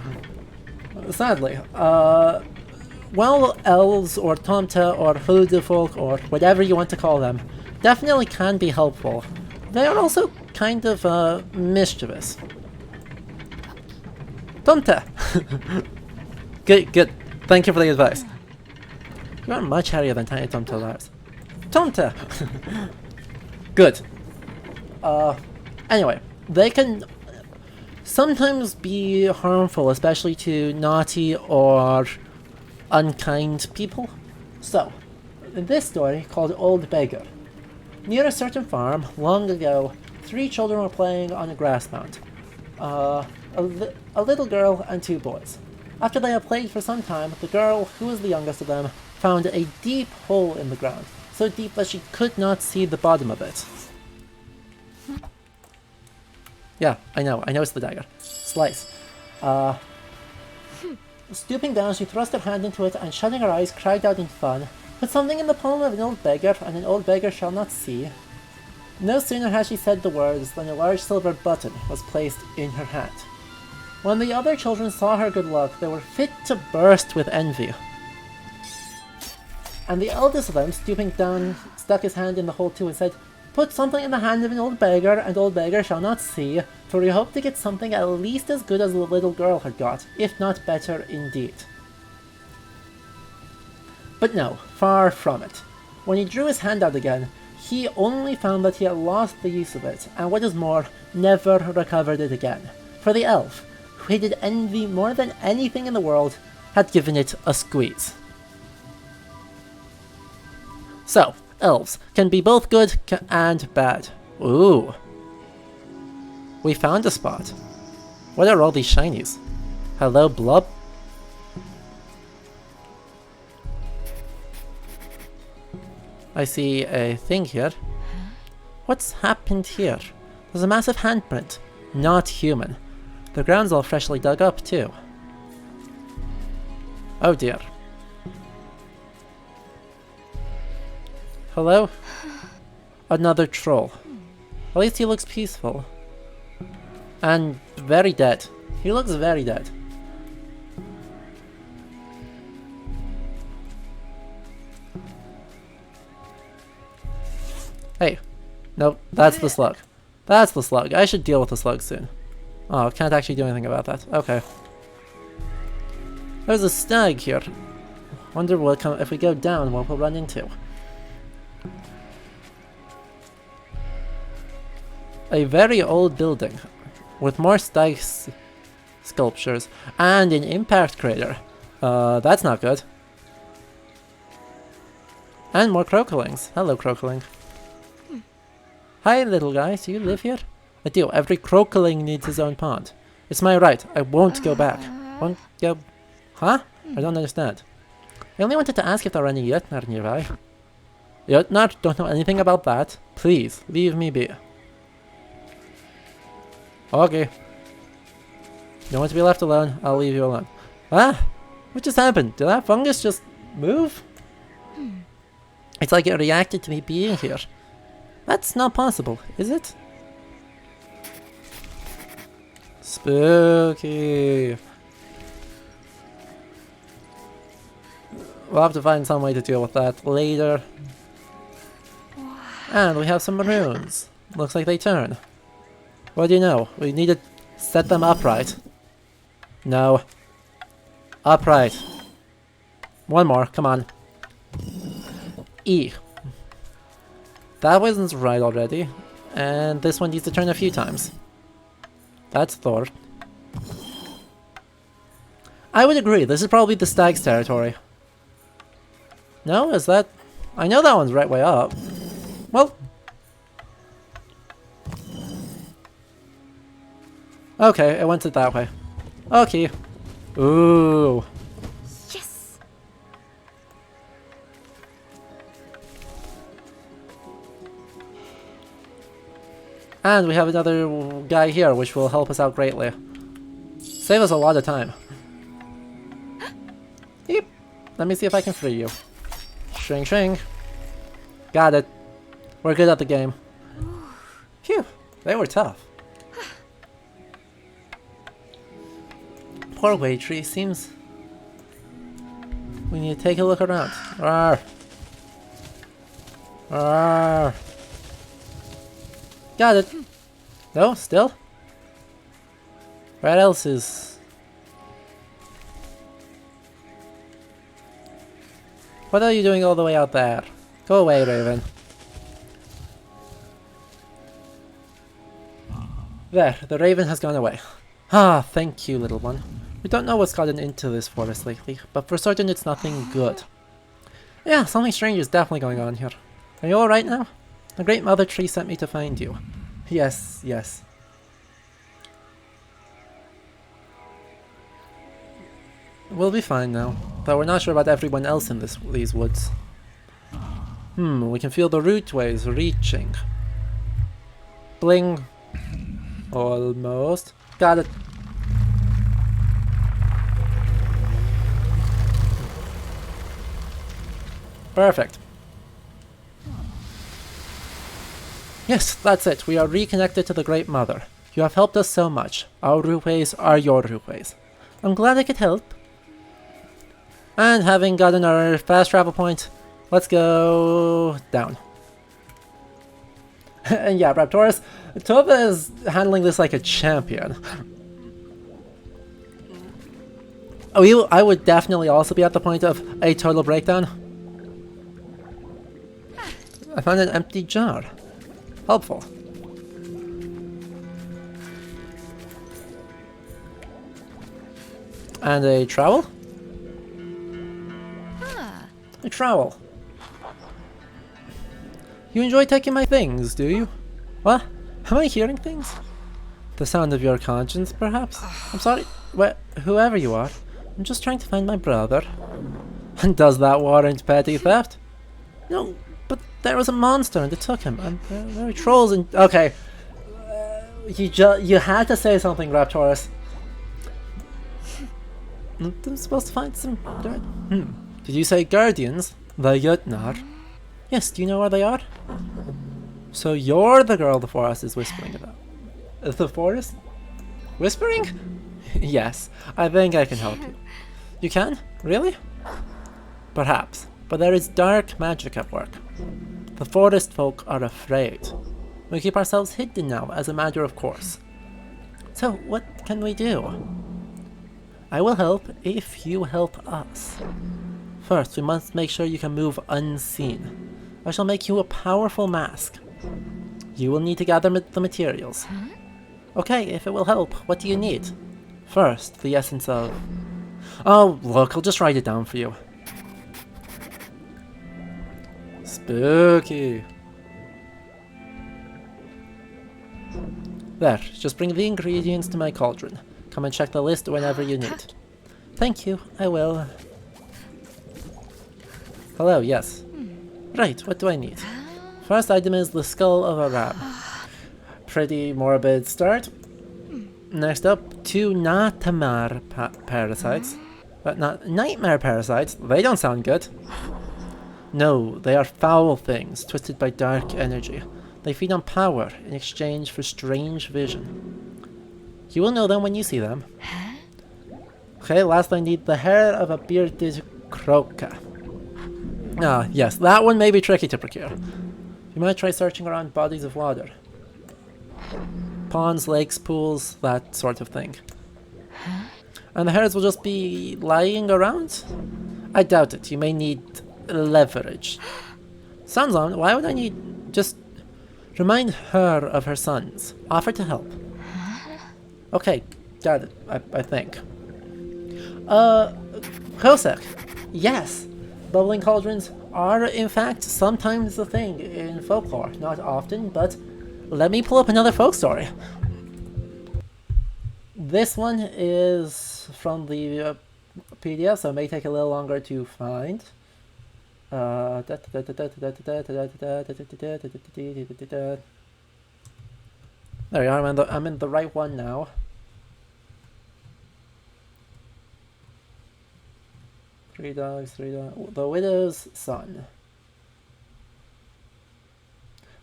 Sadly, well, elves or tomte or huldefolk or whatever you want to call them definitely can be helpful. They are also kind of mischievous. Tomte! Good. Thank you for the advice. You are much hairier than tiny Tomte lives. Tomte! Good. Anyway, they can sometimes be harmful, especially to naughty or unkind people. So, in this story called Old Beggar, near a certain farm, long ago, 3 children were playing on a grass mound. A little girl and 2 boys. After they had played for some time, the girl, who was the youngest of them, found a deep hole in the ground, so deep that she could not see the bottom of it. Yeah, I know it's the dagger. Slice. Stooping down, she thrust her hand into it and, shutting her eyes, cried out in fun, "Put something in the palm of an old beggar, and an old beggar shall not see." No sooner had she said the words than a large silver button was placed in her hand. When the other children saw her good luck, they were fit to burst with envy. And the eldest of them, stooping down, stuck his hand in the hole too and said, "Put something in the hand of an old beggar, and old beggar shall not see, for we hope to get something at least as good as the little girl had got, if not better indeed." But no, far from it. When he drew his hand out again, he only found that he had lost the use of it, and what is more, never recovered it again. For the elf, who hated envy more than anything in the world, had given it a squeeze. So, elves can be both good and bad. Ooh. We found a spot. What are all these shinies? Hello, Blub? I see a thing here. What's happened here? There's a massive handprint. Not human. The ground's all freshly dug up, too. Oh dear. Hello? Another troll. At least he looks peaceful. And very dead. He looks very dead. Hey. Nope, that's the slug. That's the slug. I should deal with the slug soon. Oh, I can't actually do anything about that. Okay. There's a stag here. Wonder what if we go down, what we'll run into. A very old building with more stag sculptures and an impact crater. That's not good. And more crocolings. Hello, crocoling. Hi, little guy. Do you live here? I do. Every crocoling needs his own pond. It's my right. I won't go back. Won't go... Huh? I don't understand. I only wanted to ask if there are any Jötnar nearby. Jötnar? Don't know anything about that. Please, leave me be. Okay. Don't want to be left alone. I'll leave you alone. Ah! What just happened? Did that fungus just move? It's like it reacted to me being here. That's not possible, is it? Spooky. We'll have to find some way to deal with that later. And we have some runes. Looks like they turn. What do you know? We need to set them upright. No. Upright. One more, come on. E. That wasn't right already. And this one needs to turn a few times. That's Thor. I would agree, this is probably the stag's territory. No? Is that... I know that one's right way up. Well... Okay, it went it that way. Okay. Ooh. Yes. And we have another guy here, which will help us out greatly. Save us a lot of time. Yep. Let me see if I can free you. Shring shring. Got it. We're good at the game. Phew. They were tough. Poor Waytree, seems... We need to take a look around. Arr. Arr. Got it. No, still? What else is... What are you doing all the way out there? Go away, Raven. There, the Raven has gone away. Ah, thank you, little one. We don't know what's gotten into this forest lately, but for certain it's nothing good. Yeah, something strange is definitely going on here. Are you alright now? The Great Mother Tree sent me to find you. Yes, yes. We'll be fine now, though we're not sure about everyone else in these woods. We can feel the rootways reaching. Bling. Almost. Got it. Perfect. Yes, that's it. We are reconnected to the Great Mother. You have helped us so much. Our rootways are your rootways. I'm glad I could help. And having gotten our fast travel point, let's go down. And yeah, Raptorus, Tove is handling this like a champion. Oh, I would definitely also be at the point of a total breakdown. I found an empty jar. Helpful. And a trowel? A trowel. You enjoy taking my things, do you? What? Am I hearing things? The sound of your conscience, perhaps? I'm sorry, whoever you are. I'm just trying to find my brother. And does that warrant petty theft? No, but there was a monster and it took him. And there were trolls and... Okay. You had to say something, Raptorus. I'm supposed to find some... Did you say guardians? The Jutnar? Yes, do you know where they are? So you're the girl the forest is whispering about. The forest? Whispering? Yes, I think I can help you. You can? Really? Perhaps, but there is dark magic at work. The forest folk are afraid. We keep ourselves hidden now as a matter of course. So, what can we do? I will help if you help us. First, we must make sure you can move unseen. I shall make you a powerful mask. You will need to gather the materials. Okay, if it will help, what do you need? First, the essence of... Oh, look, I'll just write it down for you. Spooky. There, just bring the ingredients to my cauldron. Come and check the list whenever you need. Thank you, I will. Hello, yes. Right, what do I need? First item is the skull of a ram. Pretty morbid start. Next up, 2 Natamar parasites. But not nightmare parasites. They don't sound good. No, they are foul things, twisted by dark energy. They feed on power in exchange for strange vision. You will know them when you see them. Okay, last I need the hair of a bearded croca. Ah, yes, that one may be tricky to procure. You might try searching around bodies of water. ponds, lakes, pools, that sort of thing. And the herds will just be lying around? I doubt it. You may need leverage. Sanzon, why would I need... Just remind her of her sons. Offer to help. Okay, got it, I think. Kosek. Yes, bubbling cauldrons are, in fact, sometimes a thing in folklore. Not often, but let me pull up another folk story. This one is from the PDF, so it may take a little longer to find. There we are, I'm in the right one now. Three dogs. The widow's son.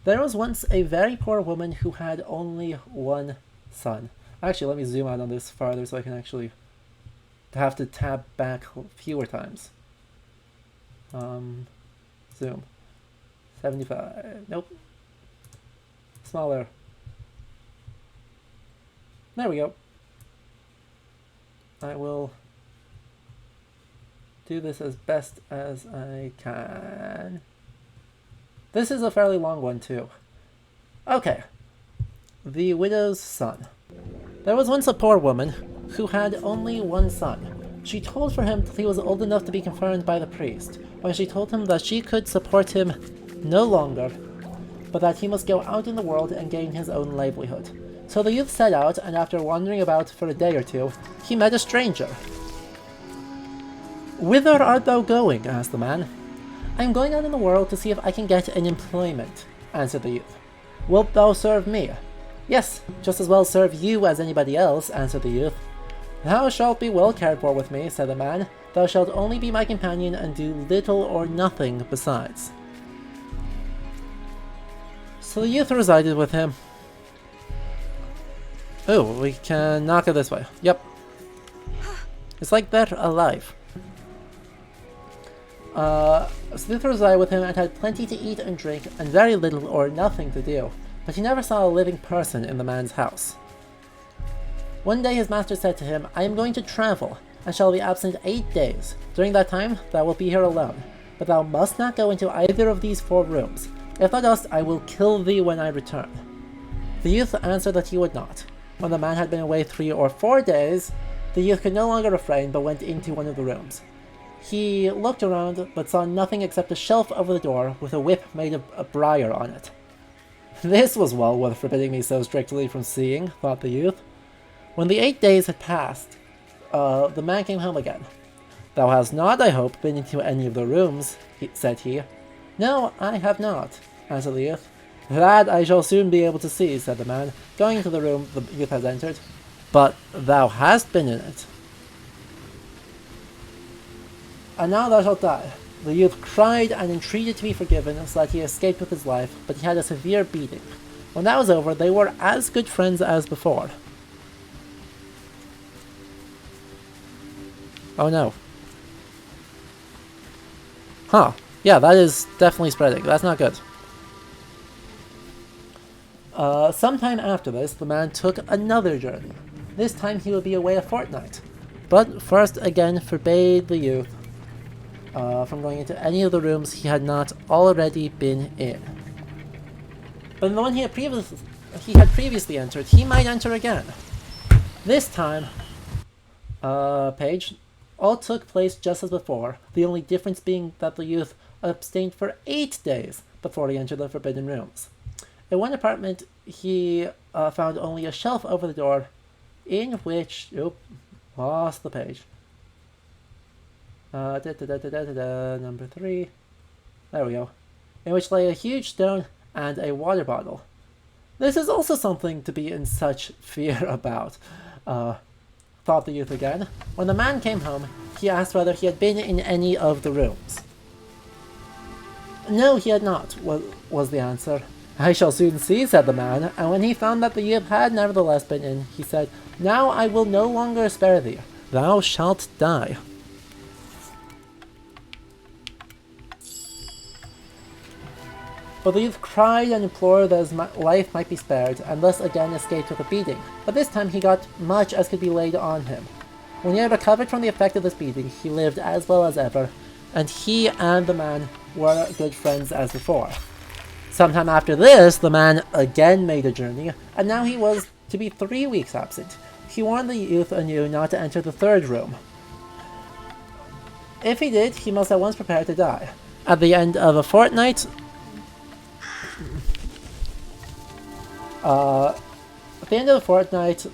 There was once a very poor woman who had only one son. Actually, let me zoom out on this farther so I can actually have to tab back fewer times. Zoom. 75. Nope. Smaller. There we go. I will do this as best as I can. This is a fairly long one too. Okay. The widow's son. There was once a poor woman who had only one son. She told for him till he was old enough to be confirmed by the priest, when she told him that she could support him no longer, but that he must go out in the world and gain his own livelihood. So the youth set out, and after wandering about for a day or two, he met a stranger. "Whither art thou going?" asked the man. "I am going out in the world to see if I can get an employment," answered the youth. "Wilt thou serve me?" "Yes, just as well serve you as anybody else," answered the youth. "Thou shalt be well cared for with me," said the man. "Thou shalt only be my companion and do little or nothing besides." So the youth resided with him. Oh, we can knock it this way. Yep. It's like they're alive. Sleuth resided with him and had plenty to eat and drink, and very little or nothing to do, but he never saw a living person in the man's house. One day his master said to him, "I am going to travel, and shall be absent 8 days. During that time thou wilt be here alone, but thou must not go into either of these 4 rooms. If thou dost, I will kill thee when I return." The youth answered that he would not. When the man had been away 3 or 4 days, the youth could no longer refrain, but went into one of the rooms. He looked around, but saw nothing except a shelf over the door with a whip made of a briar on it. "This was well worth forbidding me so strictly from seeing," thought the youth. When the 8 days had passed, the man came home again. "Thou hast not, I hope, been into any of the rooms," said he. "No, I have not," answered the youth. "That I shall soon be able to see," said the man, going into the room the youth had entered. "But thou hast been in it. And now thou shalt die." The youth cried and entreated to be forgiven, so that he escaped with his life, but he had a severe beating. When that was over, they were as good friends as before. Oh no. Huh. Yeah, that is definitely spreading. That's not good. Sometime after this, the man took another journey. This time he would be away a fortnight, but first again forbade the youth from going into any of the rooms he had not already been in. But in the one he had previously entered, he might enter again. This time, page, all took place just as before, the only difference being that the youth abstained for 8 days before he entered the forbidden rooms. In one apartment, he found only a shelf over the door, in which... lost the page. Number 3. There we go. In which lay a huge stone and a water bottle. This is also something to be in such fear about, thought the youth again. When the man came home, he asked whether he had been in any of the rooms. "No, he had not," was the answer. "I shall soon see," said the man, and when he found that the youth had nevertheless been in, he said, "Now I will no longer spare thee. Thou shalt die." But the youth cried and implored that his life might be spared, and thus again escaped with a beating. But this time he got much as could be laid on him. When he had recovered from the effect of this beating, he lived as well as ever, and he and the man were good friends as before. Sometime after this, the man again made a journey, and now he was to be 3 weeks absent. He warned the youth anew not to enter the third room. If he did, he must at once prepare to die. At the end of a fortnight,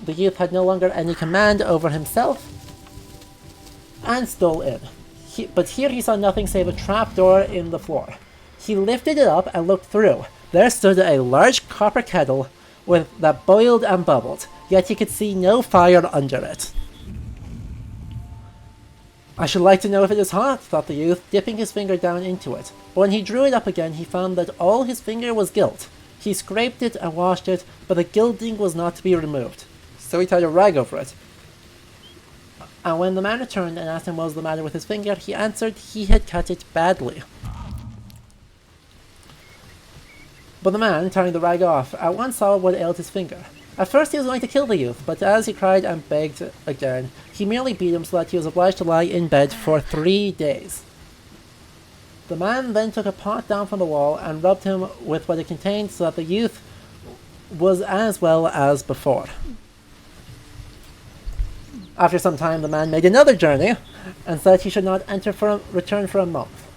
the youth had no longer any command over himself and stole in. But here he saw nothing save a trapdoor in the floor. He lifted it up and looked through. There stood a large copper kettle that boiled and bubbled, yet he could see no fire under it. I should like to know if it is hot, thought the youth, dipping his finger down into it. But when he drew it up again, he found that all his finger was gilt. He scraped it and washed it, but the gilding was not to be removed. So he tied a rag over it. And when the man returned and asked him what was the matter with his finger, he answered he had cut it badly. But the man, tying the rag off, at once saw what ailed his finger. At first he was going to kill the youth, but as he cried and begged again, he merely beat him so that he was obliged to lie in bed for 3 days. The man then took a pot down from the wall and rubbed him with what it contained so that the youth was as well as before. After some time the man made another journey and said he should not return for a month.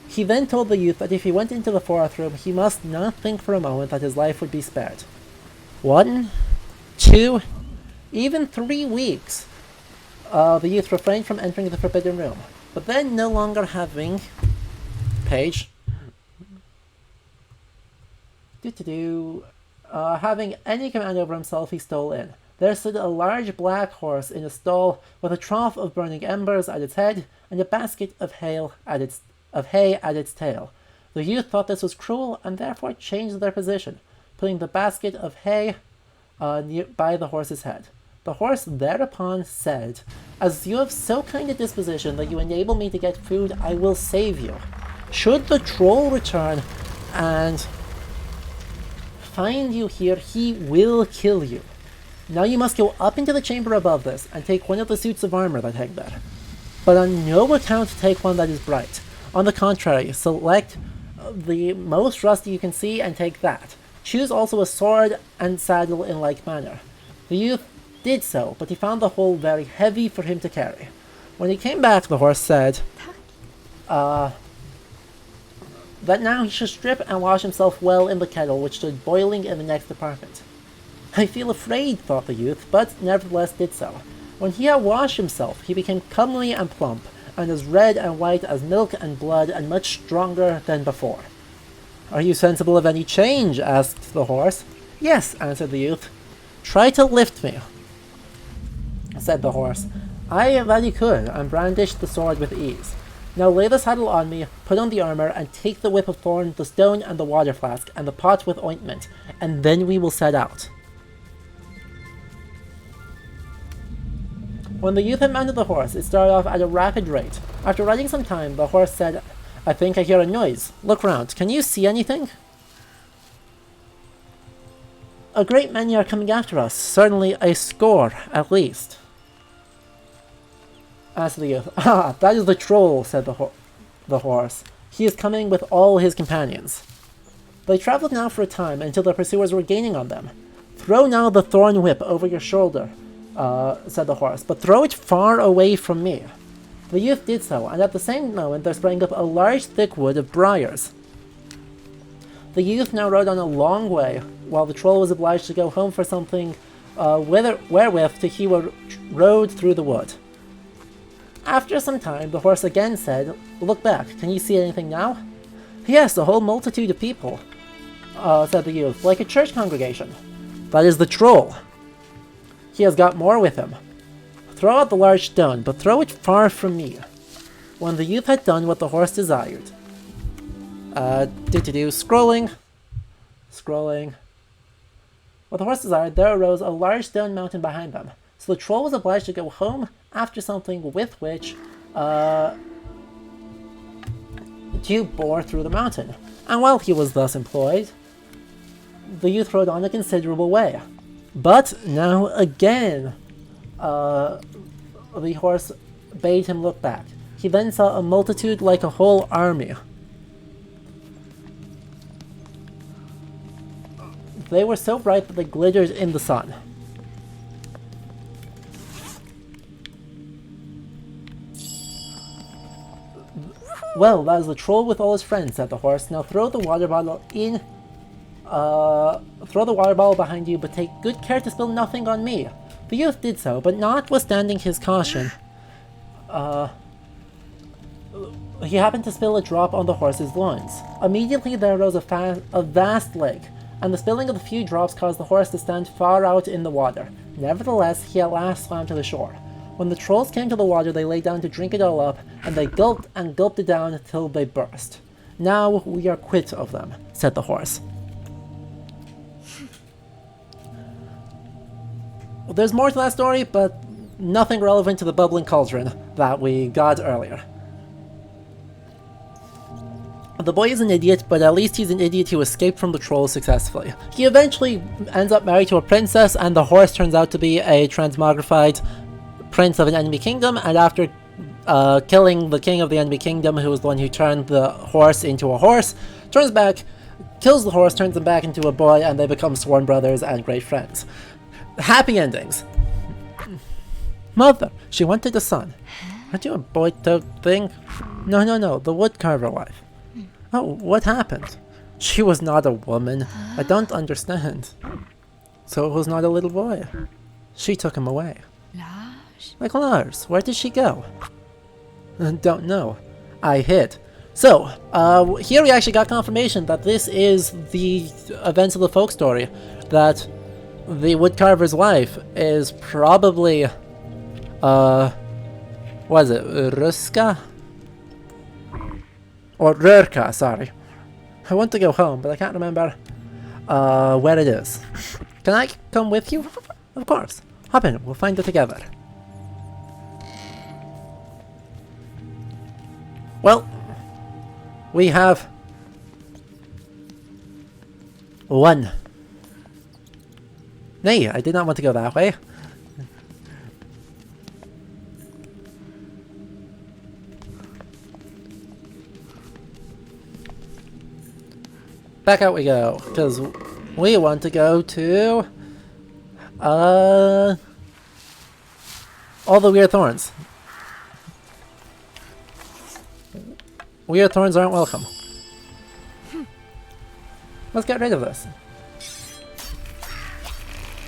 He then told the youth that if he went into the fourth room, he must not think for a moment that his life would be spared. 1, 2, even 3 weeks, the youth refrained from entering the forbidden room. But then, no longer having having any command over himself, he stole in. There stood a large black horse in a stall with a trough of burning embers at its head and a basket of hay at its tail. The youth thought this was cruel and therefore changed their position, putting the basket of hay by the horse's head. The horse thereupon said, "As you have so kind a disposition that you enable me to get food, I will save you. Should the troll return and find you here, he will kill you. Now you must go up into the chamber above this and take one of the suits of armor that hang there. But on no account take one that is bright. On the contrary, select the most rusty you can see and take that. Choose also a sword and saddle in like manner." The youth did so, but he found the whole very heavy for him to carry. When he came back, the horse said that now he should strip and wash himself well in the kettle which stood boiling in the next apartment. "I feel afraid," thought the youth, but nevertheless did so. When he had washed himself, he became comely and plump, and as red and white as milk and blood, and much stronger than before. "Are you sensible of any change?" asked the horse. "Yes," answered the youth. "Try to lift me," said the horse. I that he could, and brandished the sword with ease. "Now lay the saddle on me, put on the armor, and take the whip of thorn, the stone, and the water flask, and the pot with ointment, and then we will set out." When the youth had mounted the horse, it started off at a rapid rate. After riding some time, the horse said, "I think I hear a noise. Look round. Can you see anything?" "A great many are coming after us. Certainly a score, at least," asked the youth. "Ah, that is the troll," said the horse. "He is coming with all his companions." They travelled now for a time until the pursuers were gaining on them. "Throw now the thorn whip over your shoulder," said the horse, "but throw it far away from me." The youth did so, and at the same moment there sprang up a large thick wood of briars. The youth now rode on a long way, while the troll was obliged to go home for something wherewith he rode through the wood. After some time, the horse again said, "Look back. Can you see anything now?" "Yes, a whole multitude of people," said the youth, "like a church congregation." "That is the troll. He has got more with him. Throw out the large stone, but throw it far from me." When the youth had done what the horse desired, scrolling. What the horse desired, there arose a large stone mountain behind them. So the troll was obliged to go home after something with which to bore through the mountain. and while he was thus employed, the youth rode on a considerable way. But now again, the horse bade him look back. He then saw a multitude like a whole army. They were so bright that they glittered in the sun. Well, that is the troll with all his friends, said the horse. Now throw the water bottle in. Throw the water bottle behind you, but take good care to spill nothing on me. The youth did so, but notwithstanding his caution, he happened to spill a drop on the horse's loins. Immediately there arose a vast lake, and the spilling of the few drops caused the horse to stand far out in the water. Nevertheless, he at last swam to the shore. When the trolls came to the water, they lay down to drink it all up, and they gulped and gulped it down until they burst. Now we are quit of them, said the horse. Well, there's more to that story, but nothing relevant to the bubbling cauldron that we got earlier. The boy is an idiot, but at least he's an idiot who escaped from the trolls successfully. He eventually ends up married to a princess, and the horse turns out to be a transmogrified prince of an enemy kingdom, and after killing the king of the enemy kingdom, who was the one who turned the horse into a horse, turns back, kills the horse, turns him back into a boy, and they become sworn brothers and great friends. Happy endings. Mother, she wanted a son. Aren't you a boy-toad thing? No, the woodcarver wife. Oh, what happened? She was not a woman. I don't understand. So it was not a little boy. She took him away. Like Lars, where did she go? Don't know. I hid. So, here we actually got confirmation that this is the events of the folk story. That the woodcarver's wife is probably, what is it, Ruska? Or Röka, sorry. I want to go home, but I can't remember, where it is. Can I come with you? Of course. Hop in, we'll find it together. Well, we have one. Nay, I did not want to go that way. Back out we go, because we want to go to all the weird thorns. Weird thorns aren't welcome. Let's get rid of this.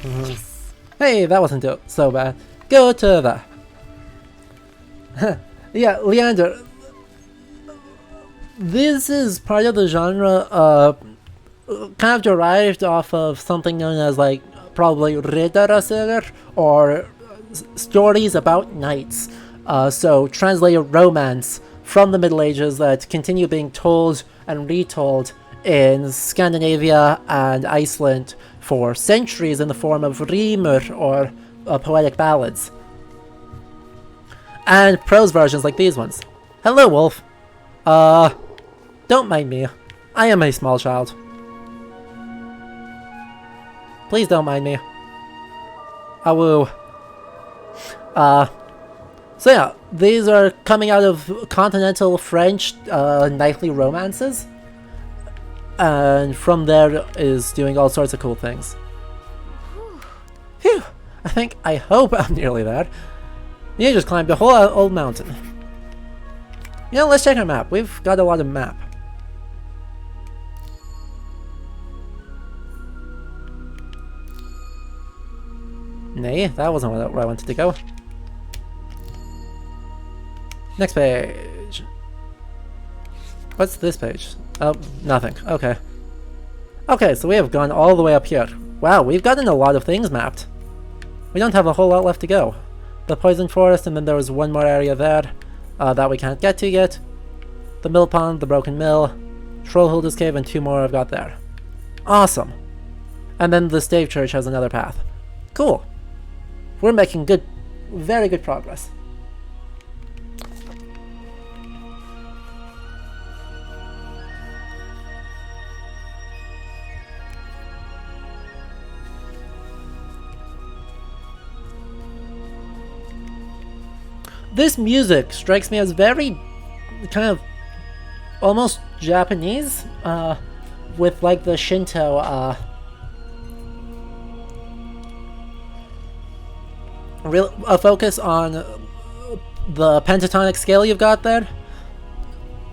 Yes. Hey, that wasn't so bad. Go to the... Yeah, Leander. This is part of the genre, kind of derived off of something known as, like, probably Riddarasögur, or stories about knights. So, translated romance from the Middle Ages that continue being told and retold in Scandinavia and Iceland for centuries in the form of rimur, or poetic ballads. And prose versions like these ones. Hello, Wolf. Don't mind me. I am a small child. Please don't mind me. Awoo. So yeah, these are coming out of continental French knightly romances. And from there is doing all sorts of cool things. Phew! I hope I'm nearly there. You just climbed a whole old mountain. You know, let's check our map. We've got a lot of map. Nay, that wasn't where I wanted to go. Next page. What's this page? Oh, nothing. Okay. Okay, so we have gone all the way up here. Wow, we've gotten a lot of things mapped. We don't have a whole lot left to go. The Poison Forest, and then there was one more area there that we can't get to yet. The Mill Pond, the Broken Mill, Trollhilda's Cave, and two more I've got there. Awesome. And then the Stave Church has another path. Cool. We're making very good progress. This music strikes me as very kind of almost Japanese, with like the Shinto, a focus on the pentatonic scale you've got there,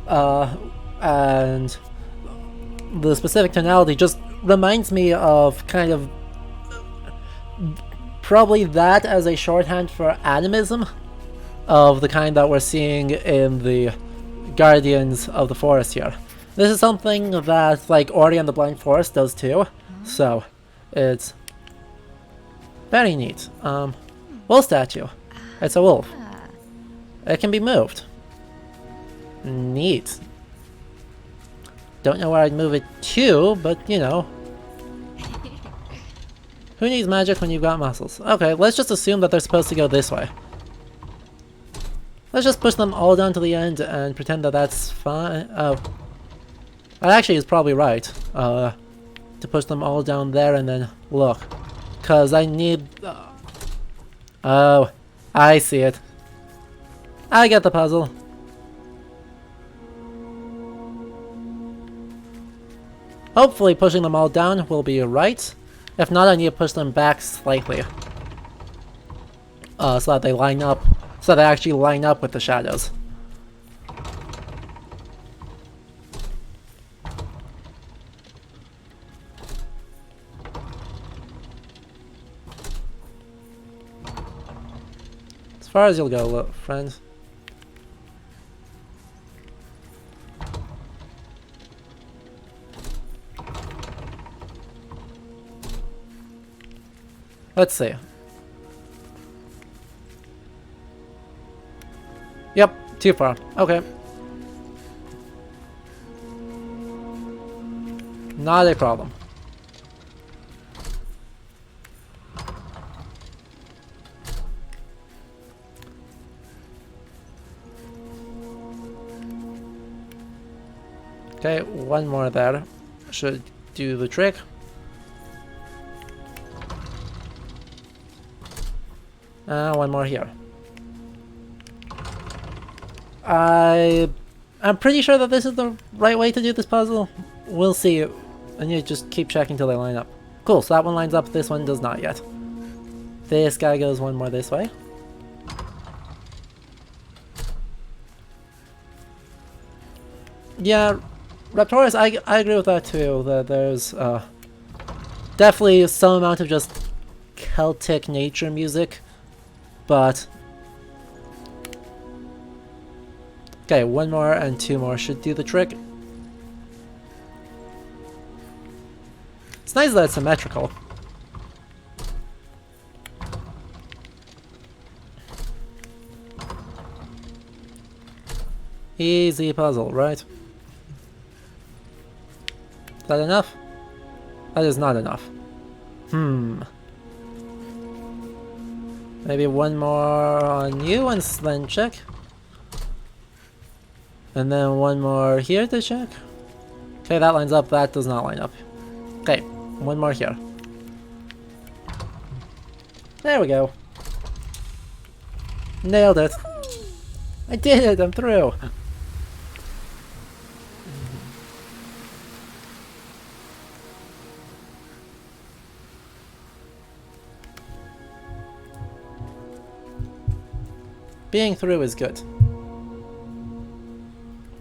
and the specific tonality just reminds me of kind of probably that as a shorthand for animism of the kind that we're seeing in the Guardians of the Forest here. This is something that like Ori and the Blind Forest does too, so it's very neat. Wolf statue. It's a wolf. It can be moved. Neat. Don't know where I'd move it to, but you know. Who needs magic when you've got muscles? Okay, let's just assume that they're supposed to go this way. Let's just push them all down to the end and pretend that that's fine. Oh. That actually is probably right. To push them all down there and then look. Cause I need... oh, I see it. I get the puzzle. Hopefully pushing them all down will be right. If not, I need to push them back slightly. So that they line up. So they actually line up with the shadows. As far as you'll go, look, friend. Let's see. Yep, too far. Okay. Not a problem. Okay, one more there. Should do the trick. One more here. I'm pretty sure that this is the right way to do this puzzle. We'll see. And you just keep checking till they line up. Cool, so that one lines up, this one does not yet. This guy goes one more this way. Yeah, Raptorus, I agree with that too, that there's definitely some amount of just Celtic nature music, but... Okay, one more and two more should do the trick. It's nice that it's symmetrical. Easy puzzle, right? Is that enough? That is not enough. Maybe one more on you and then check. And then one more here to check. Okay, that lines up. That does not line up. Okay, one more here. There we go. Nailed it. I did it. I'm through. Being through is good.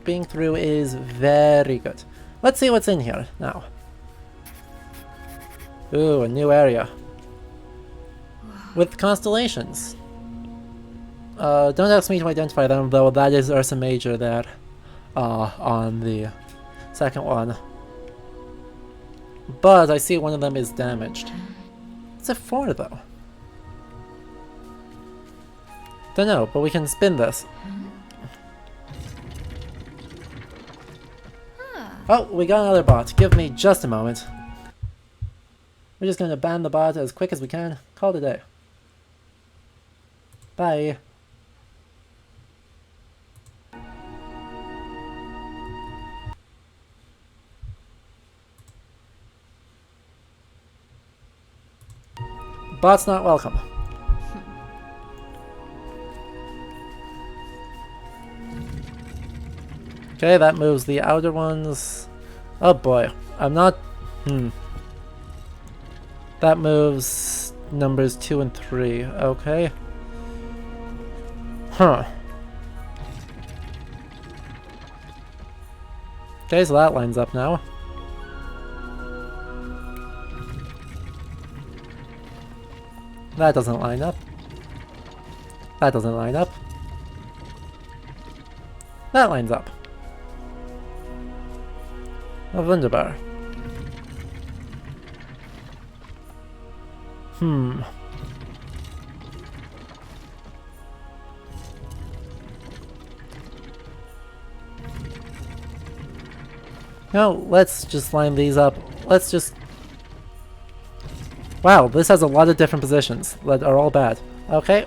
Being through is very good. Let's see what's in here now. Ooh, a new area. With constellations. Don't ask me to identify them, though that is Ursa Major there. On the second one. But I see one of them is damaged. What's it for, though? Don't know, but we can spin this. Oh, we got another bot. Give me just a moment. We're just going to ban the bot as quick as we can. Call it a day. Bye. Bot's not welcome. Okay, that moves the outer ones. Oh boy, I'm not... That moves numbers 2 and 3, okay. Huh. Okay, so that lines up now. That doesn't line up. That doesn't line up. That lines up. Oh, wunderbar. No, let's just line these up. Let's just... Wow, this has a lot of different positions that are all bad. Okay.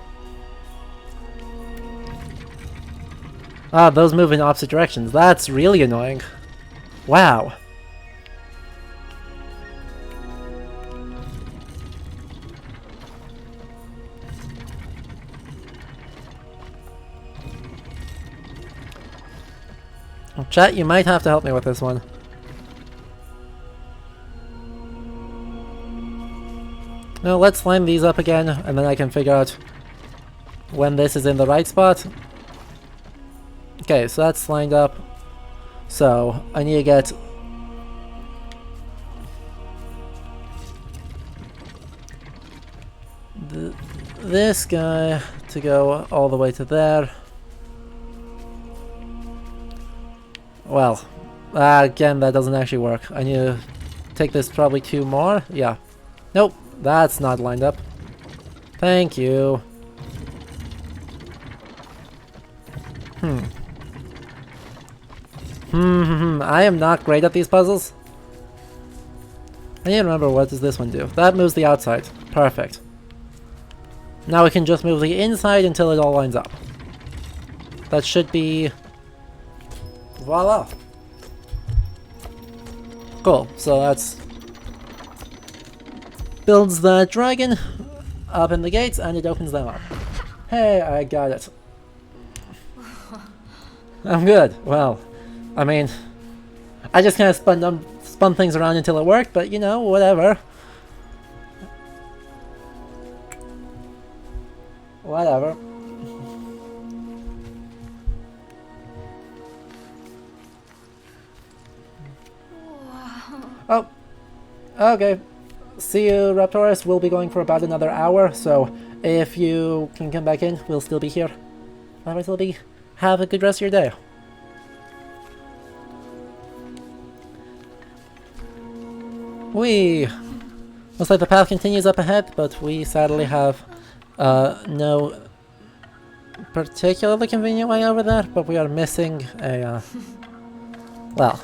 Ah, those move in opposite directions. That's really annoying. Wow. Chat, you might have to help me with this one. No, let's line these up again, and then I can figure out when this is in the right spot. Okay, so that's lined up. So, I need to get... this guy to go all the way to there. Well, again, that doesn't actually work. I need to take this probably 2 more. Yeah. Nope, that's not lined up. Thank you. I am not great at these puzzles. I need to remember, what does this one do? That moves the outside. Perfect. Now we can just move the inside until it all lines up. That should be... voila. Cool, so that's... builds the dragon up in the gates and it opens them up. Hey, I got it. I'm good. Well, I mean, I just kind of spun things around until it worked, but you know, whatever. Whatever. Oh, okay. See you, Raptorus. We'll be going for about another hour, so if you can come back in, we'll still be here. Otherwise, have a good rest of your day. Looks like the path continues up ahead, but we sadly have no particularly convenient way over there, but we are missing a, well,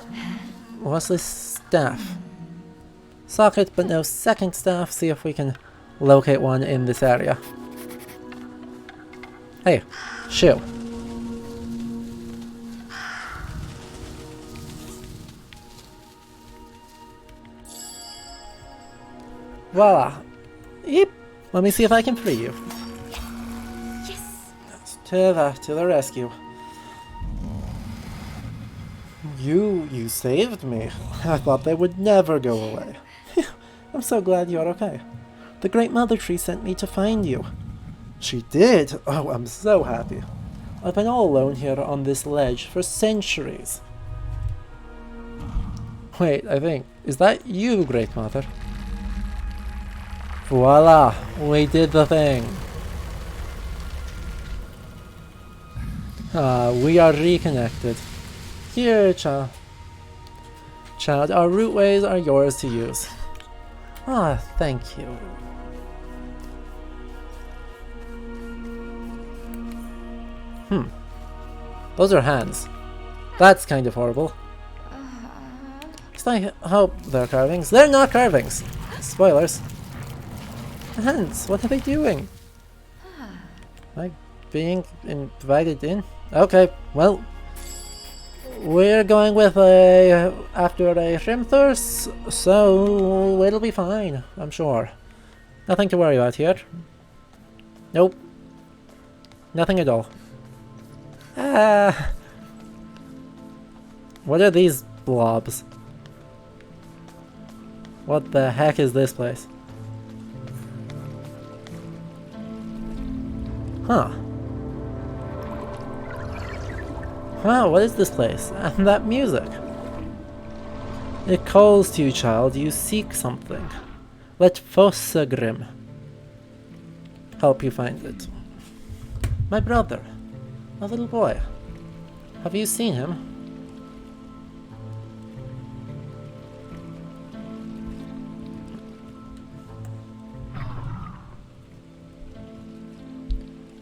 what's this staff? Socket, but no second staff. See if we can locate one in this area. Hey, shoe. Voila. Yep. Let me see if I can free you. Yes. Tove, to the rescue. You saved me. I thought they would never go away. I'm so glad you're okay. The Great Mother Tree sent me to find you. She did? Oh, I'm so happy. I've been all alone here on this ledge for centuries. Wait, I think... is that you, Great Mother? Voila! We did the thing! We are reconnected. Here, child, our root ways are yours to use. Thank you. Those are hands. That's kind of horrible. I hope they're carvings. They're not carvings! Spoilers. Hands, what are they doing? Am I being invited in? Okay, well, we're going with after a Shrimthurs, so it'll be fine, I'm sure. Nothing to worry about here. Nope. Nothing at all. What are these blobs? What the heck is this place? Huh. Wow, what is this place? And that music. It calls to you, child. You seek something. Let Fossagrim help you find it. My brother. A little boy. Have you seen him?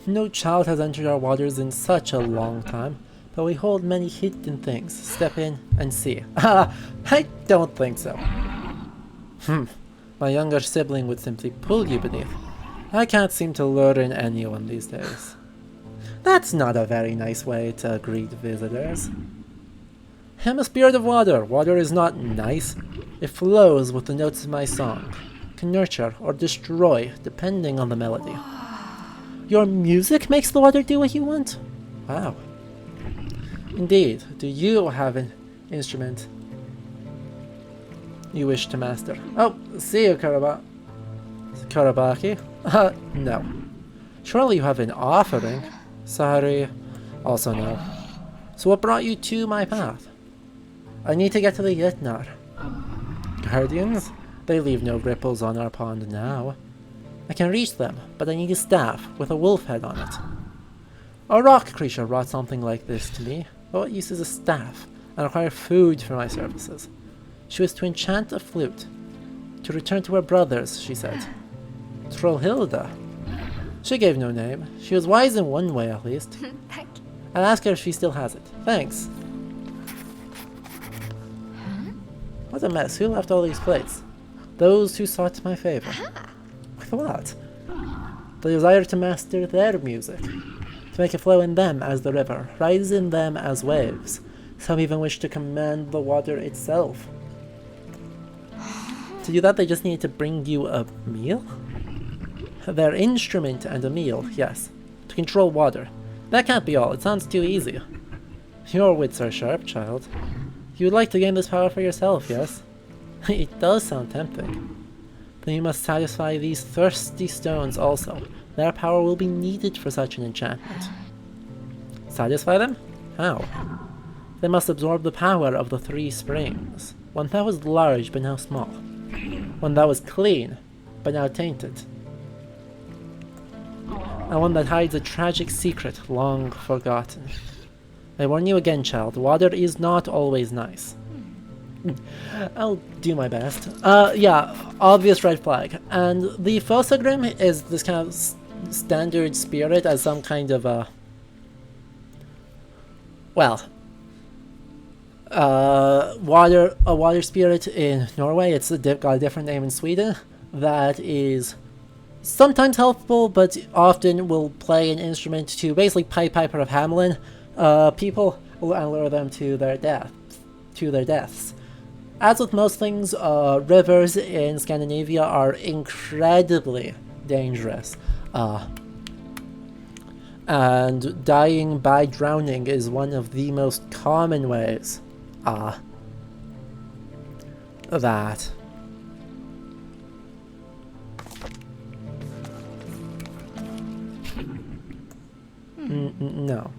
No child has entered our waters in such a long time, but we hold many hidden things. Step in and see. I don't think so. My younger sibling would simply pull you beneath. I can't seem to lure in anyone these days. That's not a very nice way to greet visitors. I'm a spirit of water. Water is not nice. It flows with the notes of my song. Can nurture or destroy, depending on the melody. Your music makes the water do what you want? Wow. Indeed. Do you have an instrument you wish to master? Oh, see you, Karabaki. No. Surely you have an offering. Sorry. Also no. So what brought you to my path? I need to get to the Yitnar. Guardians? They leave no ripples on our pond now. I can reach them, but I need a staff with a wolf head on it. A rock creature brought something like this to me, but what use is a staff? I require food for my services. She was to enchant a flute. To return to her brothers, she said. Trollhilda. She gave no name. She was wise in one way, at least. Thank you. I'll ask her if she still has it. Thanks. What a mess. Who left all these plates? Those who sought my favor. With what? The desire to master their music. To make it flow in them as the river, rise in them as waves. Some even wish to command the water itself. To do that, they just need to bring you a meal? Their instrument and a meal, yes. To control water. That can't be all. It sounds too easy. Your wits are sharp, child. You would like to gain this power for yourself, yes? It does sound tempting. Then you must satisfy these thirsty stones also. Their power will be needed for such an enchantment. Satisfy them? How? They must absorb the power of the three springs. One that was large but now small. One that was clean but now tainted. And one that hides a tragic secret long forgotten. I warn you again, child, water is not always nice. I'll do my best. Yeah, obvious red flag. And the Fossagrim is this kind of standard spirit as some kind of a... Well... a water spirit in Norway. It's got a different name in Sweden. That is sometimes helpful, but often will play an instrument to basically Pied Piper of Hamelin people and lure them to their deaths. As with most things, rivers in Scandinavia are incredibly dangerous. And dying by drowning is one of the most common ways that no.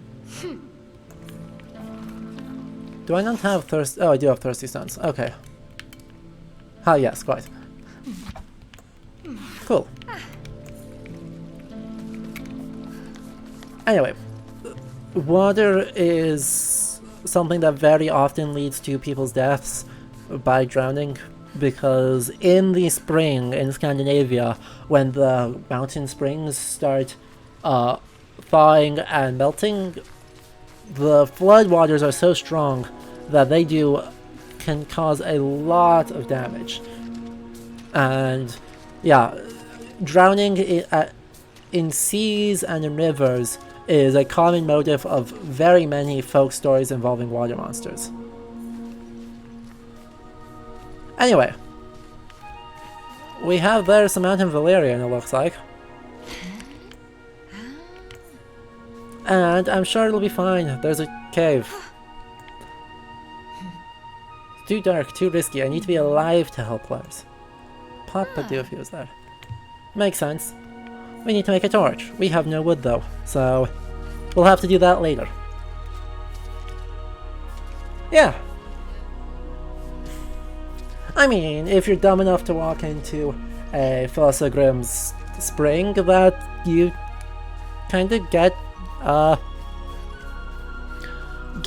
Do I not have thirst? Oh, I do have thirsty stones. Okay. Ah, yes, quite. Cool. Anyway, water is something that very often leads to people's deaths by drowning, because in the spring in Scandinavia, when the mountain springs start thawing and melting, the floodwaters are so strong that they can cause a lot of damage. And yeah, drowning in seas and in rivers is a common motive of very many folk stories involving water monsters. Anyway, we have there some Mountain Valerian, it looks like. And I'm sure it'll be fine. There's a cave. too dark, too risky. I need to be alive to help players. Papa Doofy was there. Makes sense. We need to make a torch. We have no wood though, so we'll have to do that later. Yeah. I mean, if you're dumb enough to walk into a Fossa Grimm's spring, that you kind of get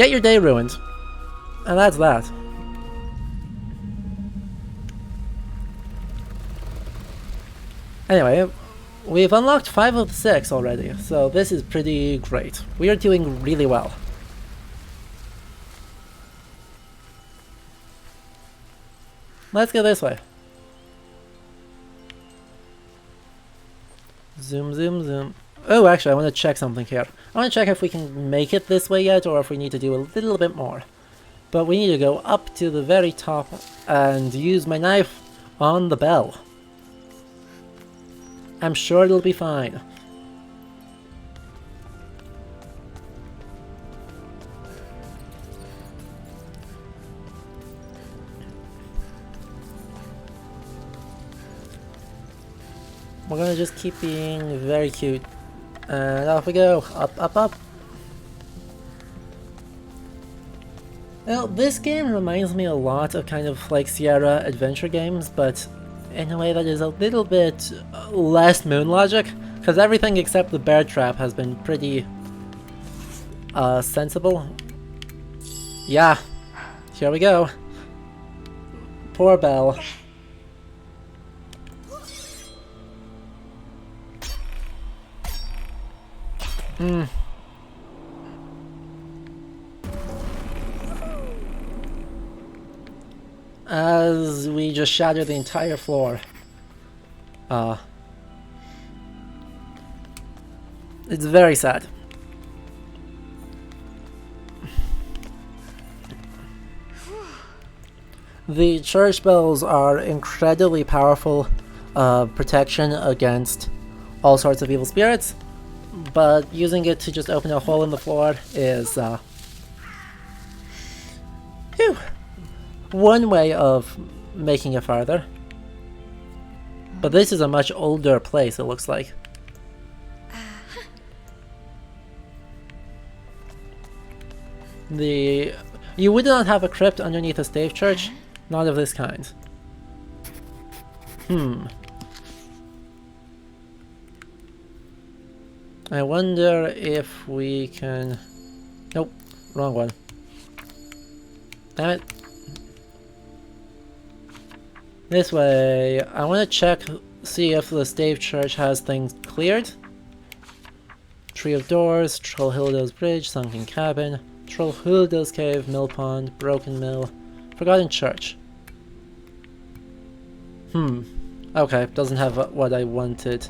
your day ruined. And that's that. Anyway, we've unlocked 5 of the 6 already, so this is pretty great. We are doing really well. Let's go this way. Zoom, zoom, zoom. Oh, actually, I want to check something here. I want to check if we can make it this way yet, or if we need to do a little bit more. But we need to go up to the very top and use my knife on the bell. I'm sure it'll be fine. We're gonna just keep being very cute. And off we go. Up, up, up. Now, this game reminds me a lot of kind of like Sierra adventure games, but in a way that is a little bit less moon logic, because everything except the bear trap has been pretty sensible. Yeah, here we go. Poor Belle. As we just shattered the entire floor. It's very sad. The church bells are incredibly powerful protection against all sorts of evil spirits, but using it to just open a hole in the floor is whew, one way of making it farther. But this is a much older place, it looks like. You would not have a crypt underneath a stave church, not of this kind. I wonder if we can... Nope, wrong one. Damn it. This way, I want to check, see if the stave church has things cleared. Tree of Doors, Trollhilda's Bridge, Sunken Cabin, Trollhilda's Cave, Mill Pond, Broken Mill, Forgotten Church. Okay, doesn't have what I wanted.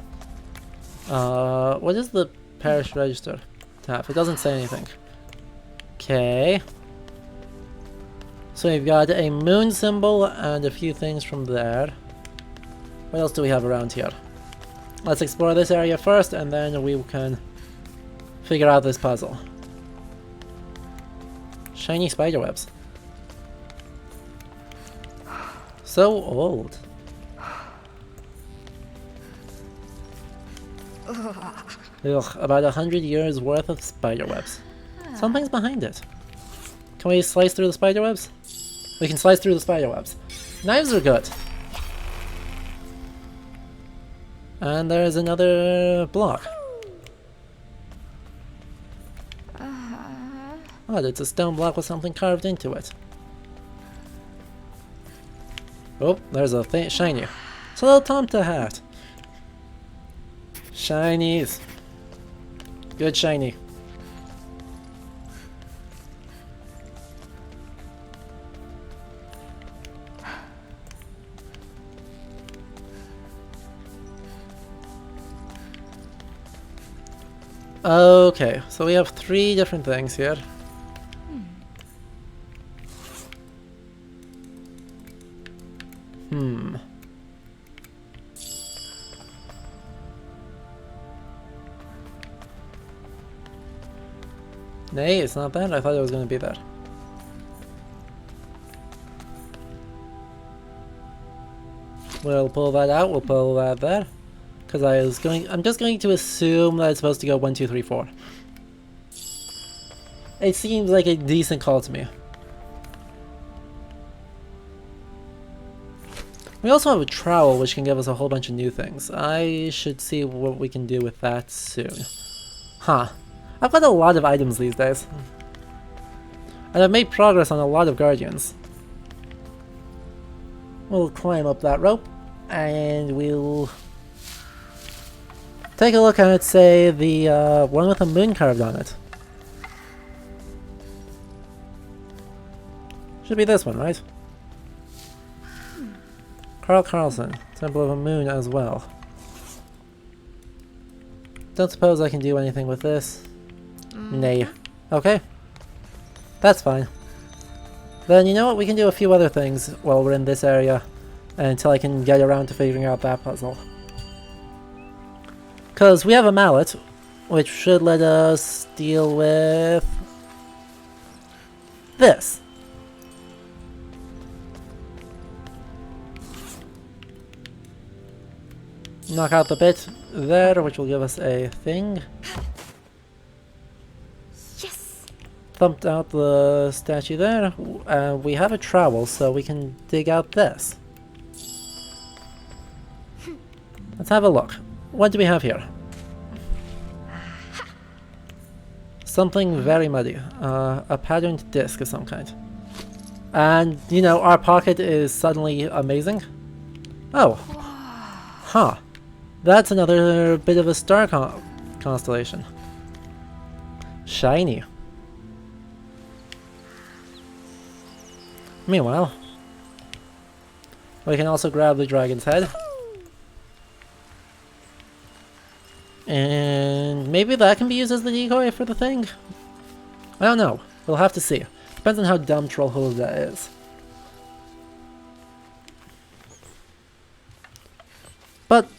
What is the Parish Register tab? It doesn't say anything. Okay. So we've got a moon symbol and a few things from there. What else do we have around here? Let's explore this area first and then we can figure out this puzzle. Shiny spiderwebs. So old. Ugh, about 100 years worth of spiderwebs. Something's behind it. Can we slice through the spiderwebs? We can slice through the spiderwebs. Knives are good. And there's another block. Oh, it's a stone block with something carved into it. Oh, there's a thing shiny. It's a little Tomta hat. Shinies. Good shiny. Okay, so we have 3 different things here. Nay, it's not that. I thought it was going to be that. We'll pull that out, we'll pull that there. Because I'm just going to assume that it's supposed to go 1, 2, 3, 4. It seems like a decent call to me. We also have a trowel, which can give us a whole bunch of new things. I should see what we can do with that soon. Huh. I've got a lot of items these days. And I've made progress on a lot of guardians. We'll climb up that rope, and we'll take a look at, say, the one with a moon carved on it. Should be this one, right? Carl Carlson, Temple of a Moon as well. Don't suppose I can do anything with this. Nay. Okay. That's fine. Then you know what, we can do a few other things while we're in this area until I can get around to figuring out that puzzle. Because we have a mallet, which should let us deal with this. Knock out the bit there, which will give us a thing. Yes. Thumped out the statue there. We have a trowel, so we can dig out this. Let's have a look. What do we have here? Something very muddy. A patterned disc of some kind. And, you know, our pocket is suddenly amazing. Oh. Huh. That's another bit of a star constellation. Shiny. Meanwhile, we can also grab the dragon's head. And maybe that can be used as the decoy for the thing? I don't know. We'll have to see. Depends on how dumb Troll Hulda is. But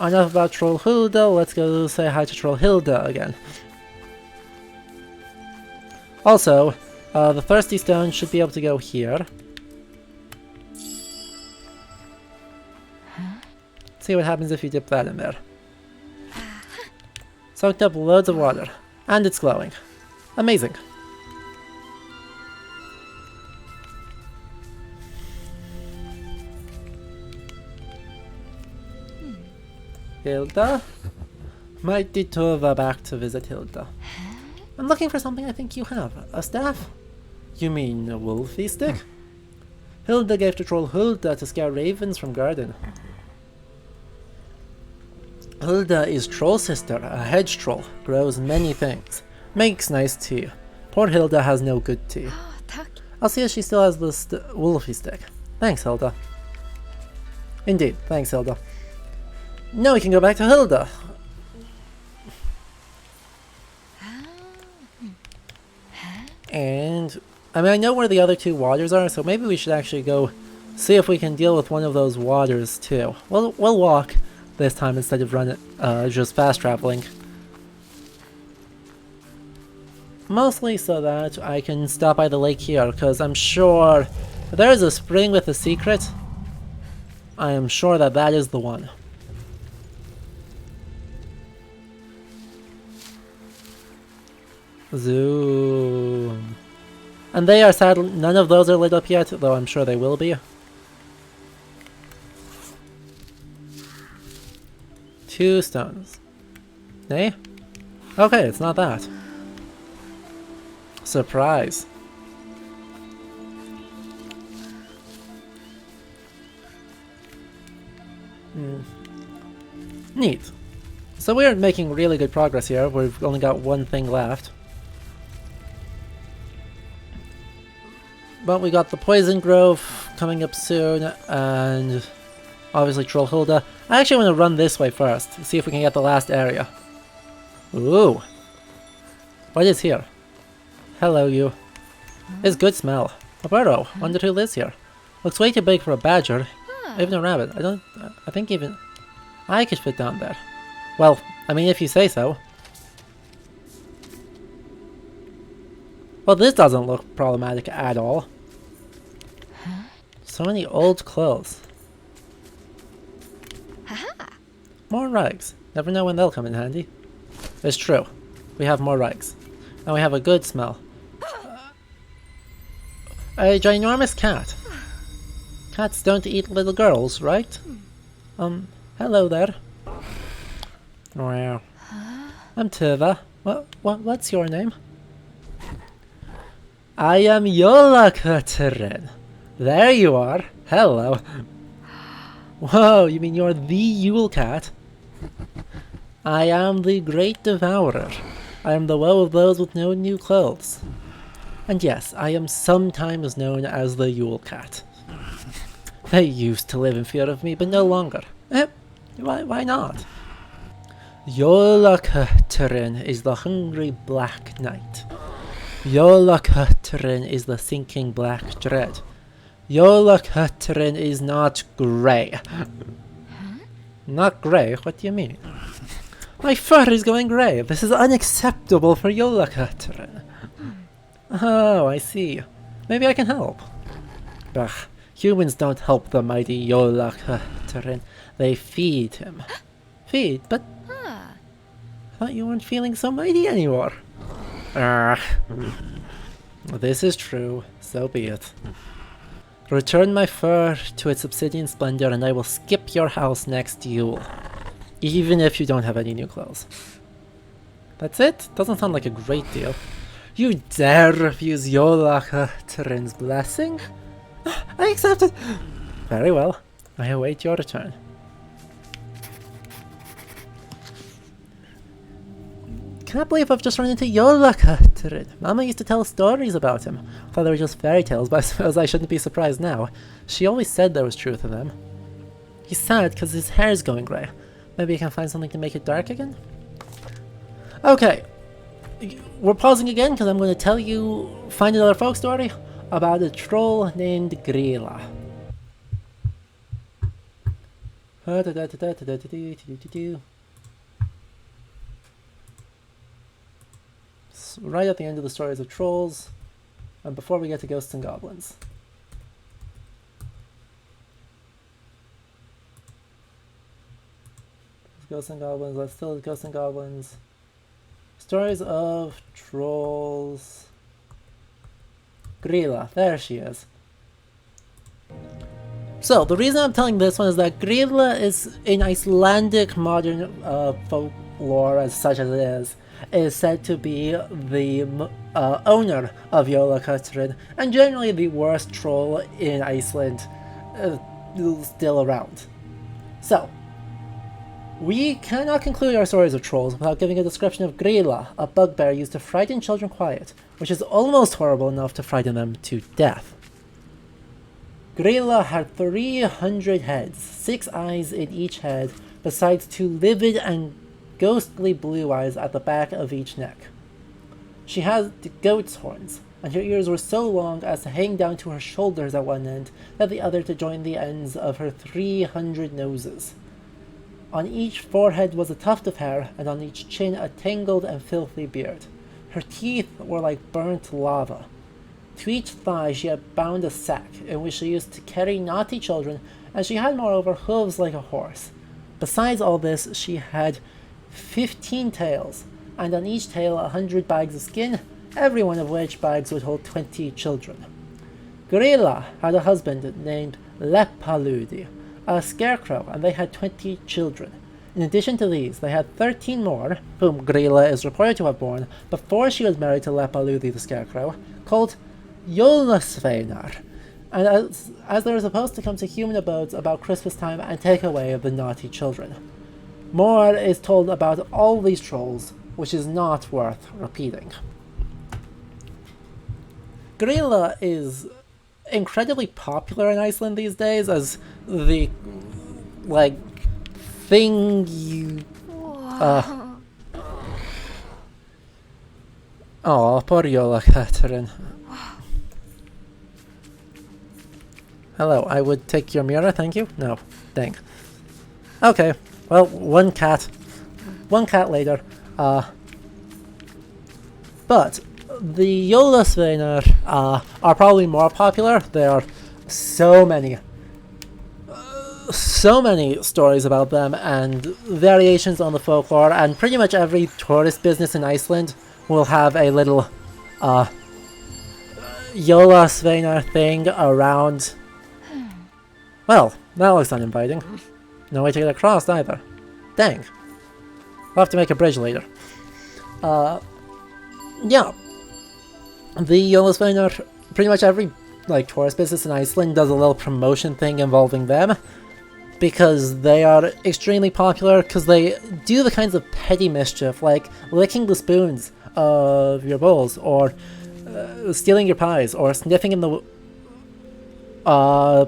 enough about Troll Hulda, let's go say hi to Troll Hilda again. Also, the Thirsty Stone should be able to go here. See what happens if you dip that in there. Soaked up loads of water, and it's glowing. Amazing. Hilda? Mighty Tove back to visit Hilda. I'm looking for something I think you have. A staff? You mean a wolfy stick? Hilda gave to Troll Hulda to scare ravens from garden. Hulda is Troll Sister, a hedge troll, grows many things, makes nice tea. Poor Hilda has no good tea. Oh, tack. I'll see if she still has the wolfy stick. Thanks, Hilda. Indeed, thanks, Hilda. Now we can go back to Hilda. And I mean, I know where the other two waters are, so maybe we should actually go see if we can deal with one of those waters too. We'll walk this time instead of just fast traveling. Mostly so that I can stop by the lake here, because I'm sure if there is a spring with a secret, I am sure that that is the one. Zoom. And they are sadly, none of those are lit up yet, though I'm sure they will be. Two stones. Nay? Okay, it's not that. Surprise. Neat. So we're making really good progress here. We've only got one thing left. But we got the Poison Grove coming up soon, and obviously Troll Hulda. I actually want to run this way first, see if we can get the last area. Ooh. What is here? Hello, you. It's good smell. A burrow. Wonder who lives here. Looks way too big for a badger. Even a rabbit. I think even I could fit down there. Well, I mean, if you say so. Well, this doesn't look problematic at all. So many old clothes. More rugs. Never know when they'll come in handy. It's true. We have more rugs. And we have a good smell. A ginormous cat. Cats don't eat little girls, right? Hello there. Wow. I'm Tove. What's your name? I am Yola Katerin. There you are. Hello. Whoa, you mean you're the Yule Cat? I am the Great Devourer. I am the woe of those with no new clothes. And yes, I am sometimes known as the Yule Cat. They used to live in fear of me, but no longer. Why not? Yola Katerin is the hungry black night. Yola Katerin is the sinking black dread. Yola Katerin is not grey. Not grey? What do you mean? My fur is going grey. This is unacceptable for Yola Katerin. Oh, I see. Maybe I can help. Ugh, humans don't help the mighty Yola Katerin. They feed him. Feed? But I thought you weren't feeling so mighty anymore. This is true. So be it. Return my fur to its obsidian splendor and I will skip your house next Yule. Even if you don't have any new clothes. That's it? Doesn't sound like a great deal. You dare refuse Yola Katerin's blessing? I accept it! Very well. I await your return. Can't believe I've just run into Yola Katerin. Mama used to tell stories about him. Thought they were just fairy tales, but I suppose I shouldn't be surprised now. She always said there was truth in them. He's sad because his hair's going grey. Maybe I can find something to make it dark again? Okay. We're pausing again because I'm going to find another folk story about a troll named Grilla. Right at the end of the stories of trolls, and before we get to ghosts and goblins. Ghosts and goblins, let's still ghosts and goblins. Stories of trolls. Grilla, there she is. So, the reason I'm telling this one is that Grilla is in Icelandic modern folklore, as such as it is said to be the owner of Yola Katerin, and generally the worst troll in Iceland still around. So, we cannot conclude our stories of trolls without giving a description of Grilla, a bugbear used to frighten children quiet, which is almost horrible enough to frighten them to death. Grilla had 300 heads, 6 eyes in each head, besides 2 livid and ghostly blue eyes at the back of each neck. She had goat's horns, and her ears were so long as to hang down to her shoulders at one end, at the other to join the ends of her 300 noses. On each forehead was a tuft of hair, and on each chin a tangled and filthy beard. Her teeth were like burnt lava. To each thigh she had bound a sack, in which she used to carry naughty children, and she had moreover hooves like a horse. Besides all this, she had 15 tails, and on each tail 100 bags of skin, every one of which bags would hold 20 children. Grilla had a husband named Lepaludi, a scarecrow, and they had 20 children. In addition to these, they had 13 more, whom Grilla is reported to have born before she was married to Lepaludi the scarecrow, called Jólasveinar, and as they were supposed to come to human abodes about Christmas time and take away the naughty children. More is told about all these trolls, which is not worth repeating. Grilla is incredibly popular in Iceland these days as the, thing you... Oh, poor Yola Katerin. Hello, I would take your mirror, thank you? No, dang. Okay, well, one cat later. But the Jólasveinar are probably more popular. There are so many so many stories about them and variations on the folklore, and pretty much every tourist business in Iceland will have a little Jólasveinar thing around. Well, that looks uninviting. No way to get across either. Dang. I'll have to make a bridge later. Yeah. The Jólasveinar, pretty much every tourist business in Iceland does a little promotion thing involving them, because they are extremely popular, because they do the kinds of petty mischief, like licking the spoons of your bowls, or stealing your pies, or sniffing in the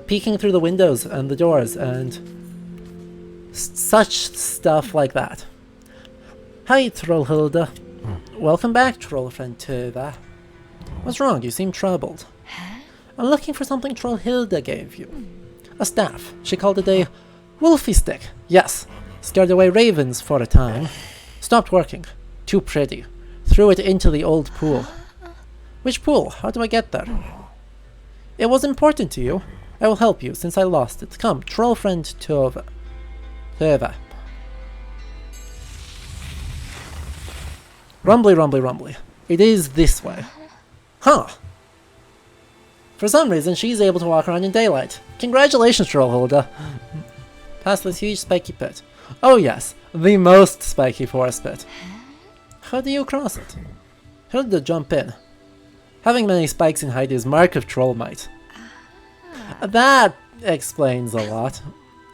peeking through the windows and the doors, and such stuff like that. Hi, Trollhilda. Welcome back, troll friend Tove. What's wrong? You seem troubled. I'm looking for something Trollhilda gave you. A staff. She called it a wolfie stick. Yes. Scared away ravens for a time. Stopped working. Too pretty. Threw it into the old pool. Which pool? How do I get there? It was important to you. I will help you, since I lost it. Come, troll friend Tove. Tove. Rumbly, rumbly, rumbly. It is this way. Huh. For some reason, she's able to walk around in daylight. Congratulations, Trollhilda. Past this huge spiky pit. Oh yes, the most spiky forest pit. How do you cross it? Hilda, jump in. Having many spikes in height is mark of troll might. That explains a lot.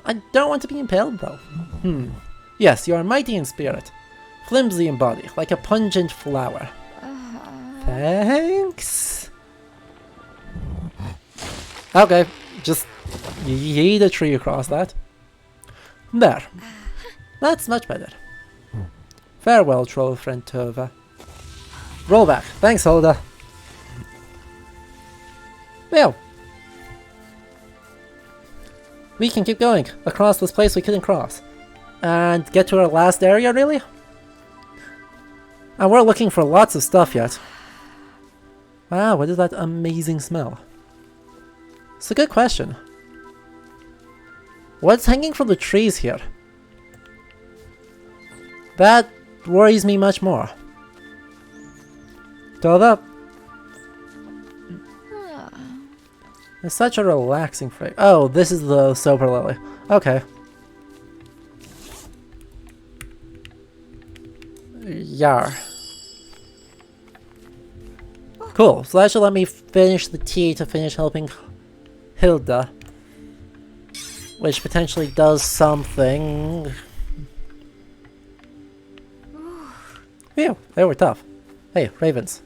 I don't want to be impaled though. Yes, you are mighty in spirit. Flimsy in body, like a pungent flower. Thanks. Okay, just yeet a tree across that. There. That's much better. Farewell, troll friend Tove. Roll back. Thanks, Hilda. Well, we can keep going across this place we couldn't cross. And get to our last area, really? And we're looking for lots of stuff yet. Wow, what is that amazing smell? It's a good question. What's hanging from the trees here? That worries me much more. Tove? It's such a relaxing fragrance. Oh, this is the sober lily. Okay. Yar. Cool, so that should let me finish the tea to finish helping Hilda. Which potentially does something. Phew, they were tough. Hey, ravens.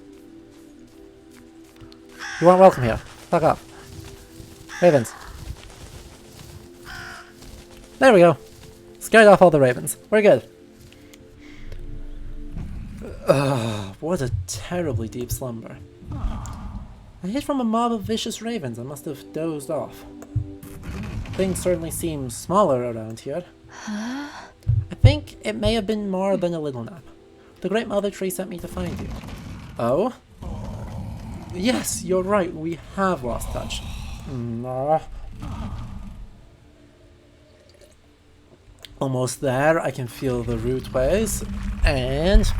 You aren't welcome here. Fuck off. Ravens. There we go. Scared off all the ravens. We're good. What a terribly deep slumber. I hid from a mob of vicious ravens. I must have dozed off. Things certainly seem smaller around here. I think it may have been more than a little nap. The Great Mother Tree sent me to find you. Oh? Yes, you're right. We have lost touch. Almost there. I can feel the rootways. And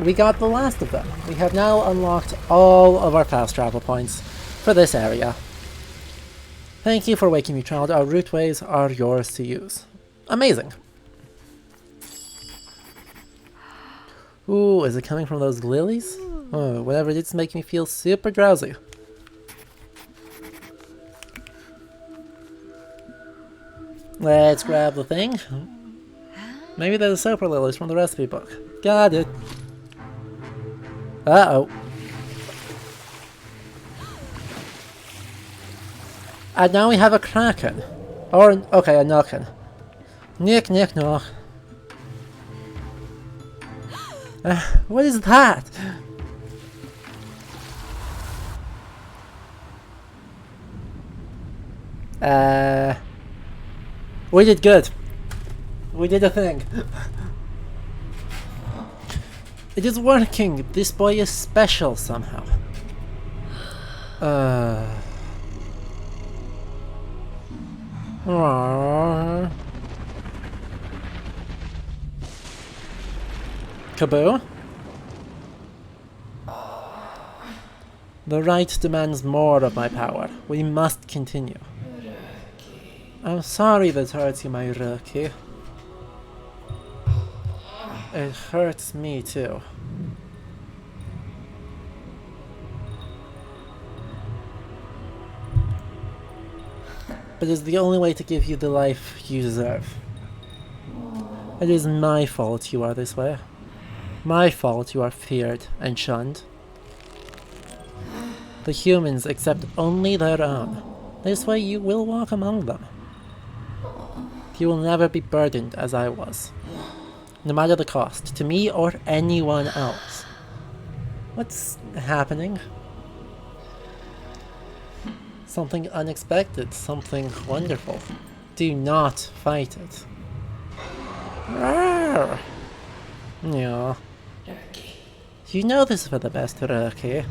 we got the last of them. We have now unlocked all of our fast travel points for this area. Thank you for waking me, child. Our rootways are yours to use. Amazing. Ooh, is it coming from those lilies? Oh, whatever it is making me feel super drowsy. Let's grab the thing. Maybe they're the super lilies from the recipe book. Got it. Uh-oh. And now we have a kraken. Or, okay, a nokken. Nick, nick, knock. What is that? We did good. We did a thing. It is working. This boy is special somehow. Aww. Kaboo? The right demands more of my power. We must continue. I'm sorry this hurts you, my Röki. It hurts me too. But it's the only way to give you the life you deserve. It is my fault you are this way. My fault you are feared and shunned. The humans accept only their own. This way you will walk among them. You will never be burdened as I was. No matter the cost, to me or anyone else. What's happening? Something unexpected, something wonderful. Do not fight it. Rawr. Yeah. You know this is for the best, Röki.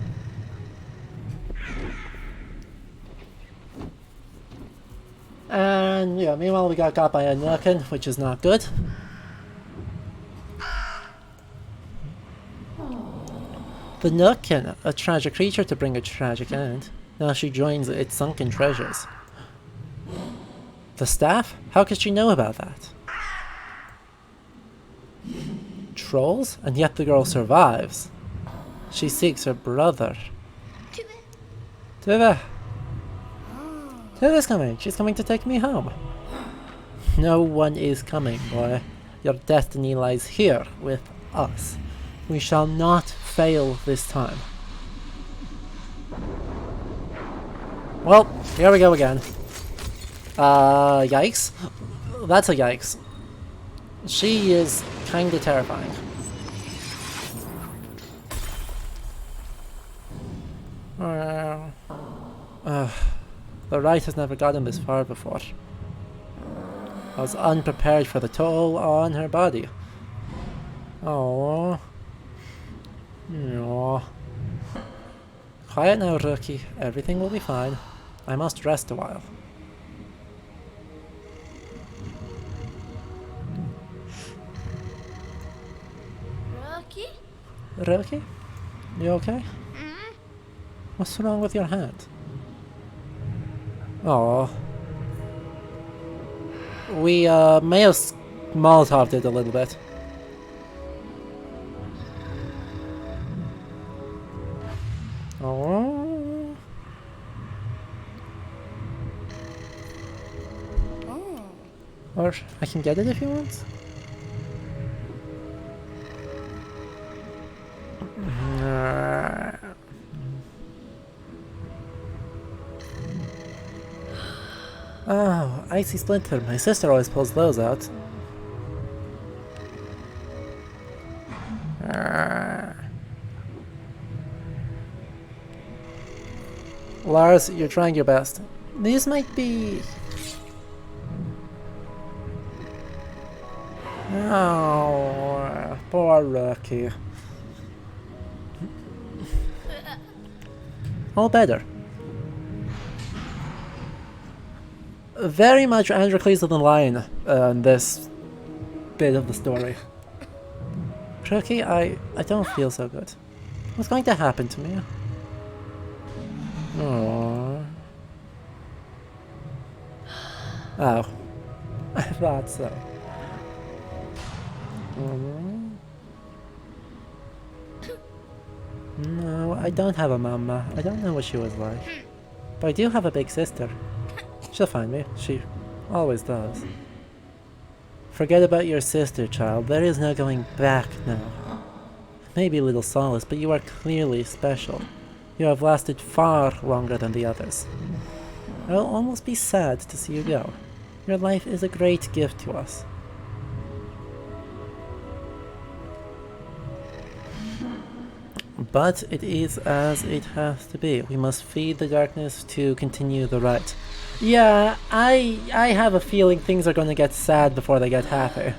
And yeah, meanwhile we got by a Nukin, which is not good. The Nukin, a tragic creature to bring a tragic end. Now she joins its sunken treasures. The staff? How could she know about that? Trolls? And yet the girl survives. She seeks her brother. Tove! Tove's coming. She's coming to take me home. No one is coming, boy. Your destiny lies here with us. We shall not fail this time. Well, here we go again. Yikes. That's a yikes. She is kinda terrifying. The right has never gotten this far before. I was unprepared for the toll on her body. Oh. No. Quiet now, Röki. Everything will be fine. I must rest a while. Röki? Röki? You okay? What's wrong with your hand? Oh. We may have Molotoved it a little bit. Oh. Or I can get it if you want. Oh, Icy Splinter. My sister always pulls those out. Lars, you're trying your best. These might be... Oh, poor Röki. All better. Very much Androcles of the Lion in this bit of the story. Röki, I don't feel so good. What's going to happen to me? Aww. Oh. I thought so. No, I don't have a mama. I don't know what she was like. But I do have a big sister. She'll find me. She always does. Forget about your sister, child. There is no going back now. Maybe a little solace, but you are clearly special. You have lasted far longer than the others. I'll almost be sad to see you go. Your life is a great gift to us. But it is as it has to be. We must feed the darkness to continue the right. Yeah, I have a feeling things are going to get sad before they get happy.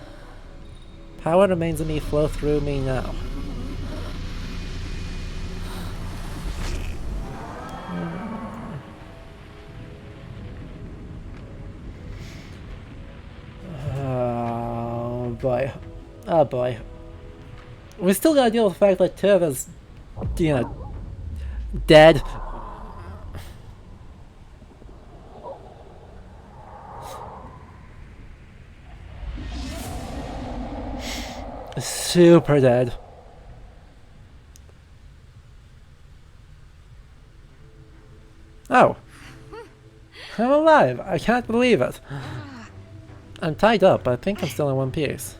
Power remains in me, flow through me now. boy. Oh boy. We still gotta deal with the fact that Tove is, dead. Super dead. Oh. I'm alive. I can't believe it. I'm tied up, but I think I'm still in one piece.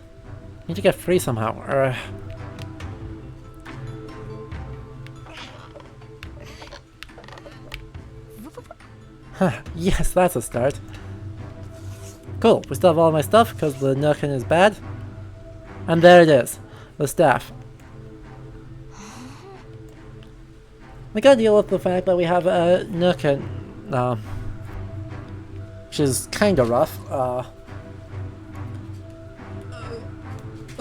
Need to get free somehow. Huh, yes, that's a start. Cool, we still have all my stuff because the Nukin is bad. And there it is, the staff. We gotta deal with the fact that we have a Nukin, which is kinda rough.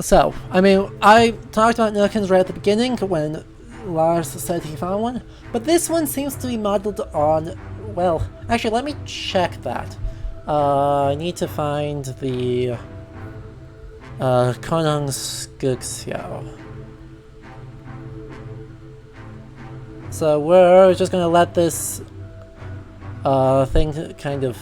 So, I mean, I talked about Nukins right at the beginning when Lars said he found one, but this one seems to be modeled on, well, actually let me check that. I need to find the Konungsskuggsjau. So we're just gonna let this thing kind of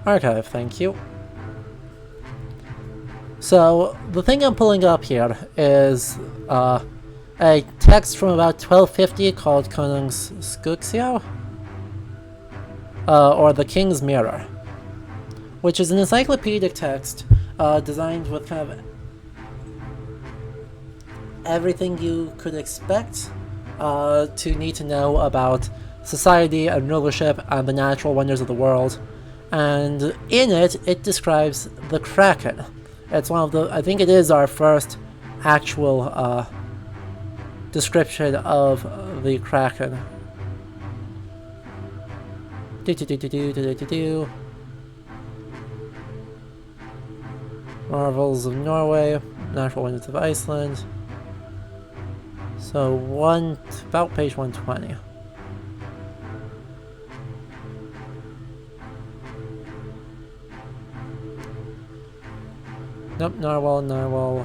archive, thank you. So the thing I'm pulling up here is a text from about 1250 called Konungsskuggsjau, or the King's Mirror, which is an encyclopedic text designed with kind of everything you could expect to need to know about society and rulership and the natural wonders of the world. And in it, it describes the Kraken. It's one of the, I think it is our first actual description of the Kraken. Marvels of Norway, Natural Wonders of Iceland. So about page 120. Nope, narwhal.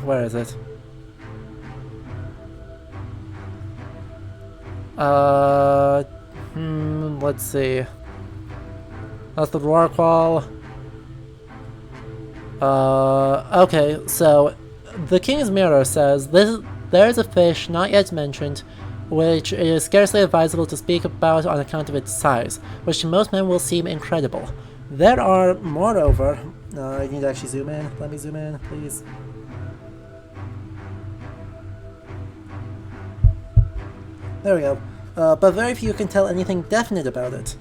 Where is it? Let's see. That's the Rorqual. Okay, so the King's Mirror says there is a fish not yet mentioned, which it is scarcely advisable to speak about on account of its size, which to most men will seem incredible. There are, moreover, I need to actually zoom in. Let me zoom in, please. There we go. But very few can tell anything definite about it,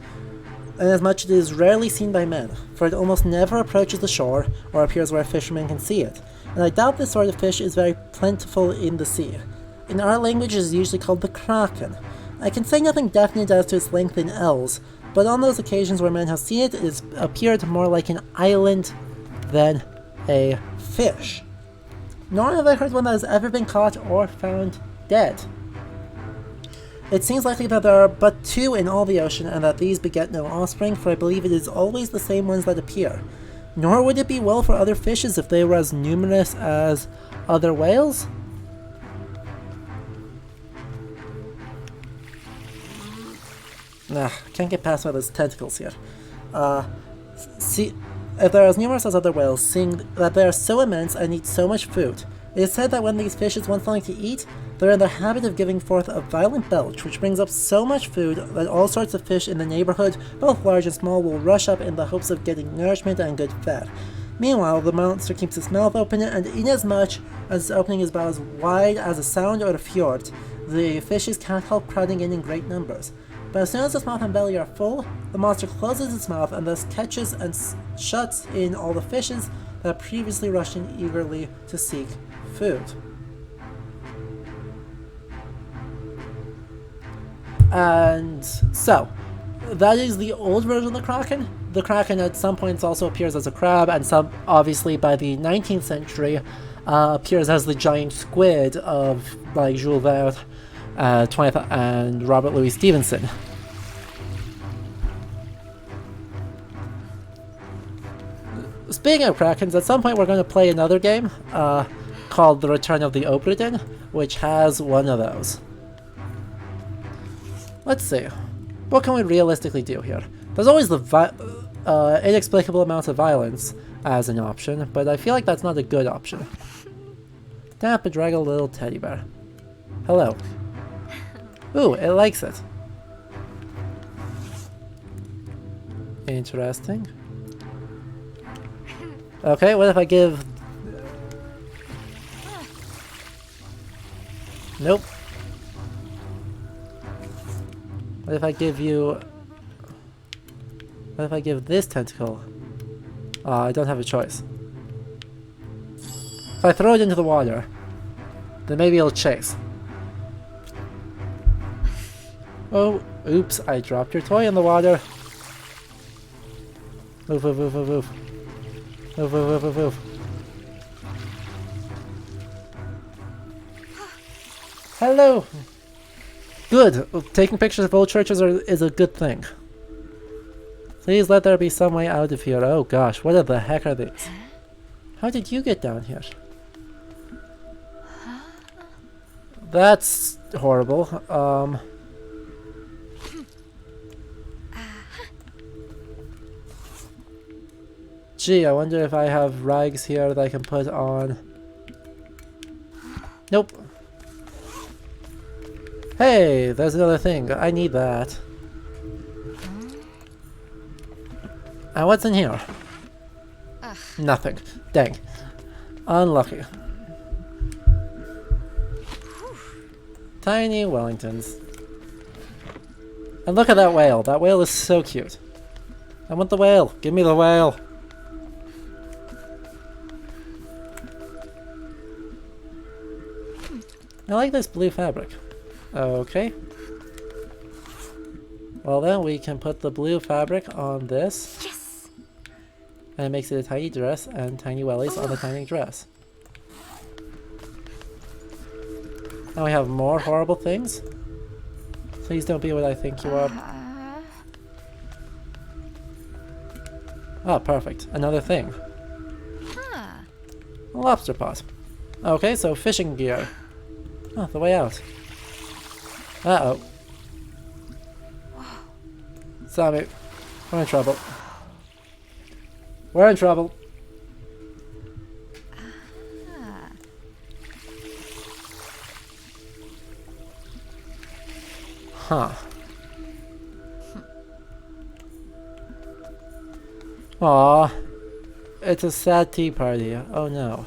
inasmuch it is rarely seen by men, for it almost never approaches the shore or appears where fishermen can see it, and I doubt this sort of fish is very plentiful in the sea. In our language it is usually called the Kraken. I can say nothing definite as to its length in elves, but on those occasions where men have seen it, it has appeared more like an island than a fish. Nor have I heard one that has ever been caught or found dead. It seems likely that there are but two in all the ocean, and that these beget no offspring, for I believe it is always the same ones that appear. Nor would it be well for other fishes if they were as numerous as other whales? Nah, can't get past all those tentacles here. See, if they're as numerous as other whales, seeing that they are so immense and eat so much food, it is said that when these fishes want something to eat, they're in the habit of giving forth a violent belch, which brings up so much food that all sorts of fish in the neighborhood, both large and small, will rush up in the hopes of getting nourishment and good fat. Meanwhile, the monster keeps its mouth open, and inasmuch as its opening is about as wide as a sound or a fjord, the fishes can't help crowding in great numbers. But as soon as its mouth and belly are full, the monster closes its mouth and thus catches and shuts in all the fishes that previously rushed in eagerly to seek food. And so, that is the old version of the Kraken. The Kraken at some points also appears as a crab, and some, obviously by the 19th century, appears as the giant squid of like Jules Verne, 20th, and Robert Louis Stevenson. Speaking of Krakens, at some point we're going to play another game called The Return of the Obra Dinn, which has one of those. Let's see. What can we realistically do here? There's always the inexplicable amounts of violence as an option, but I feel like that's not a good option. Damn, bedraggled little teddy bear. Hello. Ooh, it likes it. Interesting. Okay, what if I give... Nope. What if I give you... What if I give this tentacle? I don't have a choice. If I throw it into the water, then maybe it'll chase. Oh, oops, I dropped your toy in the water. Move, move, move, move, move. Move, move, move, move, move. Hello! Good! Taking pictures of old churches is a good thing. Please let there be some way out of here. Oh gosh, what the heck are these? How did you get down here? That's horrible. Gee, I wonder if I have rags here that I can put on. Nope. Hey, there's another thing. I need that. And what's in here? Nothing. Dang. Unlucky. Tiny Wellingtons. And look at that whale. That whale is so cute. I want the whale. Give me the whale. I like this blue fabric. Okay. Well then we can put the blue fabric on this. Yes. And it makes it a tiny dress and tiny wellies on the tiny dress. Now we have more horrible things. Please don't be what I think you are. Ah, perfect. Another thing. A lobster pot. Okay, so fishing gear. Oh, the way out. Uh-oh. Sammy, we're in trouble. We're in trouble. Huh. Aw. It's a sad tea party. Oh no.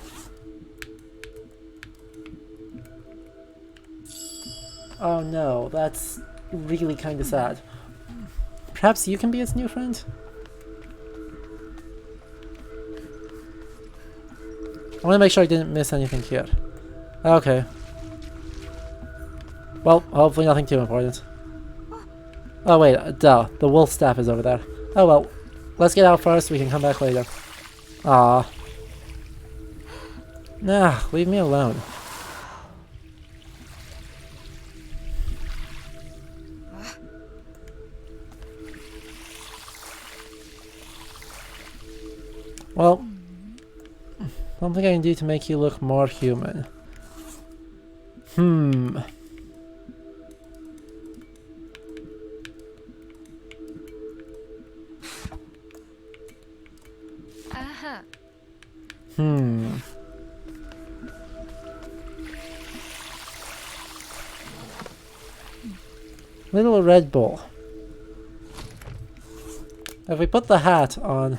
Oh no, that's really kinda sad. Perhaps you can be his new friend? I want to make sure I didn't miss anything here. Okay. Well, hopefully nothing too important. Oh wait, duh. The wolf staff is over there. Oh well. Let's get out first, we can come back later. Ah. Nah, leave me alone. Well, something I can do to make you look more human. Hmm. Hmm. Little Red Bull. If we put the hat on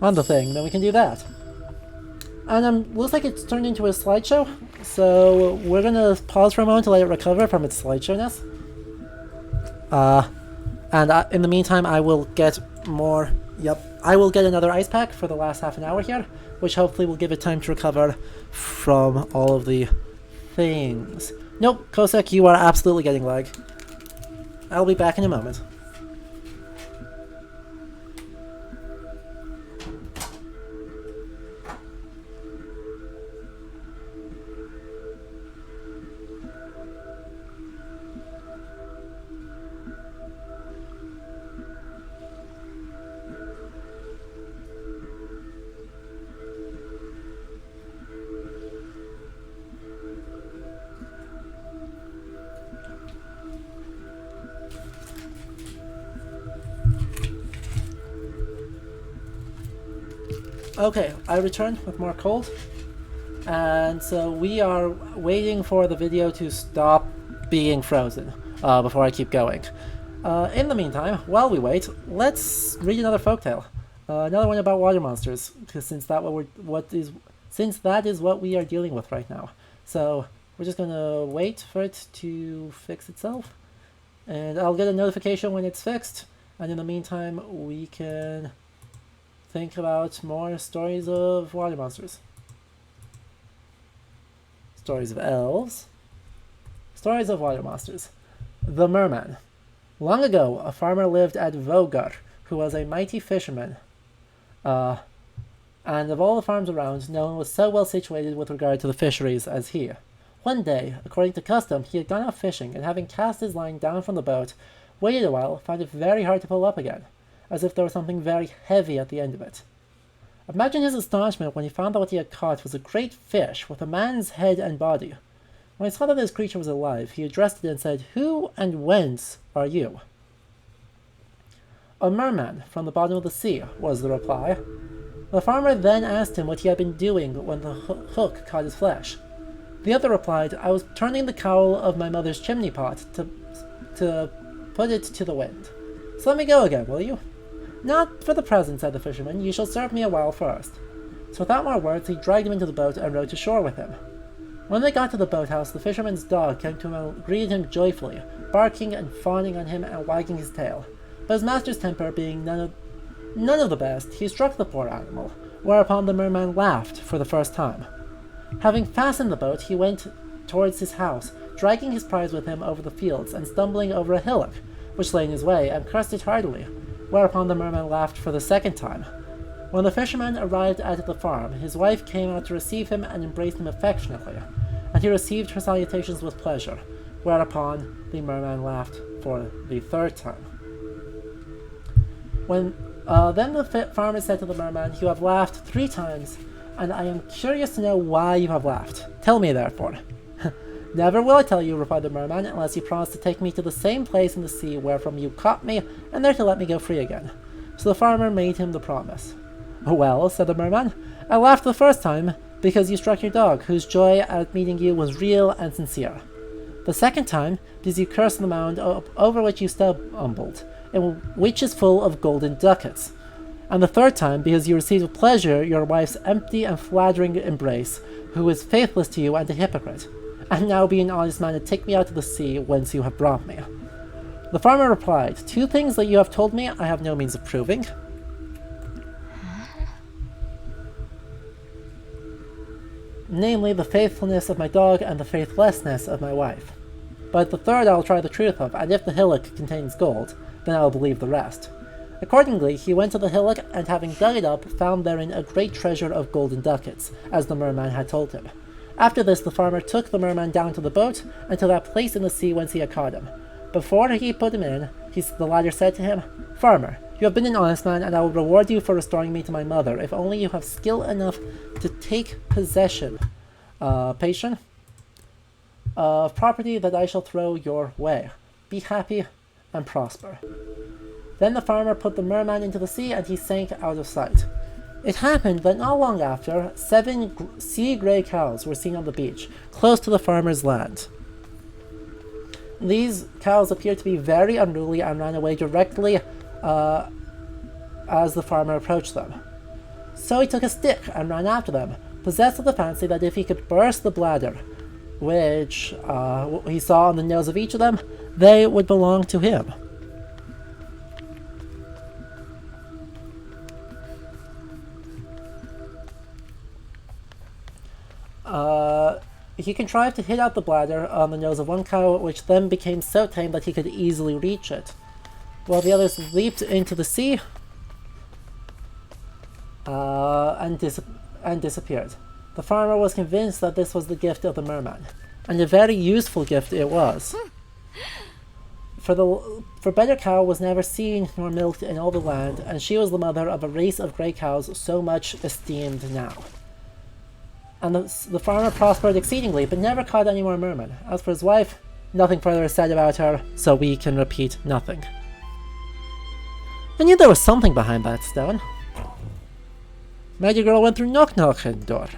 the thing, then we can do that. And looks like it's turned into a slideshow, so we're gonna pause for a moment to let it recover from its slideshowness. And in the meantime, I will get more. Yep, I will get another ice pack for the last half an hour here, which hopefully will give it time to recover from all of the things. Nope, Kosek, you are absolutely getting lag. I'll be back in a moment. Okay, I returned with more cold, and so we are waiting for the video to stop being frozen before I keep going. In the meantime, while we wait, let's read another folktale, another one about water monsters, because since that is what we are dealing with right now. So we're just gonna wait for it to fix itself, and I'll get a notification when it's fixed. And in the meantime, we can think about more stories of water monsters. Stories of elves. Stories of water monsters. The Merman. Long ago, a farmer lived at Vogar, who was a mighty fisherman. And of all the farms around, no one was so well situated with regard to the fisheries as he. One day, according to custom, he had gone out fishing, and having cast his line down from the boat, waited a while, found it very hard to pull up again, as if there was something very heavy at the end of it. Imagine his astonishment when he found that what he had caught was a great fish with a man's head and body. When he saw that this creature was alive, he addressed it and said, "Who and whence are you?" "A merman from the bottom of the sea," was the reply. The farmer then asked him what he had been doing when the hook caught his flesh. The other replied, "I was turning the cowl of my mother's chimney pot to put it to the wind. So let me go again, will you?" "Not for the present," said the fisherman. "You shall serve me a while first." So without more words, he dragged him into the boat and rowed to shore with him. When they got to the boathouse, the fisherman's dog came to him and greeted him joyfully, barking and fawning on him and wagging his tail. But his master's temper being none of the best, he struck the poor animal, whereupon the merman laughed for the first time. Having fastened the boat, he went towards his house, dragging his prize with him over the fields, and stumbling over a hillock, which lay in his way, and cursed it heartily, whereupon the merman laughed for the second time. When the fisherman arrived at the farm, his wife came out to receive him and embraced him affectionately, and he received her salutations with pleasure, whereupon the merman laughed for the third time. Then the farmer said to the merman, "You have laughed 3 times, and I am curious to know why you have laughed. Tell me, therefore." "Never will I tell you," replied the merman, "unless you promise to take me to the same place in the sea wherefrom you caught me, and there to let me go free again." So the farmer made him the promise. "Well," said the merman, "I laughed the first time because you struck your dog, whose joy at meeting you was real and sincere. The second time because you cursed the mound over which you stumbled, and which is full of golden ducats. And the third time because you received with pleasure your wife's empty and flattering embrace, who is faithless to you and a hypocrite. And now be an honest man and take me out to the sea whence you have brought me." The farmer replied, "2 things that you have told me I have no means of proving. Namely, the faithfulness of my dog and the faithlessness of my wife. But the third I will try the truth of, and if the hillock contains gold, then I will believe the rest." Accordingly, he went to the hillock, and having dug it up, found therein a great treasure of golden ducats, as the merman had told him. After this, the farmer took the merman down to the boat, and to that place in the sea whence he had caught him. Before he put him in, the latter said to him, "Farmer, you have been an honest man, and I will reward you for restoring me to my mother, if only you have skill enough to take possession, patron, of property that I shall throw your way. Be happy and prosper." Then the farmer put the merman into the sea, and he sank out of sight. It happened that not long after, 7 sea-gray cows were seen on the beach, close to the farmer's land. These cows appeared to be very unruly and ran away directly as the farmer approached them. So he took a stick and ran after them, possessed of the fancy that if he could burst the bladder, which he saw on the nose of each of them, they would belong to him. he contrived to hit out the bladder on the nose of one cow, which then became so tame that he could easily reach it, while the others leaped into the sea and disappeared. The farmer was convinced that this was the gift of the merman, and a very useful gift it was. For better cow was never seen nor milked in all the land, and she was the mother of a race of grey cows so much esteemed now. And the farmer prospered exceedingly, but never caught any more mermen. As for his wife, nothing further is said about her, so we can repeat nothing. I knew there was something behind that stone. Magic girl went through knock-knocking door.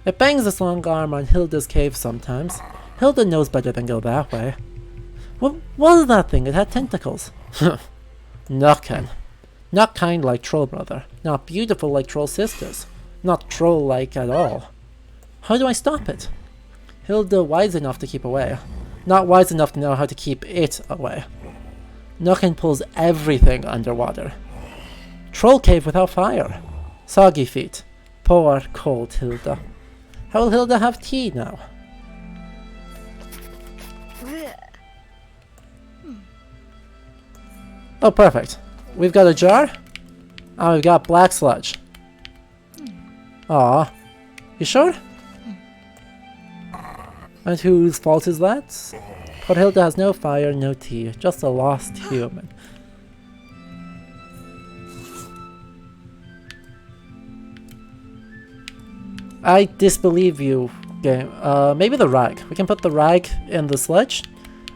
It bangs its long arm on Hilda's cave sometimes. Hilda knows better than go that way. What was that thing? It had tentacles. Knockin'. Not kind like Troll Brother. Not beautiful like Troll Sisters. Not troll-like at all. How do I stop it? Hilda wise enough to keep away. Not wise enough to know how to keep it away. Knockin' pulls everything underwater. Troll cave without fire. Soggy feet. Poor cold Hilda. How will Hilda have tea now? Oh, perfect. We've got a jar. And we've got black sludge. Aw. You sure? And whose fault is that? But Hilda has no fire, no tea. Just a lost human. I disbelieve you, game. Maybe the rag. We can put the rag in the sludge,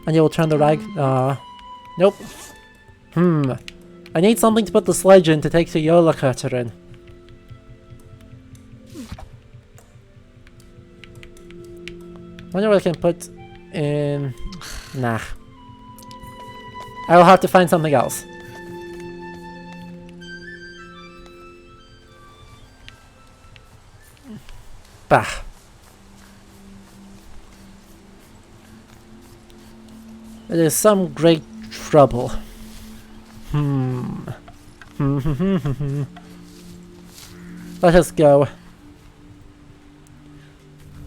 and you will turn the rag. Nope. I need something to put the sludge in to take the Yola cutter in. Wonder what I can put in. Nah. I will have to find something else. Bah. It is some great trouble. Let us go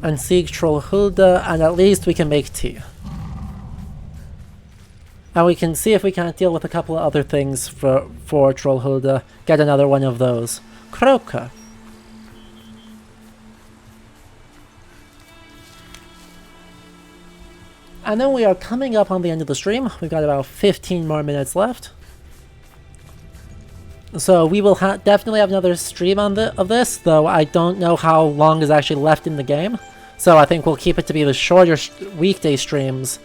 and seek Troll Hilda, and at least we can make tea. And we can see if we can't deal with a couple of other things for Troll Hilda. Get another one of those. Kroka. And then we are coming up on the end of the stream. We've got about 15 more minutes left. So we will definitely have another stream of this, though I don't know how long is actually left in the game. So I think we'll keep it to be the shorter weekday streams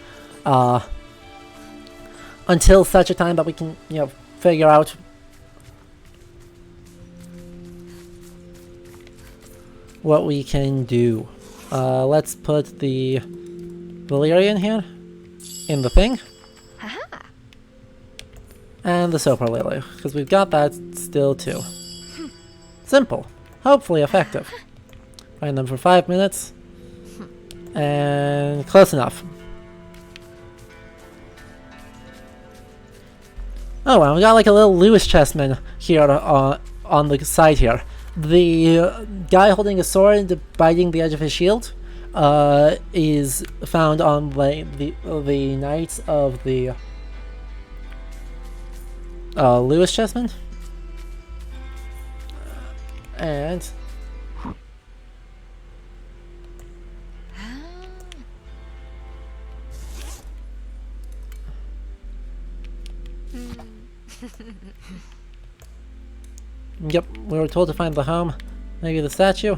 until such a time that we can, figure out what we can do. Let's put the Valerian here in the thing. And the Soper Lily, because we've got that still too. Simple. Hopefully effective. Find them for 5 minutes. And close enough. Oh, and we got like a little Lewis chessman here on the side here. The guy holding a sword biting the edge of his shield is found on the Knights of the Lewis chessman. And yep, we were told to find the home. Maybe the statue?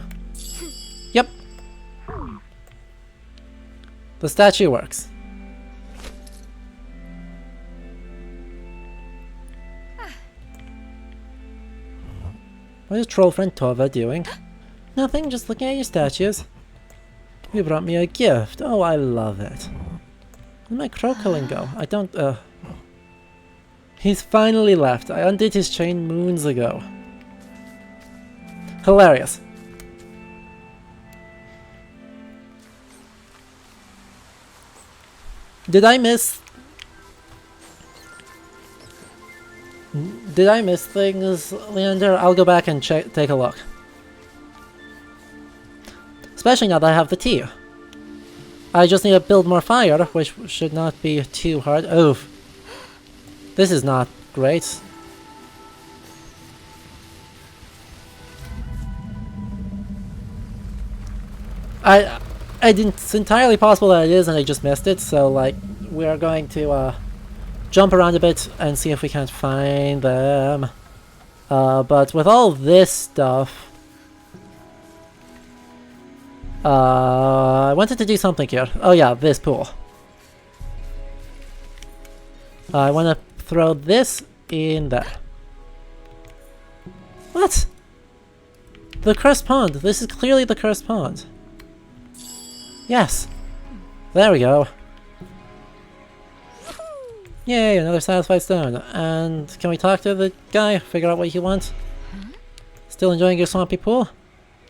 Yep. The statue works. What is troll friend Tove doing? Nothing, just looking at your statues. You brought me a gift. Oh, I love it. Where'd my Crocoling go? I don't, He's finally left. I undid his chain moons ago. Hilarious. Did I miss things, Leander? I'll go back and take a look. Especially now that I have the tea. I just need to build more fire, which should not be too hard. Oof. This is not great. It's entirely possible that it is and I just missed it, so like, we're going to jump around a bit and see if we can't find them. But with all this stuff, I wanted to do something here. Oh yeah, this pool. I want to throw this in there. What? The cursed pond. This is clearly the cursed pond. Yes. There we go. Yay, another satisfied stone. And can we talk to the guy? Figure out what he wants? Still enjoying your swampy pool?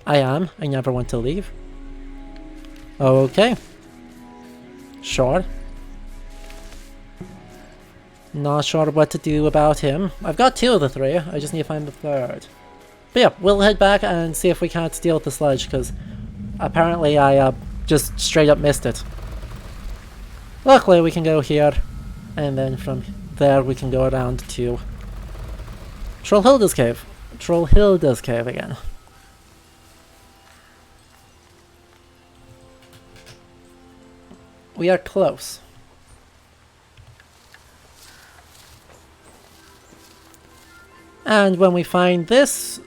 I am. I never want to leave. Okay. Sure. Not sure what to do about him. I've got 2 of the 3. I just need to find the 3rd. But yeah, we'll head back and see if we can't steal the sludge, because apparently I just straight up missed it. Luckily we can go here, and then from there we can go around to Trollhilda's cave. Trollhilda's cave again. We are close. And when we find this,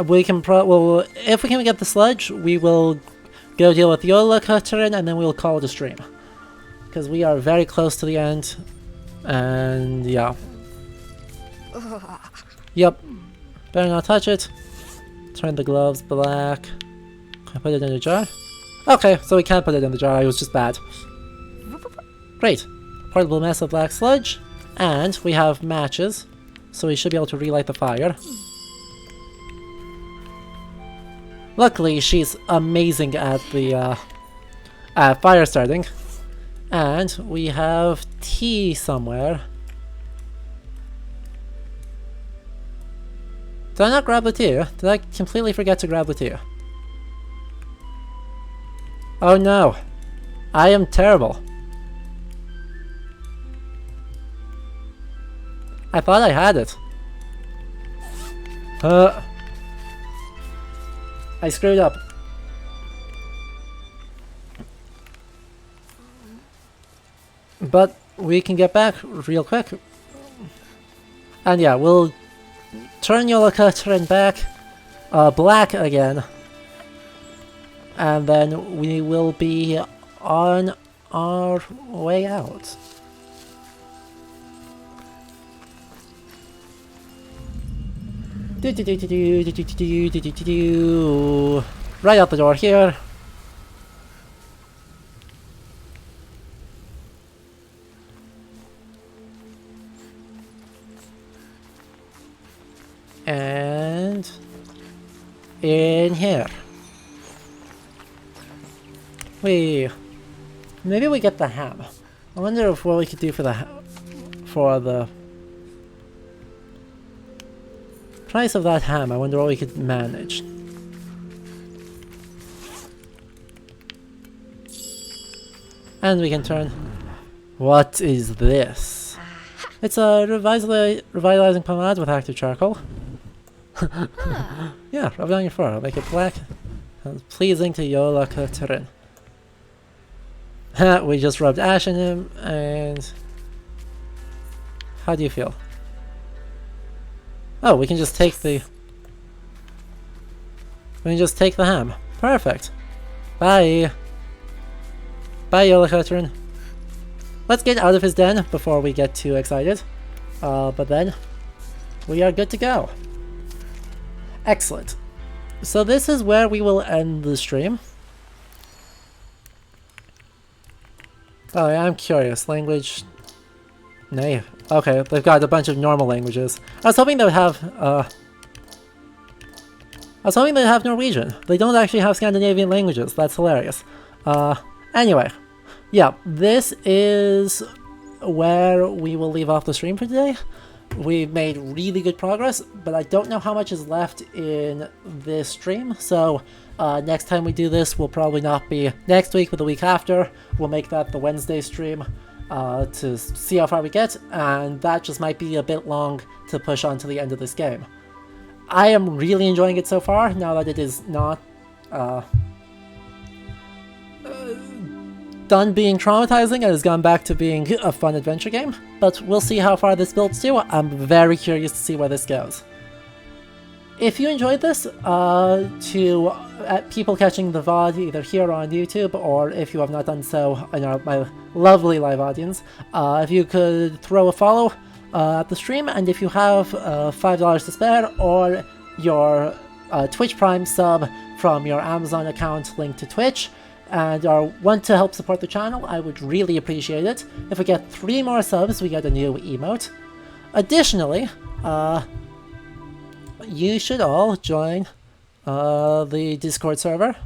we can well, if we can get the sludge, we will go deal with Yola Kutterin, and then we'll call it a stream. Because we are very close to the end. And yeah. Yep. Better not touch it. Turn the gloves black. Can I put it in a jar? Okay, so we can't put it in the jar, it was just bad. Great. Portable mess of black sludge. And we have matches, so we should be able to relight the fire. Luckily, she's amazing at the at fire starting. And we have tea somewhere. Did I not grab the tea? Did I completely forget to grab the tea? Oh no. I am terrible. I thought I had it. I screwed up. But we can get back real quick. And yeah, we'll turn Yola Kutterin back black again. And then we will be on our way out. Right out the door here. And in here. Maybe we get the ham. I wonder if what we could do for the price of that ham. I wonder what we could manage. And we can turn. What is this? It's a revitalizing pomade with active charcoal. Yeah, rub it on your fur. I'll make it black and pleasing to Yola Kutterin. We just rubbed ash in him, and how do you feel? Oh, we can just take the ham. Perfect. Bye. Bye, Yola Kutterin. Let's get out of his den before we get too excited. But then we are good to go. Excellent. So this is where we will end the stream. Oh, yeah, I'm curious. Language. Nay. Okay, they've got a bunch of normal languages. I was hoping they would have, Norwegian. They don't actually have Scandinavian languages. That's hilarious. Anyway. Yeah, this is where we will leave off the stream for today. we've made really good progress, but I don't know how much is left in this stream, so next time we do this will probably not be next week, but the week after. We'll make that the Wednesday stream to see how far we get, and that just might be a bit long to push on to the end of this game. I am really enjoying it so far, now that it is not done being traumatizing and has gone back to being a fun adventure game, but we'll see how far this builds to. I'm very curious to see where this goes. If you enjoyed this, people catching the VOD either here or on YouTube, or if you have not done so in my lovely live audience, if you could throw a follow at the stream, and if you have $5 to spare, or your Twitch Prime sub from your Amazon account linked to Twitch, and want to help support the channel, I would really appreciate it. If we get 3 more subs, we get a new emote. Additionally, you should all join the Discord server,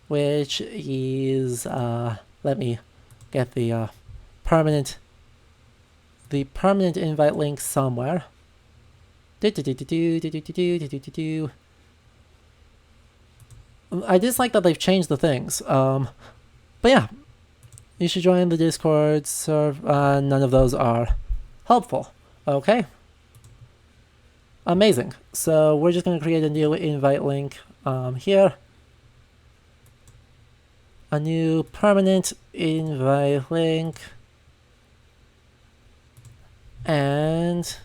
which is let me get the permanent invite link somewhere. I dislike that they've changed the things. But yeah, you should join the Discord server. None of those are helpful. Okay. Amazing. So we're just going to create a new invite link here. A new permanent invite link. And